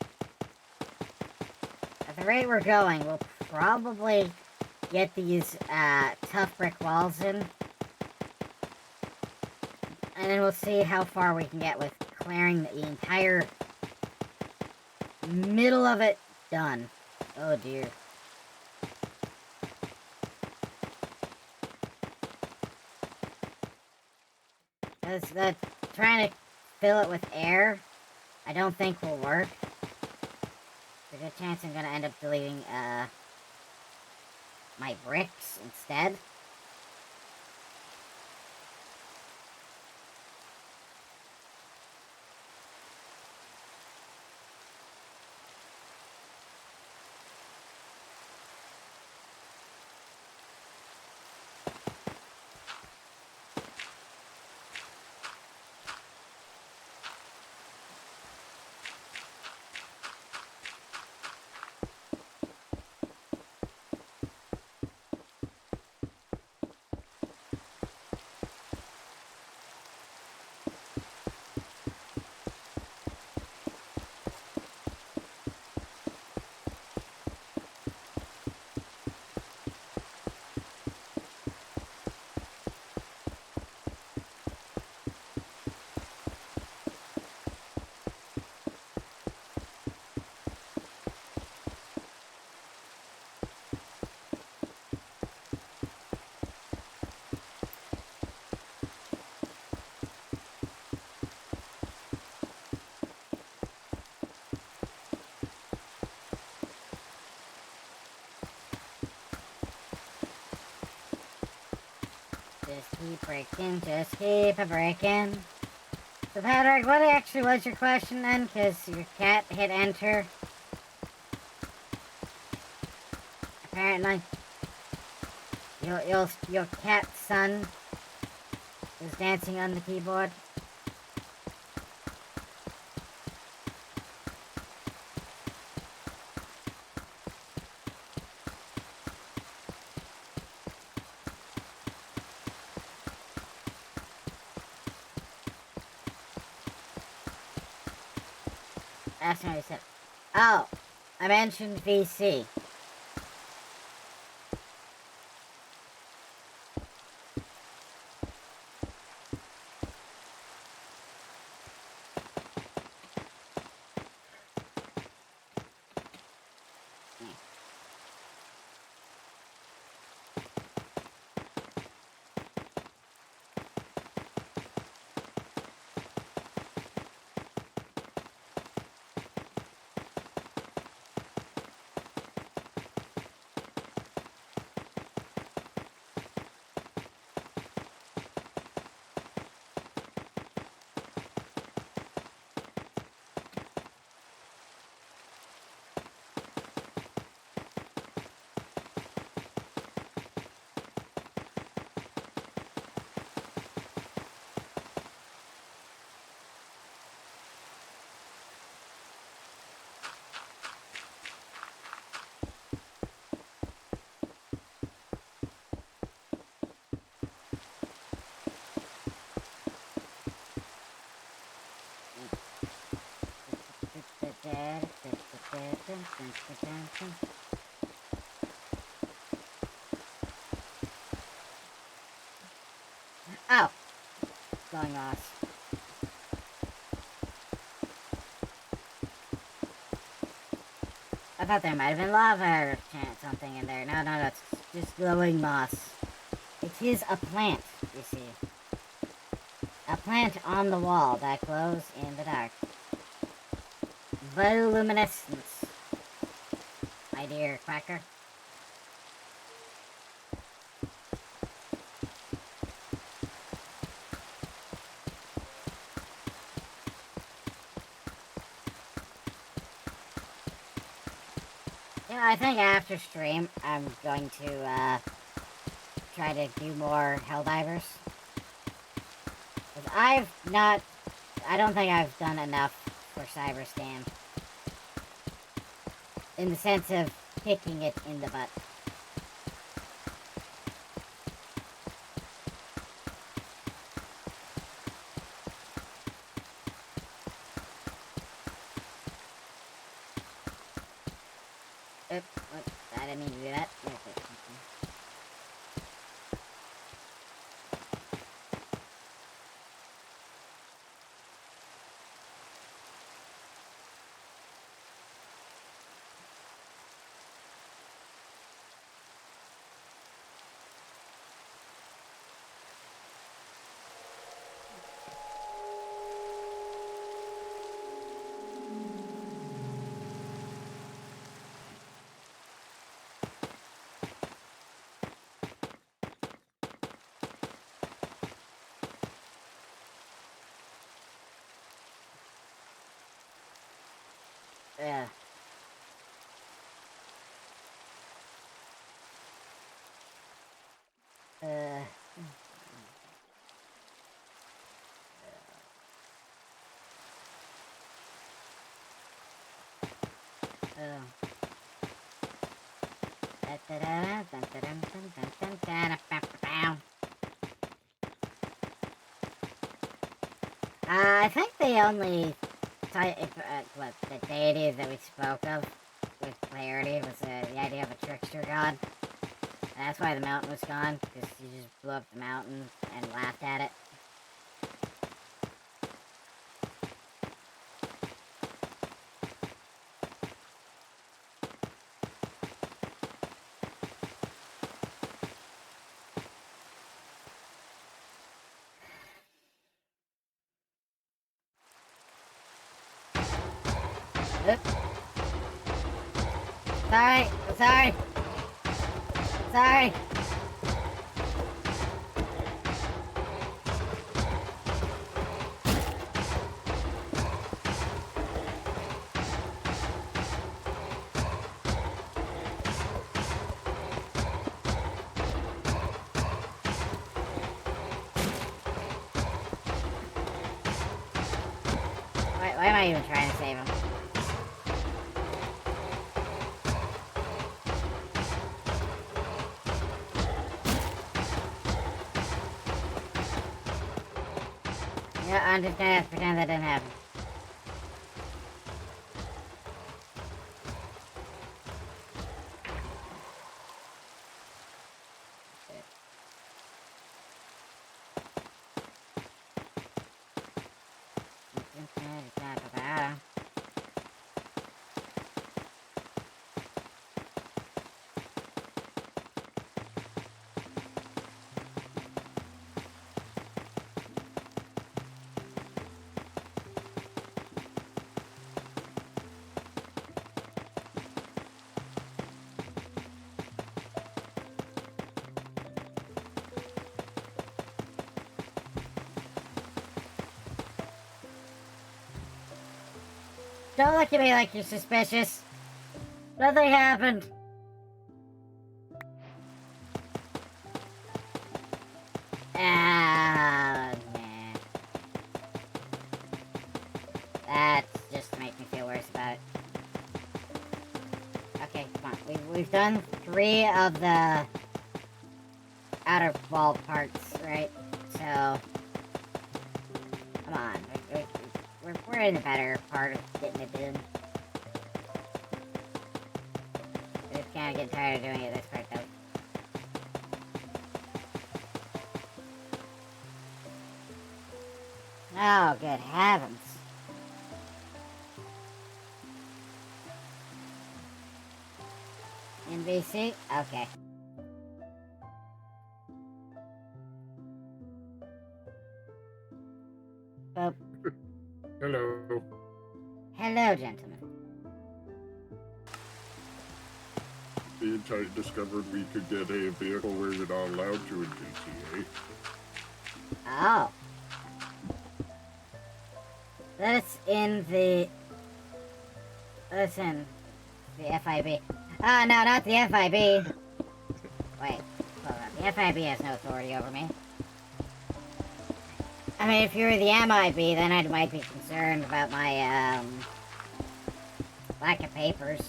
we'll probably get these, tough brick walls in. And then we'll see how far we can get with clearing the entire middle of it done. Oh dear. That trying to fill it with air, I don't think will work. There's a good chance I'm gonna end up deleting, my bricks instead. Just keep breaking, just keep a-breaking. So Patrick, what actually was your question then? Because your cat hit enter. Apparently. Your cat son is dancing on the keyboard. That's what I said. Oh, I mentioned VC. Oh, going off. I thought there might have been lava or something in there. No, that's just glowing moss. It is a plant, you see. A plant on the wall that glows in the dark. Bioluminescence, my dear Quacker. You know, I think after stream, I'm going to, try to do more Helldivers. Because I don't think I've done enough for Cyberscan. In the sense of kicking it in the butt. Oop, what? I didn't mean to do that. Yeah. Uh. I think the only the deity that we spoke of with clarity was the idea of a trickster god. And that's why the mountain was gone, because you just blew up the mountain and laughed at it. Oops. Sorry. Why am I even trying to save him? Yeah, I'm just gonna have to pretend that didn't happen. Don't look at me like you're suspicious. Nothing happened. Ah, man. That's just to make me feel worse about it. Okay, come on. We've done 3 of the outer ball parts, right? So, come on. We're in the better part of getting it done. I just kind of get tired of doing it this part, though. Oh, good heavens. NBC? Okay. Boop. Hello. Hello, gentlemen. Me and Titan discovered we could get a vehicle where you're not allowed to in GTA. Oh. That's in the... That's in the FIB. Oh, no, not the FIB. Wait, hold on. The FIB has no authority over me. I mean, if you were the MIB, then I might be concerned about my, lack of papers.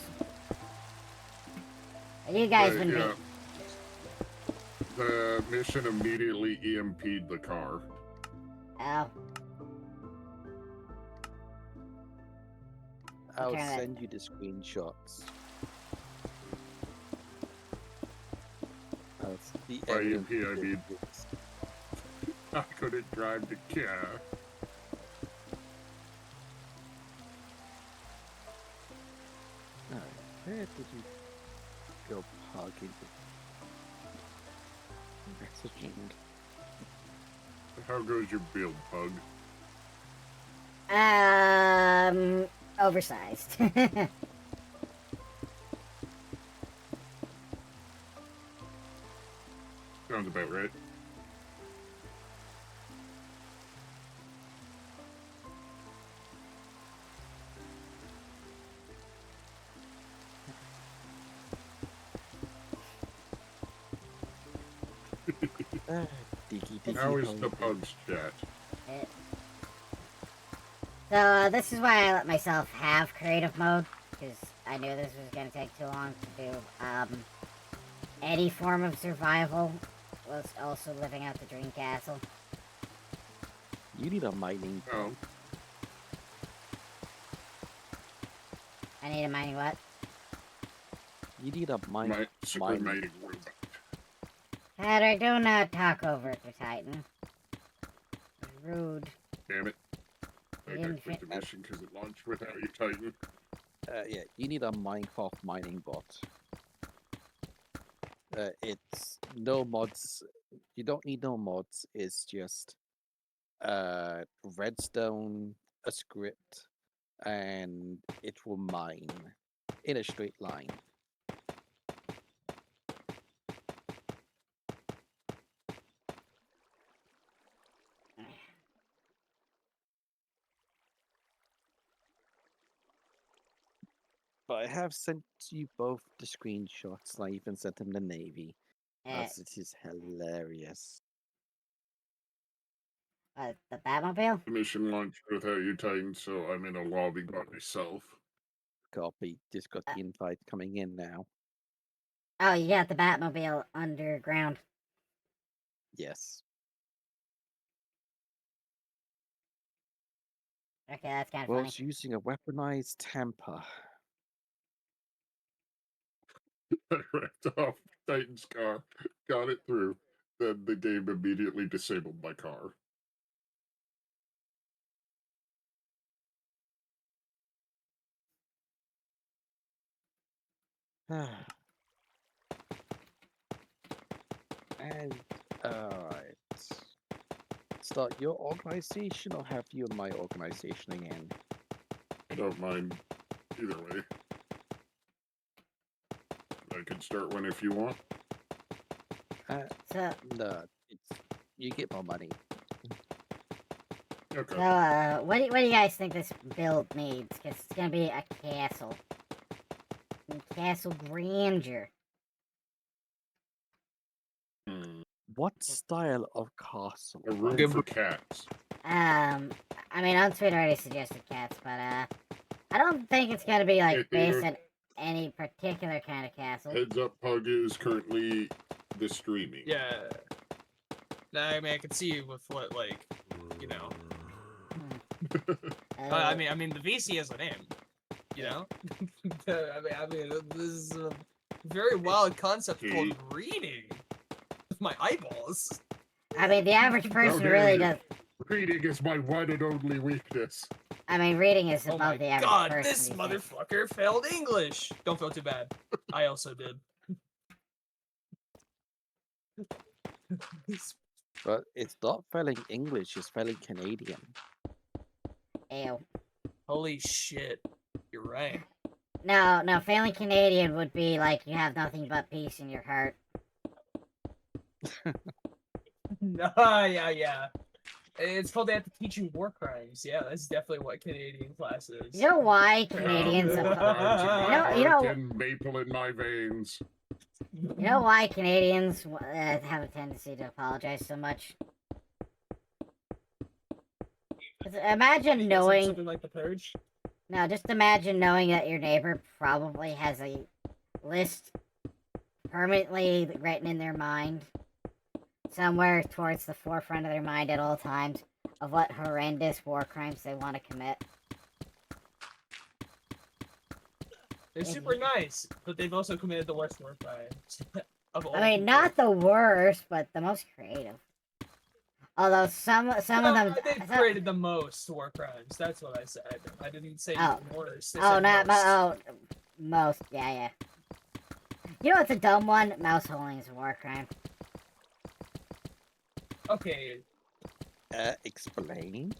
But you guys wouldn't yeah. The mission immediately EMP'd the car. Oh. I'll turn that- send you the screenshots. The By evidence EMP, I that mean- it's- I couldn't drive the car. No, where did you go parking? Messaging. How goes your build, Pug? Oversized. Sounds about right. Diggy diggy. How is the holiday. Pug's chat? So, this is why I let myself have creative mode, because I knew this was going to take too long to do, any form of survival, whilst also living out the dream castle. You need a mining. Oh, I need a mining what? You need a mine. my super mining. mighty robot. Patrick, do not talk over the Titan. Rude. Damn it. I You got didn't quit the mission because it launched without you, Titan. Yeah, you need a Minecraft mining bot. It's no mods. You don't need no mods. It's just redstone, a script, and it will mine in a straight line. But I have sent you both the screenshots. And I even sent them the Navy. Eh, As it is hilarious. The Batmobile? The mission launched without you, Titan, so I'm in a lobby by myself. Copy. Just got the invite coming in now. Oh, you got the Batmobile underground. Yes. Okay, that's kind of funny. Was using a weaponized temper. I wrecked off Titan's car, got it through. Then the game immediately disabled my car. And alright. Start your organization or have you in my organization again? I don't mind either way. I can start one if you want. So, No, it's you get my money. Okay. so, what do you guys think this build needs? Because it's gonna be a castle. Castle grandeur. What style of castle? A room Good for cats. I mean, Unsweet already suggested cats, but, I don't think it's gonna be, like, Hey, based Theodore. on any particular kind of castle. Heads up, Pug is currently the streaming. Yeah. Nah, I mean, I can see with what, like, you know. I mean, the VC has a name. You know. I mean, this is a very wild concept called Kate. reading. With my eyeballs. I mean, the average person dare really you. does. Reading is my one and only weakness. I mean, reading is Oh above my the average god, person. this these days. motherfucker failed English. Don't feel too bad. I also did. But it's not spelling English, it's spelling Canadian. Ew. Holy shit. You're right. No, failing Canadian would be like you have nothing but peace in your heart. Yeah. It's called They Have to Teach You War Crimes. Yeah, that's definitely what Canadian class is. You know why Canadians? Cards in my You know- heart and maple in my veins. You know why Canadians have a tendency to apologize so much? 'Cause imagine knowing. Something like the Purge. No, just imagine knowing that your neighbor probably has a list permanently written in their mind, somewhere towards the forefront of their mind at all times, of what horrendous war crimes they want to commit. They're super nice, but they've also committed the worst war crimes of all. I mean, people. not the worst, but the most creative. Although some of them. They've created the most war crimes. That's what I said. I didn't say Oh. worst. I Oh, said not most. most. Yeah. You know what's a dumb one? Mouse holing is a war crime. Okay. Explain?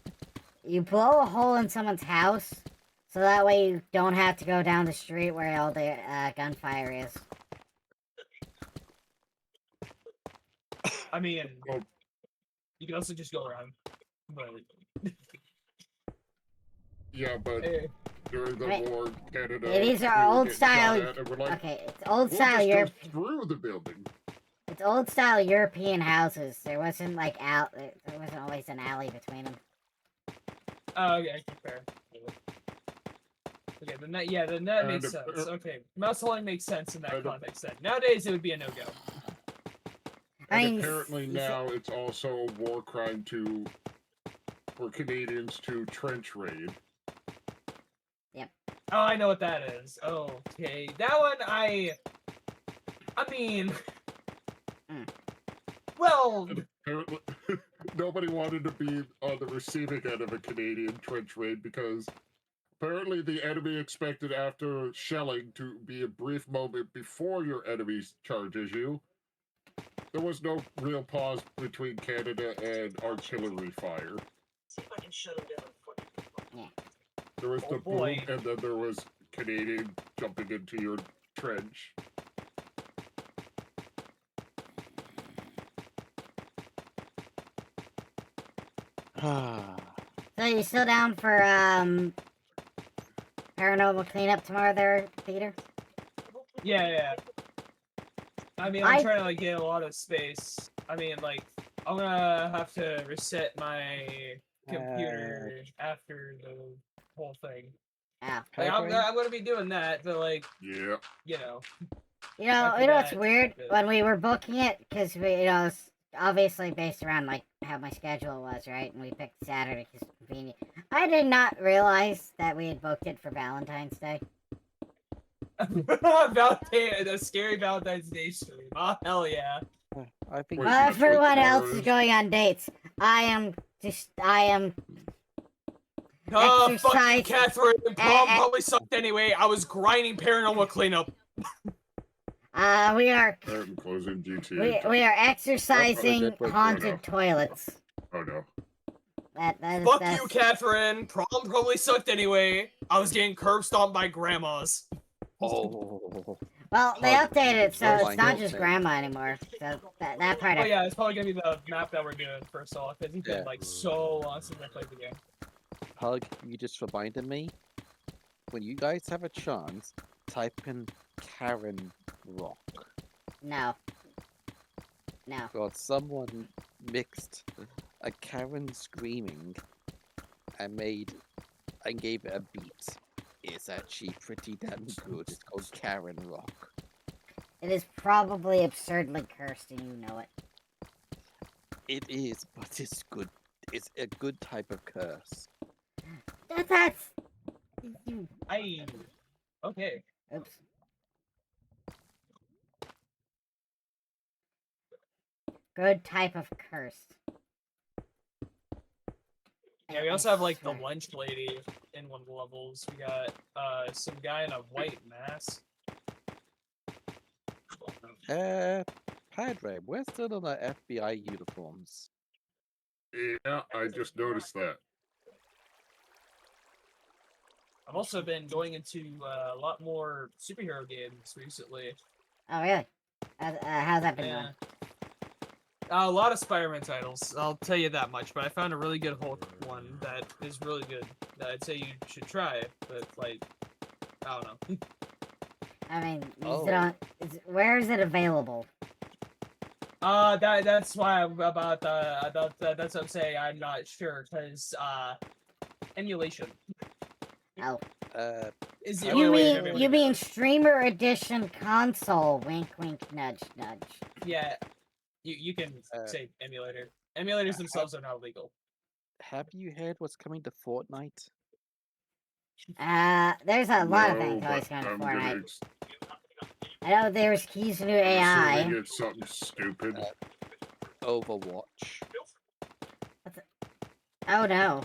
You blow a hole in someone's house, so that way you don't have to go down the street where all the gunfire is. I mean, Well, you can also just go around. But yeah, but hey, during the Right. war, Canada. Yeah, these are we were old getting style. shot at, and we're like, Okay, it's old we'll style just go Europe. through the building. It's old style European houses. There wasn't like there wasn't always an alley between them. oh, okay, fair. Okay, then that makes And, sense. Okay, mouse holing makes sense in that and- context. Then nowadays it would be a no-go. I And mean, apparently you now it's also a war crime for Canadians to trench raid. Oh, I know what that is. Okay, that one I mean, Mm. well, And apparently, nobody wanted to be on the receiving end of a Canadian trench raid because apparently the enemy expected after shelling to be a brief moment before your enemy charges you. There was no real pause between Canada and artillery fire. See if I can shut him down. There was Oh, the boy. boom, and then there was Canadian jumping into your trench. Ah. So you still down for paranormal cleanup tomorrow, there, Peter? yeah. I mean, I'm I- trying to like get a lot of space. I mean, like, I'm gonna have to reset my computer after the whole thing. Yeah. Like, I'm Padre? gonna be doing that, but like, Yeah. you know. You After know what's that, weird? but- When we were booking it, because it's obviously based around like how my schedule was, right? And we picked Saturday because it's convenient. I did not realize that we had booked it for Valentine's Day. a scary Valentine's Day stream. Oh hell yeah! I think Wait, Well, that's everyone what else is ours- going on dates. I am. Oh fuck you, Exercise. Catherine. Prom Eh. probably sucked anyway. I was grinding paranormal cleanup. We are. Curtain closing GTA. We are exercising wait, haunted toilets. Oh no. Fuck That's you, Catherine. Prom probably sucked anyway. I was getting curb stomped by grandmas. Oh. Well, they Hug. updated it, so Oh it's my not God. just grandma anymore. So that part. Oh yeah, it's probably gonna be the map that we're doing first off, because it's been Yeah. like so long since I played the game. Hug, you just reminded me. When you guys have a chance, type in Karen Rock. No. God, someone mixed a Karen screaming and gave it a beat. It's actually pretty damn good. It's called Karen Rock. It is probably absurdly cursed, and you know it. It is, but it's good. It's a good type of curse. That's. Okay. Oops. Good type of curse. Yeah, we also have like the lunch lady in one of the levels. We got some guy in a white mask. Padre, we're still on our FBI uniforms. Yeah, I just noticed that. I've also been going into a lot more superhero games recently. Oh really? How's that been Yeah. going? A lot of Spider-Man titles, I'll tell you that much, but I found a really good Hulk one that is really good. That I'd say you should try, but like, I don't know. I mean, Oh. where is it available? That's why that's what I'm saying. I'm not sure because emulation Oh, is the You only you way mean to be able to you do mean it. streamer edition console? Wink, wink, nudge, nudge. Yeah, you can say emulator. Emulators themselves are not legal. Have you heard what's coming to Fortnite? There's a lot of No, things always but going to I'm gonna Fortnite. I know there's keys to new AI. assuming it's something stupid. Overwatch. Oh no.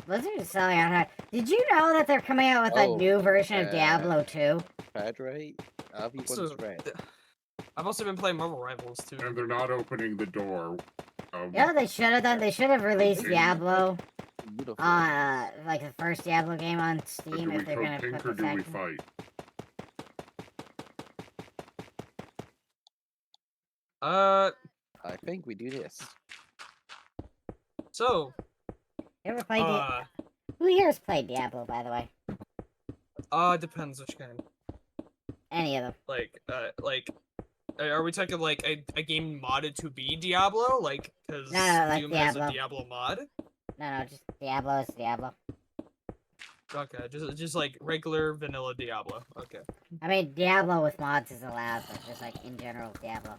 Blizzard is selling out. Did you know that they're coming out with a Oh, new version of Diablo 2? Padre, everyone's So, red. I've also been playing Marvel Rivals too. And they're not opening the door. Yeah, they should have done. They should have released Okay. Diablo, Beautiful. like the first Diablo game on But Steam. do we If they're code gonna pink put or the do we second. fight? I think we do this. So, You ever played Who here has played Diablo, by the way? depends which kind. Any of them? Like, are we talking like a game modded to be Diablo? Like, because No, like Doom has a Diablo. Diablo mod? No, just Diablo is Diablo. Okay, just like regular vanilla Diablo. Okay. I mean, Diablo with mods is allowed, but just like in general, Diablo.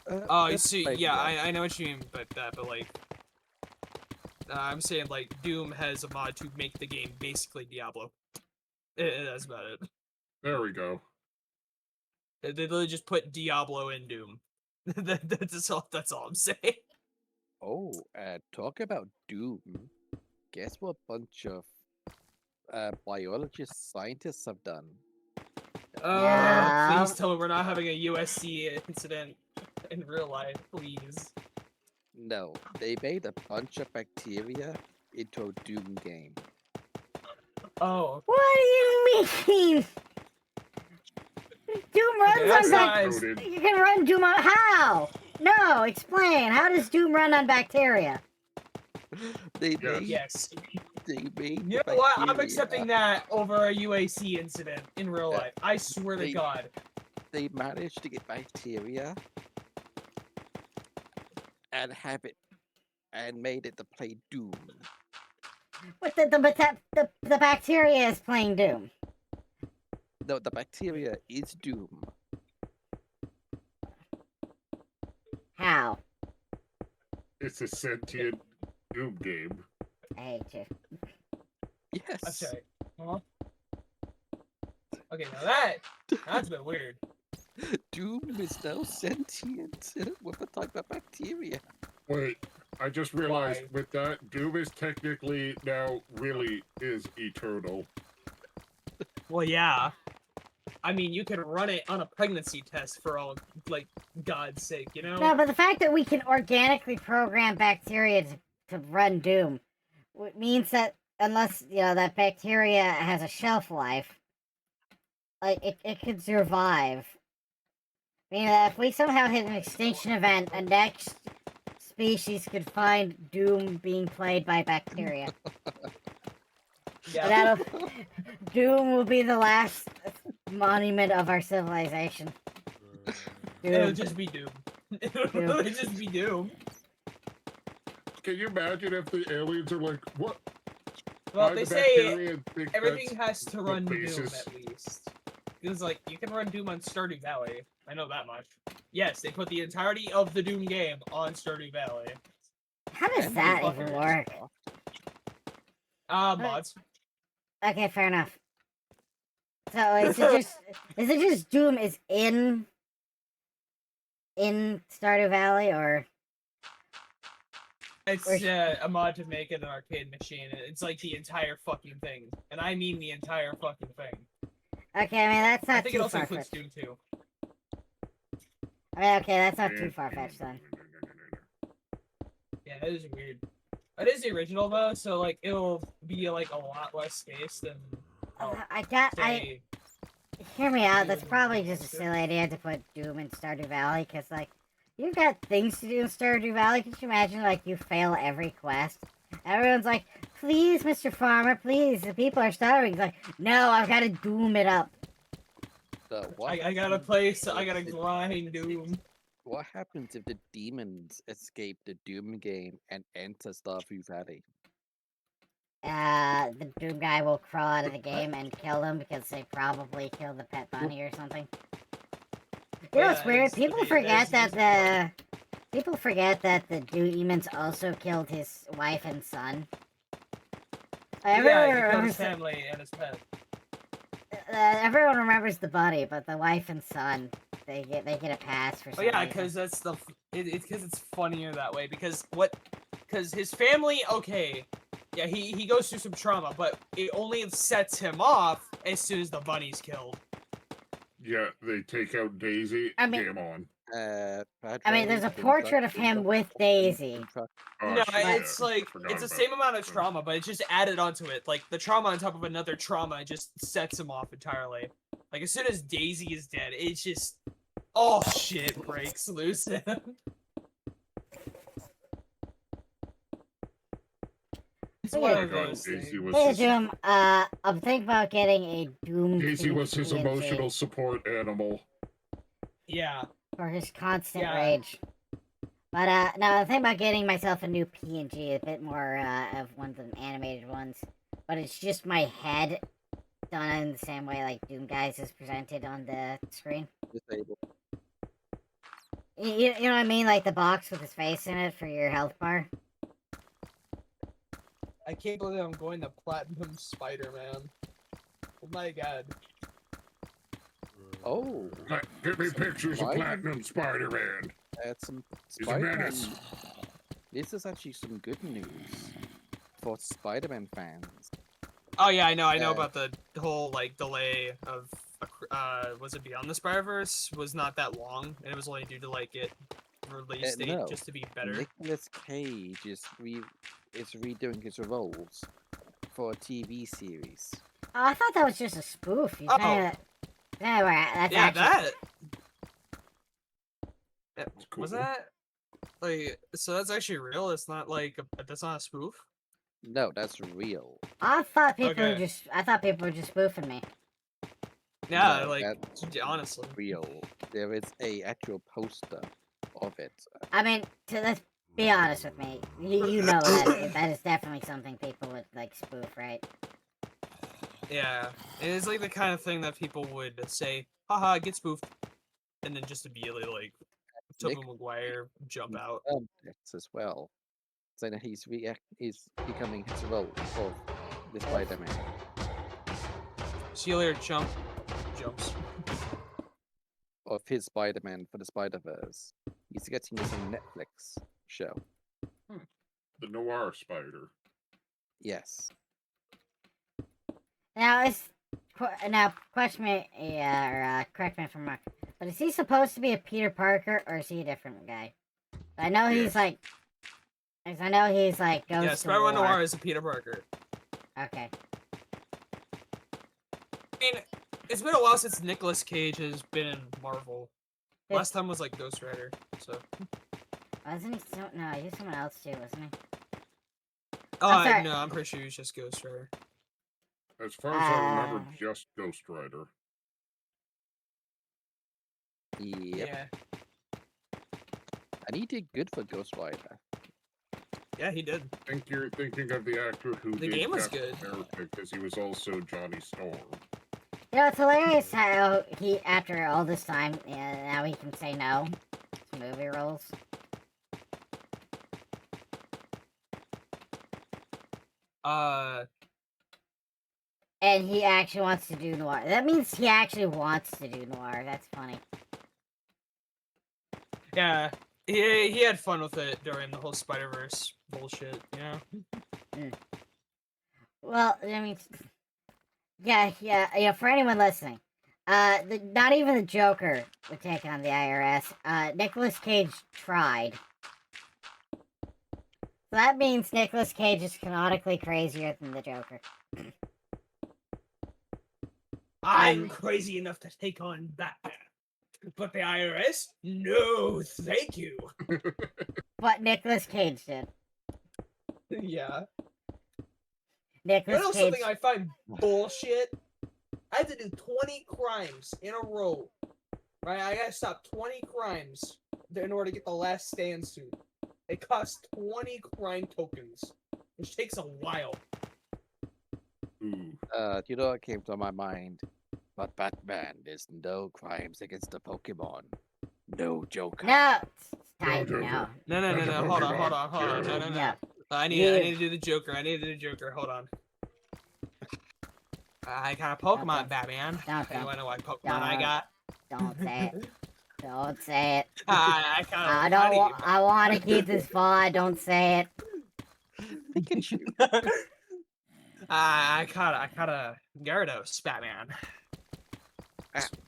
Oh, you let's see, play yeah, Diablo. I know what you mean, but like, I'm saying like Doom has a mod to make the game basically Diablo. That's about it. There we go. They literally just put Diablo in Doom. That's all I'm saying. Oh, talk about Doom. Guess what bunch of biologist scientists have done? Yeah. Please tell me we're not having a USC incident in real life, please. No, they made a bunch of bacteria into a Doom game. Oh, What do you mean? Doom runs that's on nice. Coded. You can run Doom on how? No, explain. How does Doom run on bacteria? They Yes. made, Yes. they made You the know what? I'm bacteria. accepting that over a UAC incident in real Yeah. life. I swear to They- God. they managed to get bacteria and have it and made it to play Doom. But the bacteria is playing Doom. No, the bacteria is Doom. How? It's a sentient Doom game. I hate you. Yes. I'm sorry. Huh? Okay, now that's a bit weird. Doom is now sentient with a type of bacteria. Wait, I just realized Why? with that, Doom is technically now really is eternal. Well, yeah. I mean, you can run it on a pregnancy test for all, like, God's sake, you know? No, but the fact that we can organically program bacteria to run Doom means that unless, that bacteria has a shelf life, like, it could survive. I mean, if we somehow hit an extinction event, a next species could find Doom being played by bacteria. Yeah. Doom will be the last monument of our civilization. It'll Doom. just be Doom. It'll just be Doom. Can you imagine if the aliens are like, what? Well, Why they the say bacteria think everything that's has to the run Doom basis? at least. Because, like, you can run Doom on Stardew Valley. I know that much. Yes, they put the entirety of the Doom game on Stardew Valley. How does And that fucking even work? Mods. Okay, fair enough. So is it just Doom is in Stardew Valley, or It's a mod to make it an arcade machine. It's like the entire fucking thing. And I mean the entire fucking thing. okay? I mean that's I not think it too also far includes fetched. Doom 2. I mean, okay, that's not too far fetched then. Yeah, it is weird. It is the original though, so like it'll be like a lot less space than say, Hear me out. That's probably just a silly idea to put Doom in Stardew Valley, because, like, you've got things to do in Stardew Valley. Could you imagine, like, you fail every quest? Everyone's like, please, Mr. Farmer, please, the people are starving. He's like, no, I've got to Doom it up. I gotta play, so I gotta grind Doom. What happens if the demons escape the Doom game and enter Stardew Valley? The Doom guy will crawl out of the game and kill them because they probably killed the pet bunny or something. You know what's weird? People forget that the demons also killed his wife and son. Yeah, he killed his family and his pet. Everyone remembers the buddy, but the wife and son, they get a pass for Oh some yeah, reason. because that's it's because it's funnier that way. Because his family, okay, yeah, he goes through some trauma, but it only sets him off as soon as the bunny's killed. Yeah, they take out Daisy. I mean- Game on. there's a portrait of him with Daisy. Oh, No, shit, it's I like forgot it's the about same amount of that. trauma, but it's just added onto it. Like the trauma on top of another trauma just sets him off entirely. Like as soon as Daisy is dead, it's just all shit breaks loose. It's one Oh of my God, those Daisy things. was Hey, his, Doom, I'm thinking about getting a Doom Daisy was his PNG emotional support animal. Yeah. for his constant Yeah. rage. But, no, I'm thinking about getting myself a new PNG, a bit more, of one of the animated ones. But it's just my head done in the same way like Doom Guys is presented on the screen. Disabled. You know what I mean? Like the box with his face in it for your health bar. I can't believe I'm going to Platinum Spider-Man. Oh my god. Oh, Give me pictures of Why? Platinum Spider-Man. some He's a Spider-Man. menace. This is actually some good news for Spider-Man fans. Oh yeah, I know Uh, about the whole like delay of was it Beyond the Spider-Verse was not that long, and it was only due to like it release date no. just to be better. Nicolas Cage is redoing his roles for a TV series. Oh, I thought that was just a spoof. You Oh. kinda... That's Yeah, actually... That's cool. was that like so that's actually real. It's not like that's not a spoof. No, that's real. I thought people Okay. were just spoofing me. Yeah, No, like that's honestly. real. There is a actual poster of it. I mean, let's be honest with me. You know that is definitely something people would like spoof, right? Yeah, it's like the kind of thing that people would say, haha, get spoofed, and then just immediately like Tobey Nick Maguire jump out. confirmed it as well, saying that he's becoming his role of the Spider-Man. See you later, chump. Jumps. Of his Spider-Man for the Spider-Verse. He's getting his own Netflix show. The Noir Spider. Yes. Now, question me, or correct me if I'm wrong, but is he supposed to be a Peter Parker, or is he a different guy? I know he's Yes. like, I know he's like goes Yeah, to Spider-Man war. Noir is a Peter Parker. Okay. I mean, it's been a while since Nicolas Cage has been in Marvel. It- Last time was like Ghost Rider, so. Wasn't he? No, he was someone else too, wasn't he? Oh, sorry. no, I'm pretty sure he was just Ghost Rider. As far as I remember, just Ghost Rider. Yep. Yeah. And he did good for Ghost Rider. Yeah, he did. I think you're thinking of the actor who The did game was Captain good. America, because he was also Johnny Storm. You know, it's hilarious how he, after all this time, now he can say no to movie roles. And he actually wants to do noir. That means he actually wants to do noir. That's funny. Yeah, he had fun with it during the whole Spider-Verse bullshit, you know? Well, I mean, yeah. For anyone listening, not even the Joker would take on the IRS. Nicolas Cage tried. So that means Nicolas Cage is canonically crazier than the Joker. I'm crazy enough to take on Batman. But the IRS? No, thank you. But Nicolas Cage did. Yeah. Nicolas You know Cage. something I find bullshit? I had to do 20 crimes in a row. Right? I gotta stop 20 crimes in order to get the last stand suit. It costs 20 crime tokens, which takes a while. Ooh. You know what came to my mind? But Batman, there's no crimes against the Pokemon. No Joker. No! Type, No, no. No. Hold on. No. No. I need to do the Joker. Hold on. I got a Pokemon, Don't. Batman. Don't. You wanna know what Pokemon I Don't. got? Don't say it. Don't say it. I I don't want. I want to keep this fun. Don't say it. Pikachu. I caught a Gyarados, Batman.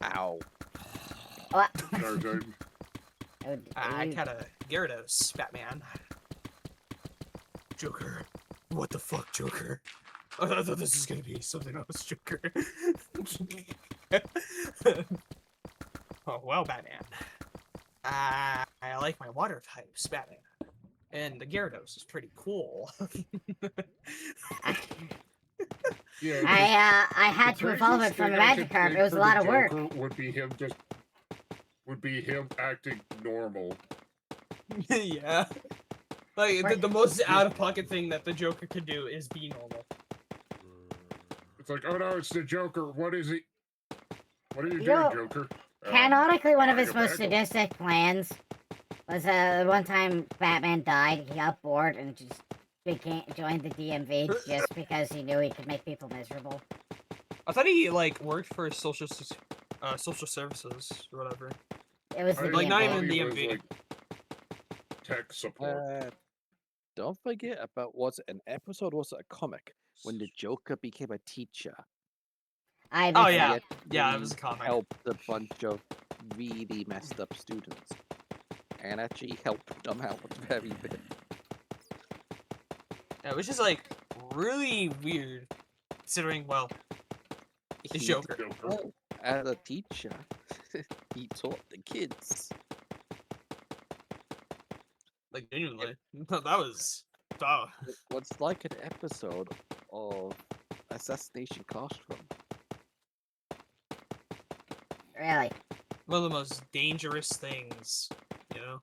Ow. What? Charizard. I caught a Gyarados, Batman. Joker. What the fuck, Joker? I thought this was gonna be something else, Joker. Oh, well, Batman. I like my water types, Batman. And the Gyarados is pretty cool. Yeah, I had to evolve it from a Magikarp. It was a lot of work. Would be him acting normal. Yeah. Like, the most out-of-pocket thing that the Joker could do is be normal. It's like, oh no, it's the Joker. What is he? What are you Yo, doing, Joker? Canonically, one of his bring it most back. sadistic plans was one time Batman died. He got bored and just joined the DMV just because he knew he could make people miserable. I thought he, like, worked for social services or whatever. It was the Like, not DMV. even He was, DMV. like, tech support. Don't forget about, was it an episode or was it a comic when the Joker became a teacher? Oh, yeah. He Yeah, it actually was a comic. helped a bunch of really messed up students. And actually helped them out very bit. Yeah, which is, like, really weird, considering, well, it's He- Joker. Well, as a teacher, he taught the kids. Like, genuinely. That was... Oh. It was like an episode of Assassination Classroom. Really? One of the most dangerous things, you know?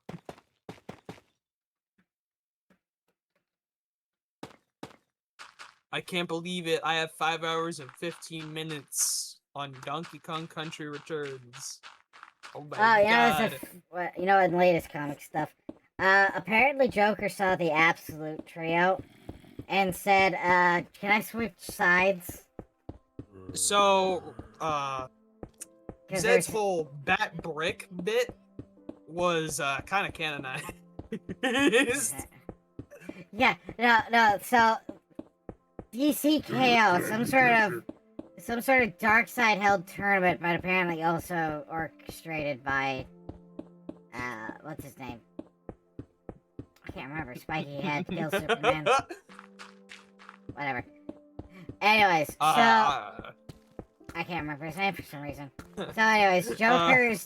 I can't believe it. I have 5 hours and 15 minutes on Donkey Kong Country Returns. Oh my Oh, you know, god. you know, in latest comic stuff. Apparently Joker saw the Absolute Trio and said, can I switch sides? So, 'Cause Zed's there's whole bat brick bit was kind of canonized. yeah, no. So DCKO, some sort of dark side held tournament, but apparently also orchestrated by what's his name? I can't remember. Spiky Head kills Superman. Whatever. Anyways, so I can't remember his name for some reason. So anyways, Joker's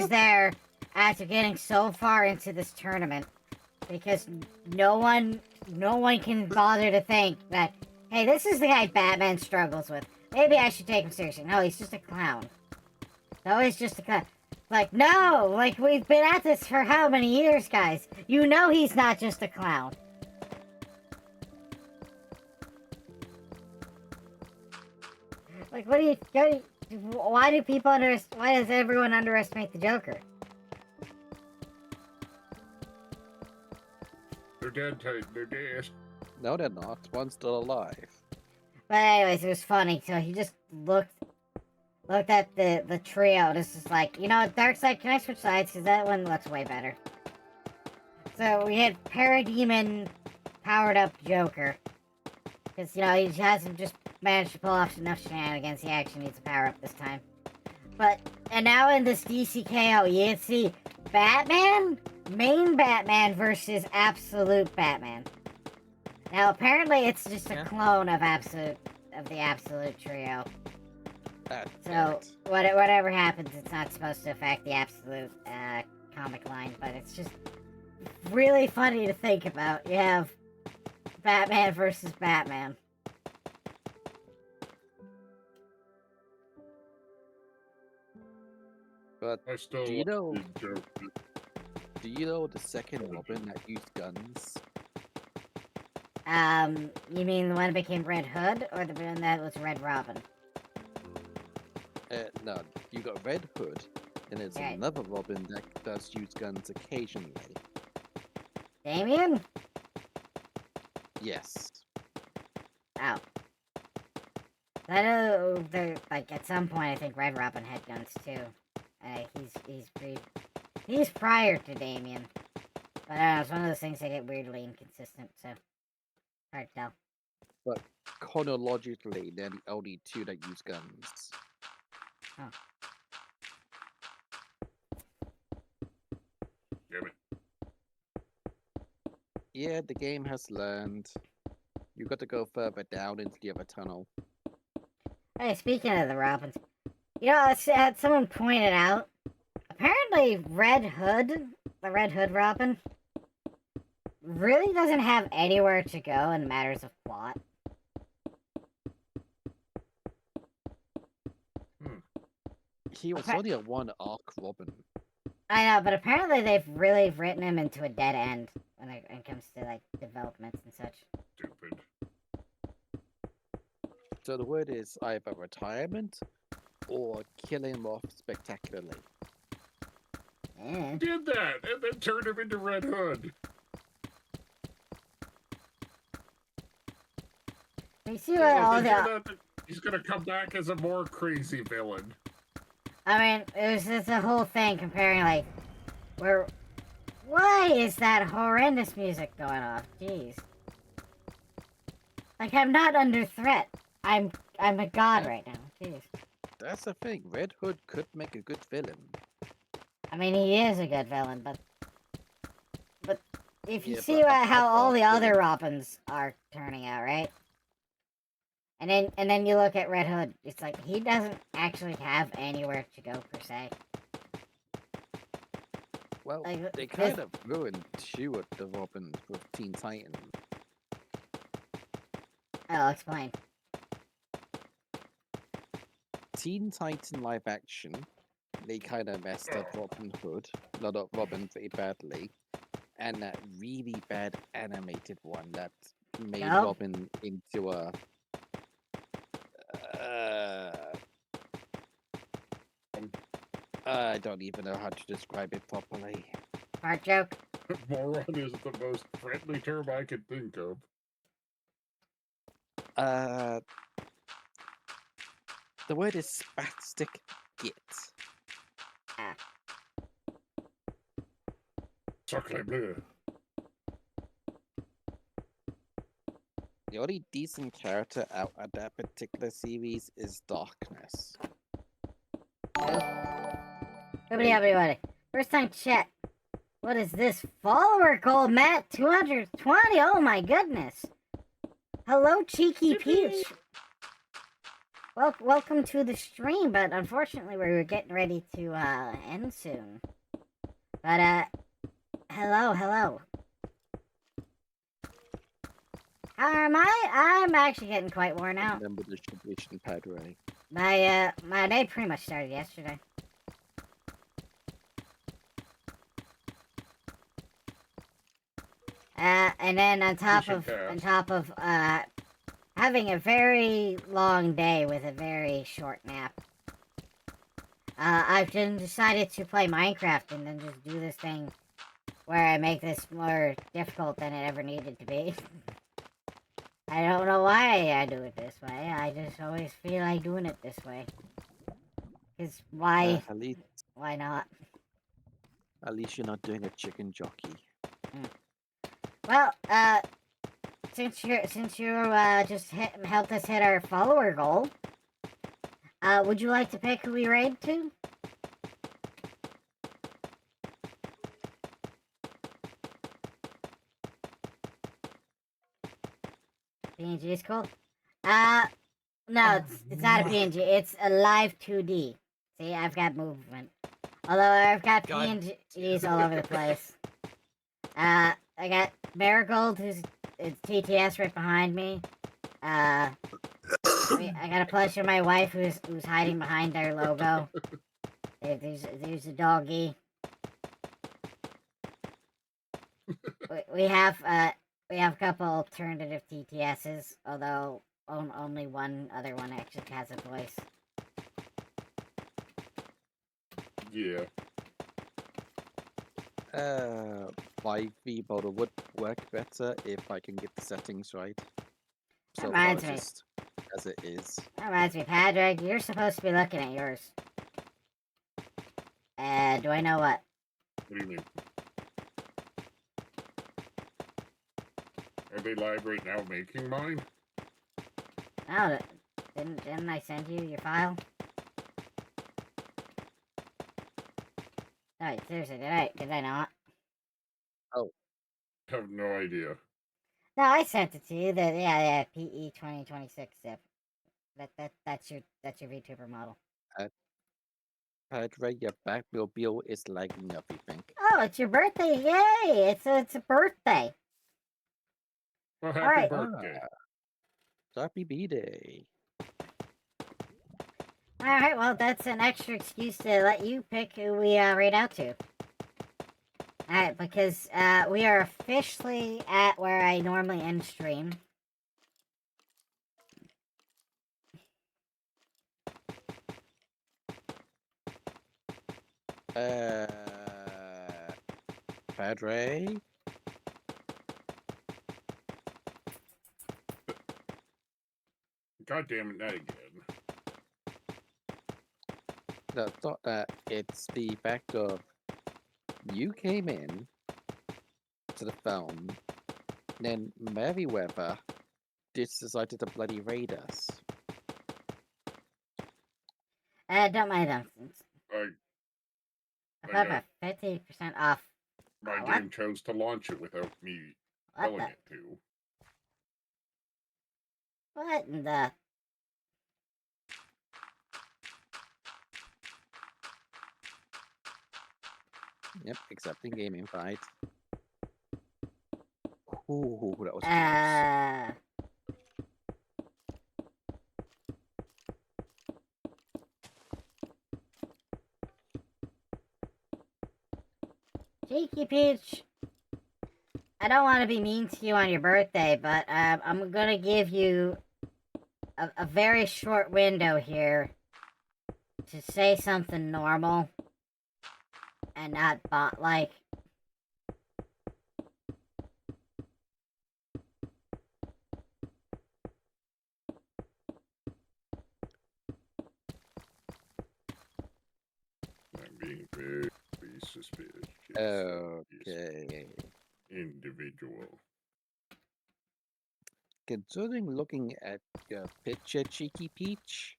there after getting so far into this tournament because no one can bother to think that, hey, this is the guy Batman struggles with. Maybe I should take him seriously. No, he's just a clown. No, he's just a clown. Like, no! Like, we've been at this for how many years, guys? You know he's not just a clown. Like, why does everyone underestimate the Joker? They're dead, Titan. They're dead. No, they're not. One's still alive. But anyways, it was funny. So he just looked at the trio. This is like, you know, Darkseid, can I switch sides? Because that one looks way better. So we had Parademon powered up Joker. Because, you know, he hasn't just managed to pull off enough shenanigans. He actually needs to power up this time. And now in this DCKO, you can see Batman, main Batman versus Absolute Batman. Now, apparently, it's just a clone of the Absolute Trio. So, whatever happens, it's not supposed to affect the Absolute comic line, but it's just really funny to think about. You have Batman versus Batman. But I still do you know the joke. the second Robin that used guns? You mean the one that became Red Hood, or the one that was Red Robin? No, you got Red Hood, and there's Right. another Robin that does use guns occasionally. Damien? Yes. Oh. I know like at some point I think Red Robin had guns too. He's prior to Damien. But I don't know, it's one of those things that get weirdly inconsistent, so hard to tell. But chronologically, they're the only two that use guns. Oh. Damn it. Yeah, the game has learned. You got to go further down into the other tunnel. Hey, speaking of the Robins, you know, someone pointed out, apparently the Red Hood Robin, really doesn't have anywhere to go in matters of plot. He was only a one-arc Robin. I know, but apparently they've really written him into a dead end when it comes to, like, developments and such. Stupid. So the word is either retirement or killing him off spectacularly. Yeah. Did that, and then turned him into Red Hood. You see what all If they the... do that, he's gonna come back as a more crazy villain. I mean, it's a whole thing comparing, like, why is that horrendous music going off? Jeez. Like, I'm not under threat. I'm a god right now. Jeez. That's the thing. Red Hood could make a good villain. I mean, he is a good villain, but if you Yeah, see but how all the other villain. Robins are turning out, right? And then you look at Red Hood. It's like he doesn't actually have anywhere to go per se. Well, Like, they kind of ruined two of the Robins with Teen Titans. I'll explain. Teen Titan live action they kind of messed up Robin Hood. Not Robin very badly. And that really bad animated one that made Go. Robin into a. I don't even know how to describe it properly. Fart joke. Moron is the most friendly term I can think of. The word is spastic git. Sacre bleu. The only decent character out of that particular series is Darkness. Everybody. First time chat. What is this? Follower goal, Matt? 220? Oh my goodness. Hello, Cheeky Peach. Welcome to the stream, but unfortunately we were getting ready to end soon. But hello. How am I? I'm actually getting quite worn out. Remember the tradition, Padre. My day pretty much started yesterday. And then on top of having a very long day with a very short nap, I've then decided to play Minecraft and then just do this thing where I make this more difficult than it ever needed to be. I don't know why I do it this way. I just always feel like doing it this way. Cause why? Why not? At least you're not doing a chicken jockey. Well, since you just helped us hit our follower goal, would you like to pick who we raid to? PNG is cool. No, it's not a PNG. It's a live 2D. See, I've got movement. Although I've got PNGs all over the place. I got Marigold, who's TTS right behind me. I got a plush of my wife who's hiding behind their logo. There's a doggy. We have a couple alternative TTSs, although only one other one actually has a voice. Yeah. My V-model would work better if I can get the settings right. So Reminds far, me. just as it is. That reminds me, Padraig, you're supposed to be looking at yours. Do I know what? What do you mean? Are they live right now making mine? No, didn't I send you your file? No, seriously, did I not? Oh. I have no idea. No, I sent it to you. PE 2026 zip. That's your VTuber model. Padre, your Batmobile is lagging everything. Oh, it's your birthday! Yay! It's a birthday. Well, happy Alright. birthday. Happy B-Day. Alright, well, that's an extra excuse to let you pick who we raid out to. Alright, because we are officially at where I normally end stream. Padre? God damn it, not again. No, it's not that. It's the fact of you came in to the phone, then Merryweather just decided to bloody raid us. Don't mind them. I About 50% off. My What? game chose to launch it without me What telling the? it to. What in the? Yep, accepting game invite. Ooh, that was close. Cheeky Peach, I don't want to be mean to you on your birthday, but I'm gonna give you a very short window here to say something normal and not bot-like. I'm being very suspicious. Okay. Individual. Considering looking at your picture, Cheeky Peach,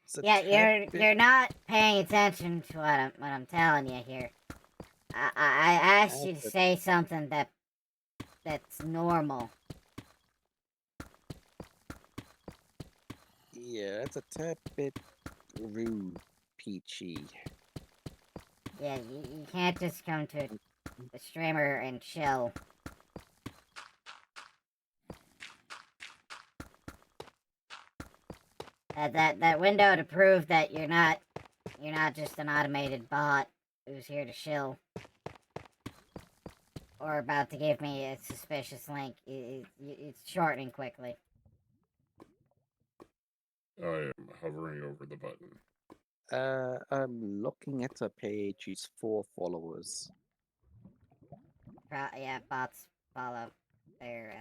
it's a Yeah, tad bit. you're not paying attention to what I'm telling you here. I asked you to That's say something that's normal. Yeah, it's a tad bit rude, Peachy. Yeah, you can't just come to a streamer and chill. That window to prove that you're not just an automated bot who's here to shill or about to give me a suspicious link. It's shortening quickly. I am hovering over the button. I'm looking at a page who's 4 followers. Yeah, bots follow their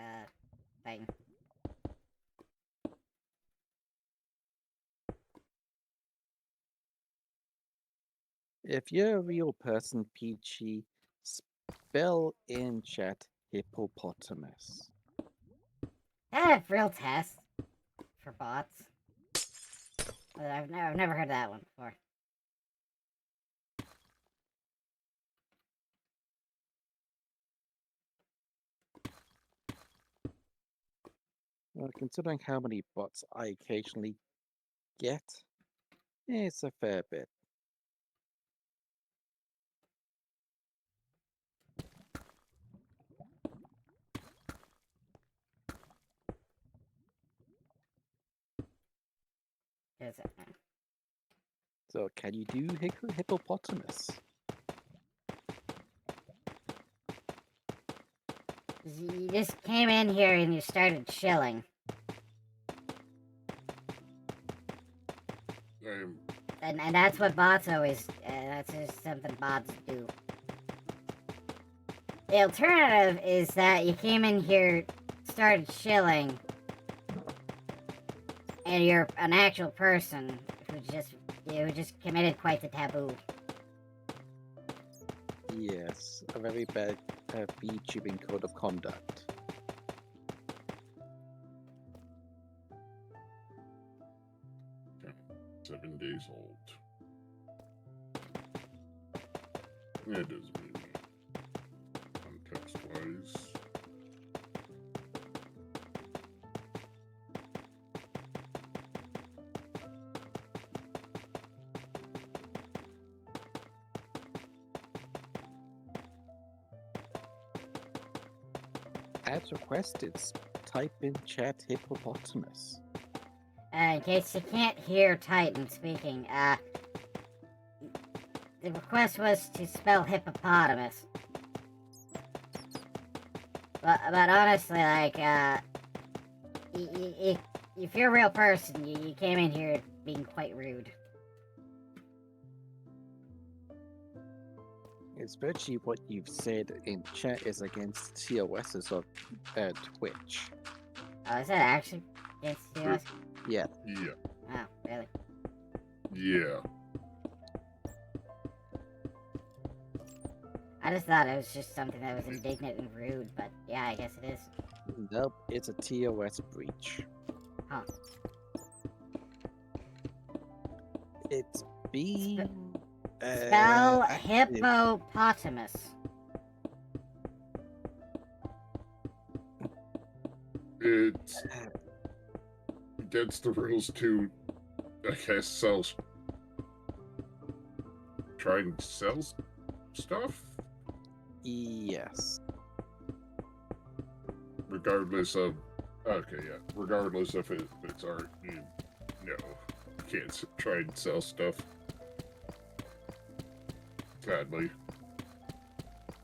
thing. If you're a real person, Peachy, spell in chat hippopotamus. I've real tests for bots. I've never heard that one before. Well, considering how many bots I occasionally get, it's a fair bit. Is it? So, can you do hippopotamus? You just came in here and you started chilling. And that's what bots always. That's just something bots do. The alternative is that you came in here, started chilling, and you're an actual person who just committed quite the taboo. Yes, a very bad VTubing code of conduct. Okay. 7 days old. It does mean context-wise. As requested, type in chat hippopotamus. In case you can't hear Titan speaking, the request was to spell hippopotamus. But honestly, like, if you're a real person, you came in here being quite rude. It's virtually what you've said in chat is against TOSs of Twitch. Oh, is that actually against TOS? Yeah. Yeah. Oh, really? Yeah. I just thought it was just something that was indignant and rude, but yeah, I guess it is. Nope, it's a TOS breach. Huh. It's being... Spell active. hippopotamus. It's against the rules to, I guess, sell try and sell stuff? Yes. Regardless of... Okay, yeah. Regardless if it's art, you can't try and sell stuff. Sadly.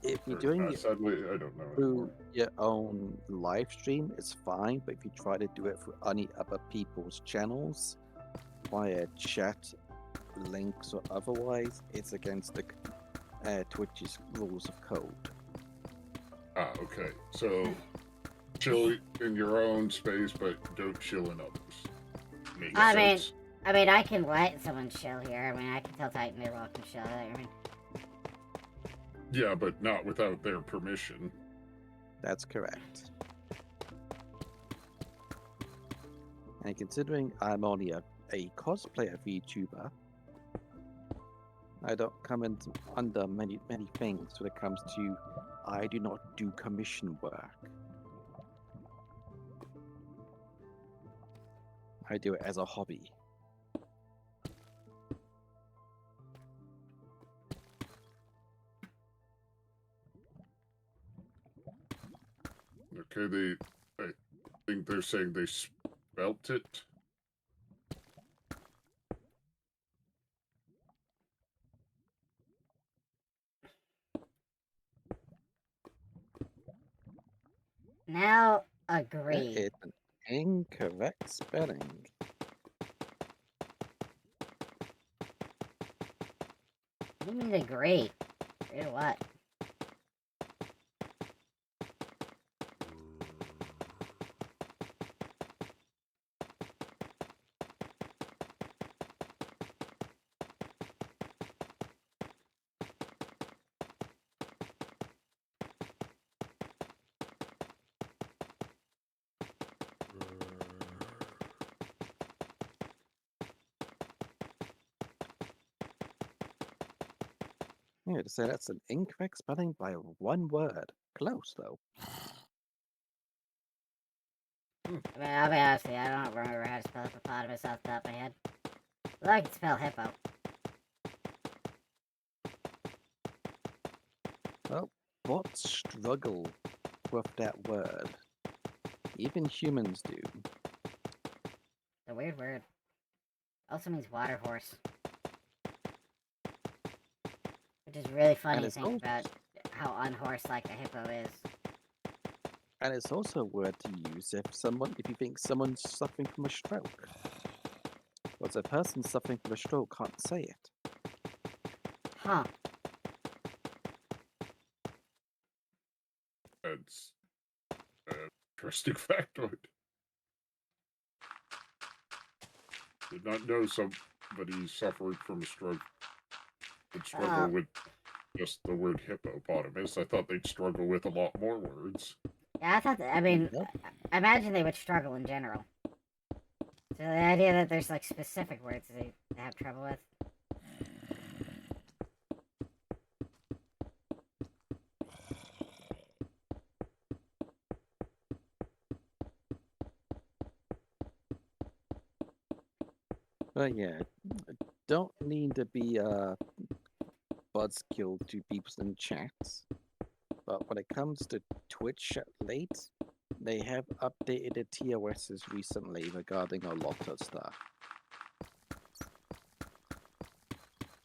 If you're Or doing not it sadly, I don't know through anymore. your own live stream, it's fine. But if you try to do it for any other people's channels, via chat, links, or otherwise, it's against the Twitch's rules of code. Ah, okay. So, chill in your own space, but don't chill in others. Makes sense. I mean, I can let someone chill here. I mean, I can tell Titan they're welcome to chill. I mean, Yeah, but not without their permission. That's correct. And considering I'm only a cosplayer VTuber, I don't come in under many things when it comes to I do not do commission work. I do it as a hobby. Okay, I think they're saying they spelt it. now That agree. is an incorrect spelling. What do you mean agree? Agree to what? Yeah, to say that's an incorrect spelling by one word. Close though. I mean, I'll be honest with you, I don't remember how to spell hippopotamus off the top of my head. But I can spell hippo. Well, what struggle with that word? Even humans do. It's a weird word. Also means water horse. Which is really funny And to it's think also, about how unhorse-like a hippo is. and it's also a word to use if you think someone's suffering from a stroke. Because a person suffering from a stroke can't say it. Huh. That's an interesting factoid. Did not know somebody suffering from a stroke would struggle with just the word hippopotamus. I thought they'd struggle with a lot more words. Yeah, I thought that, I mean, Yep. I imagine they would struggle in general. So the idea that there's, like, specific words they have trouble with. But yeah, don't need to be a buzzkill to people in chats. But when it comes to Twitch late, they have updated the TOSs recently regarding a lot of stuff.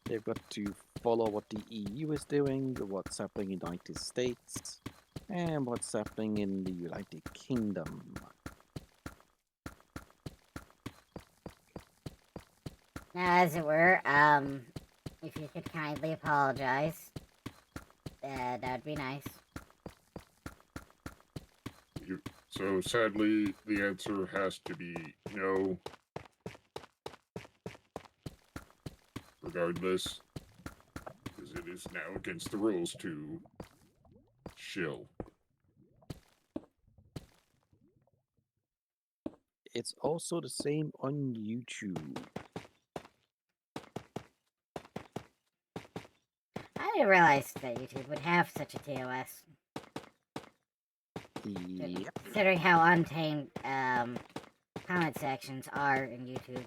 They've got to follow what the EU is doing, what's happening in the United States, and what's happening in the United Kingdom. Now, as it were, if you could kindly apologize, that'd be nice. So sadly, the answer has to be no. Regardless, because it is now against the rules to shill. It's also the same on YouTube. I didn't realize that YouTube would have such a TOS. Yep. Considering how untamed, comment sections are in YouTube.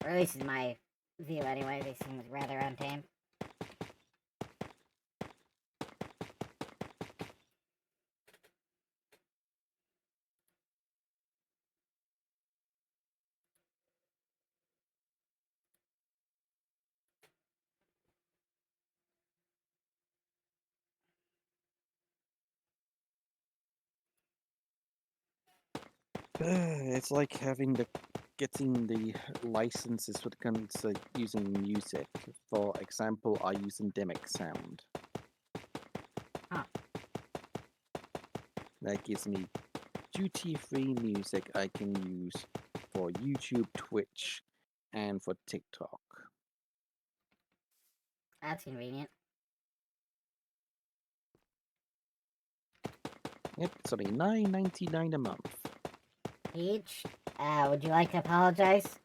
Or at least in my view anyway, they seem rather untamed. It's like getting the licenses when it comes to using music. For example, I use endemic sound. Huh. That gives me duty-free music I can use for YouTube, Twitch, and for TikTok. That's convenient. Yep, it's only $9.99 a month. Peach, would you like to apologize?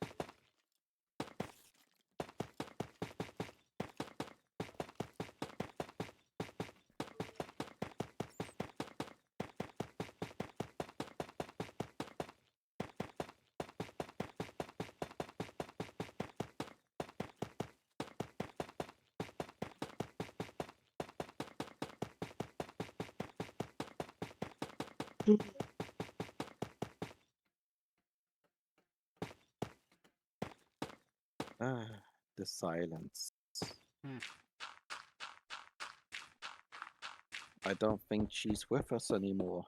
Ah, the silence. Hmm. I don't think she's with us anymore.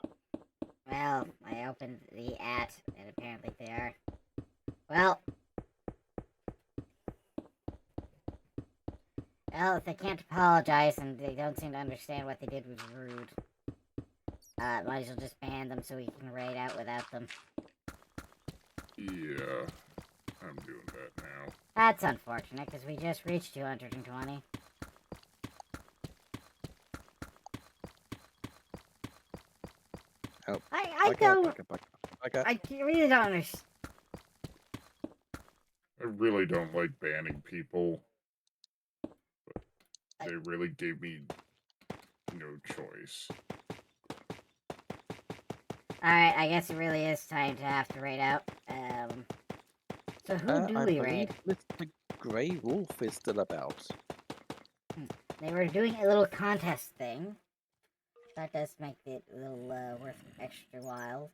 Well, I opened the at, and apparently they are. Well, if they can't apologize and they don't seem to understand what they did was rude, might as well just ban them so we can raid out without them. Yeah, I'm doing that now. That's unfortunate, because we just reached 220. Oh, I don't... I I really don't understand. I really don't like banning people. But they really gave me no choice. Alright, I guess it really is time to have to raid out. So who do I we believe raid? Mr. Grey Wolf is still about. They were doing a little contest thing. That does make it a little worth an extra while.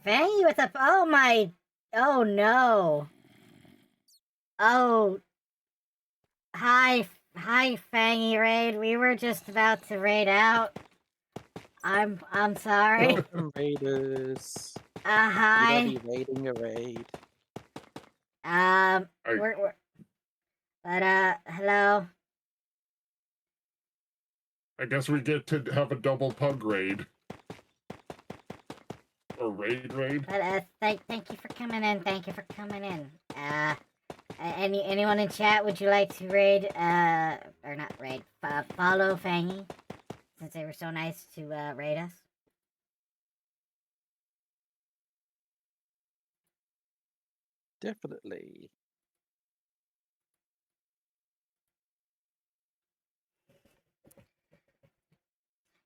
Fangy with a... Oh my... Oh no. Oh. Hi, Fangy Raid. We were just about to raid out. I'm sorry. Welcome, Raiders. Hi. You'll be raiding a raid. Hello. I guess we get to have a double pug raid. Or raid. But, thank you for coming in. Thank you for coming in. Anyone in chat, would you like to raid, or not raid, follow Fangy? Since they were so nice to, raid us? Definitely.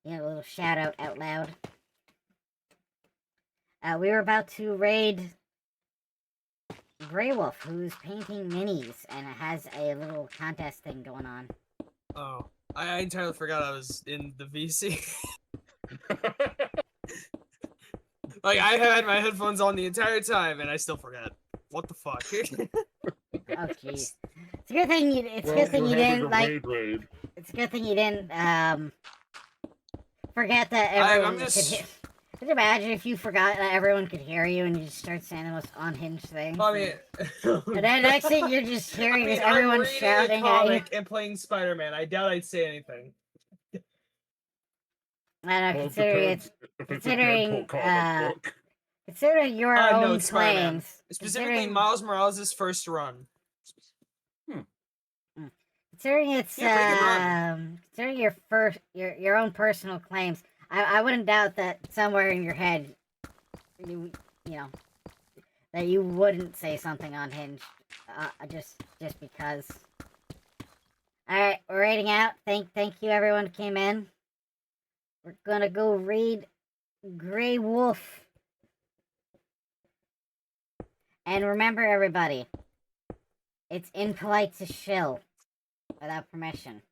Yeah, a little shout out loud. We were about to raid Grey Wolf, who's painting minis, and it has a little contest thing going on. Oh, I entirely forgot I was in the VC. Like, I had my headphones on the entire time, and I still forgot. What the fuck? Oh, jeez. It's a good thing you. It's a good thing you didn't like. Raid. It's a good thing you didn't forget that everyone could hear. Could you imagine if you forgot that everyone could hear you and you just start saying the most unhinged things? I mean, and then next thing you're just hearing is everyone I'm reading shouting a at you. comic and playing Spider-Man. I doubt I'd say anything. I know, Well, considering considering your No, own it's Spider-Man. claims, Specifically, Miles Morales' first run. Considering it's Yeah, considering your own personal claims, I wouldn't doubt that somewhere in your head, you know, that you wouldn't say something unhinged, just because. All right, we're raiding out. Thank you everyone who came in. We're gonna go raid Grey Wolf. And remember, everybody, it's impolite to shill without permission.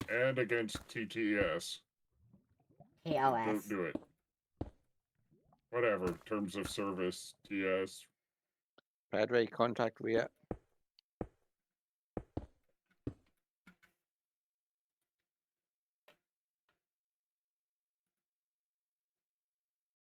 And against TTS. TOS. Don't do it. Whatever. Terms of service. TS. Padre, contact Ria.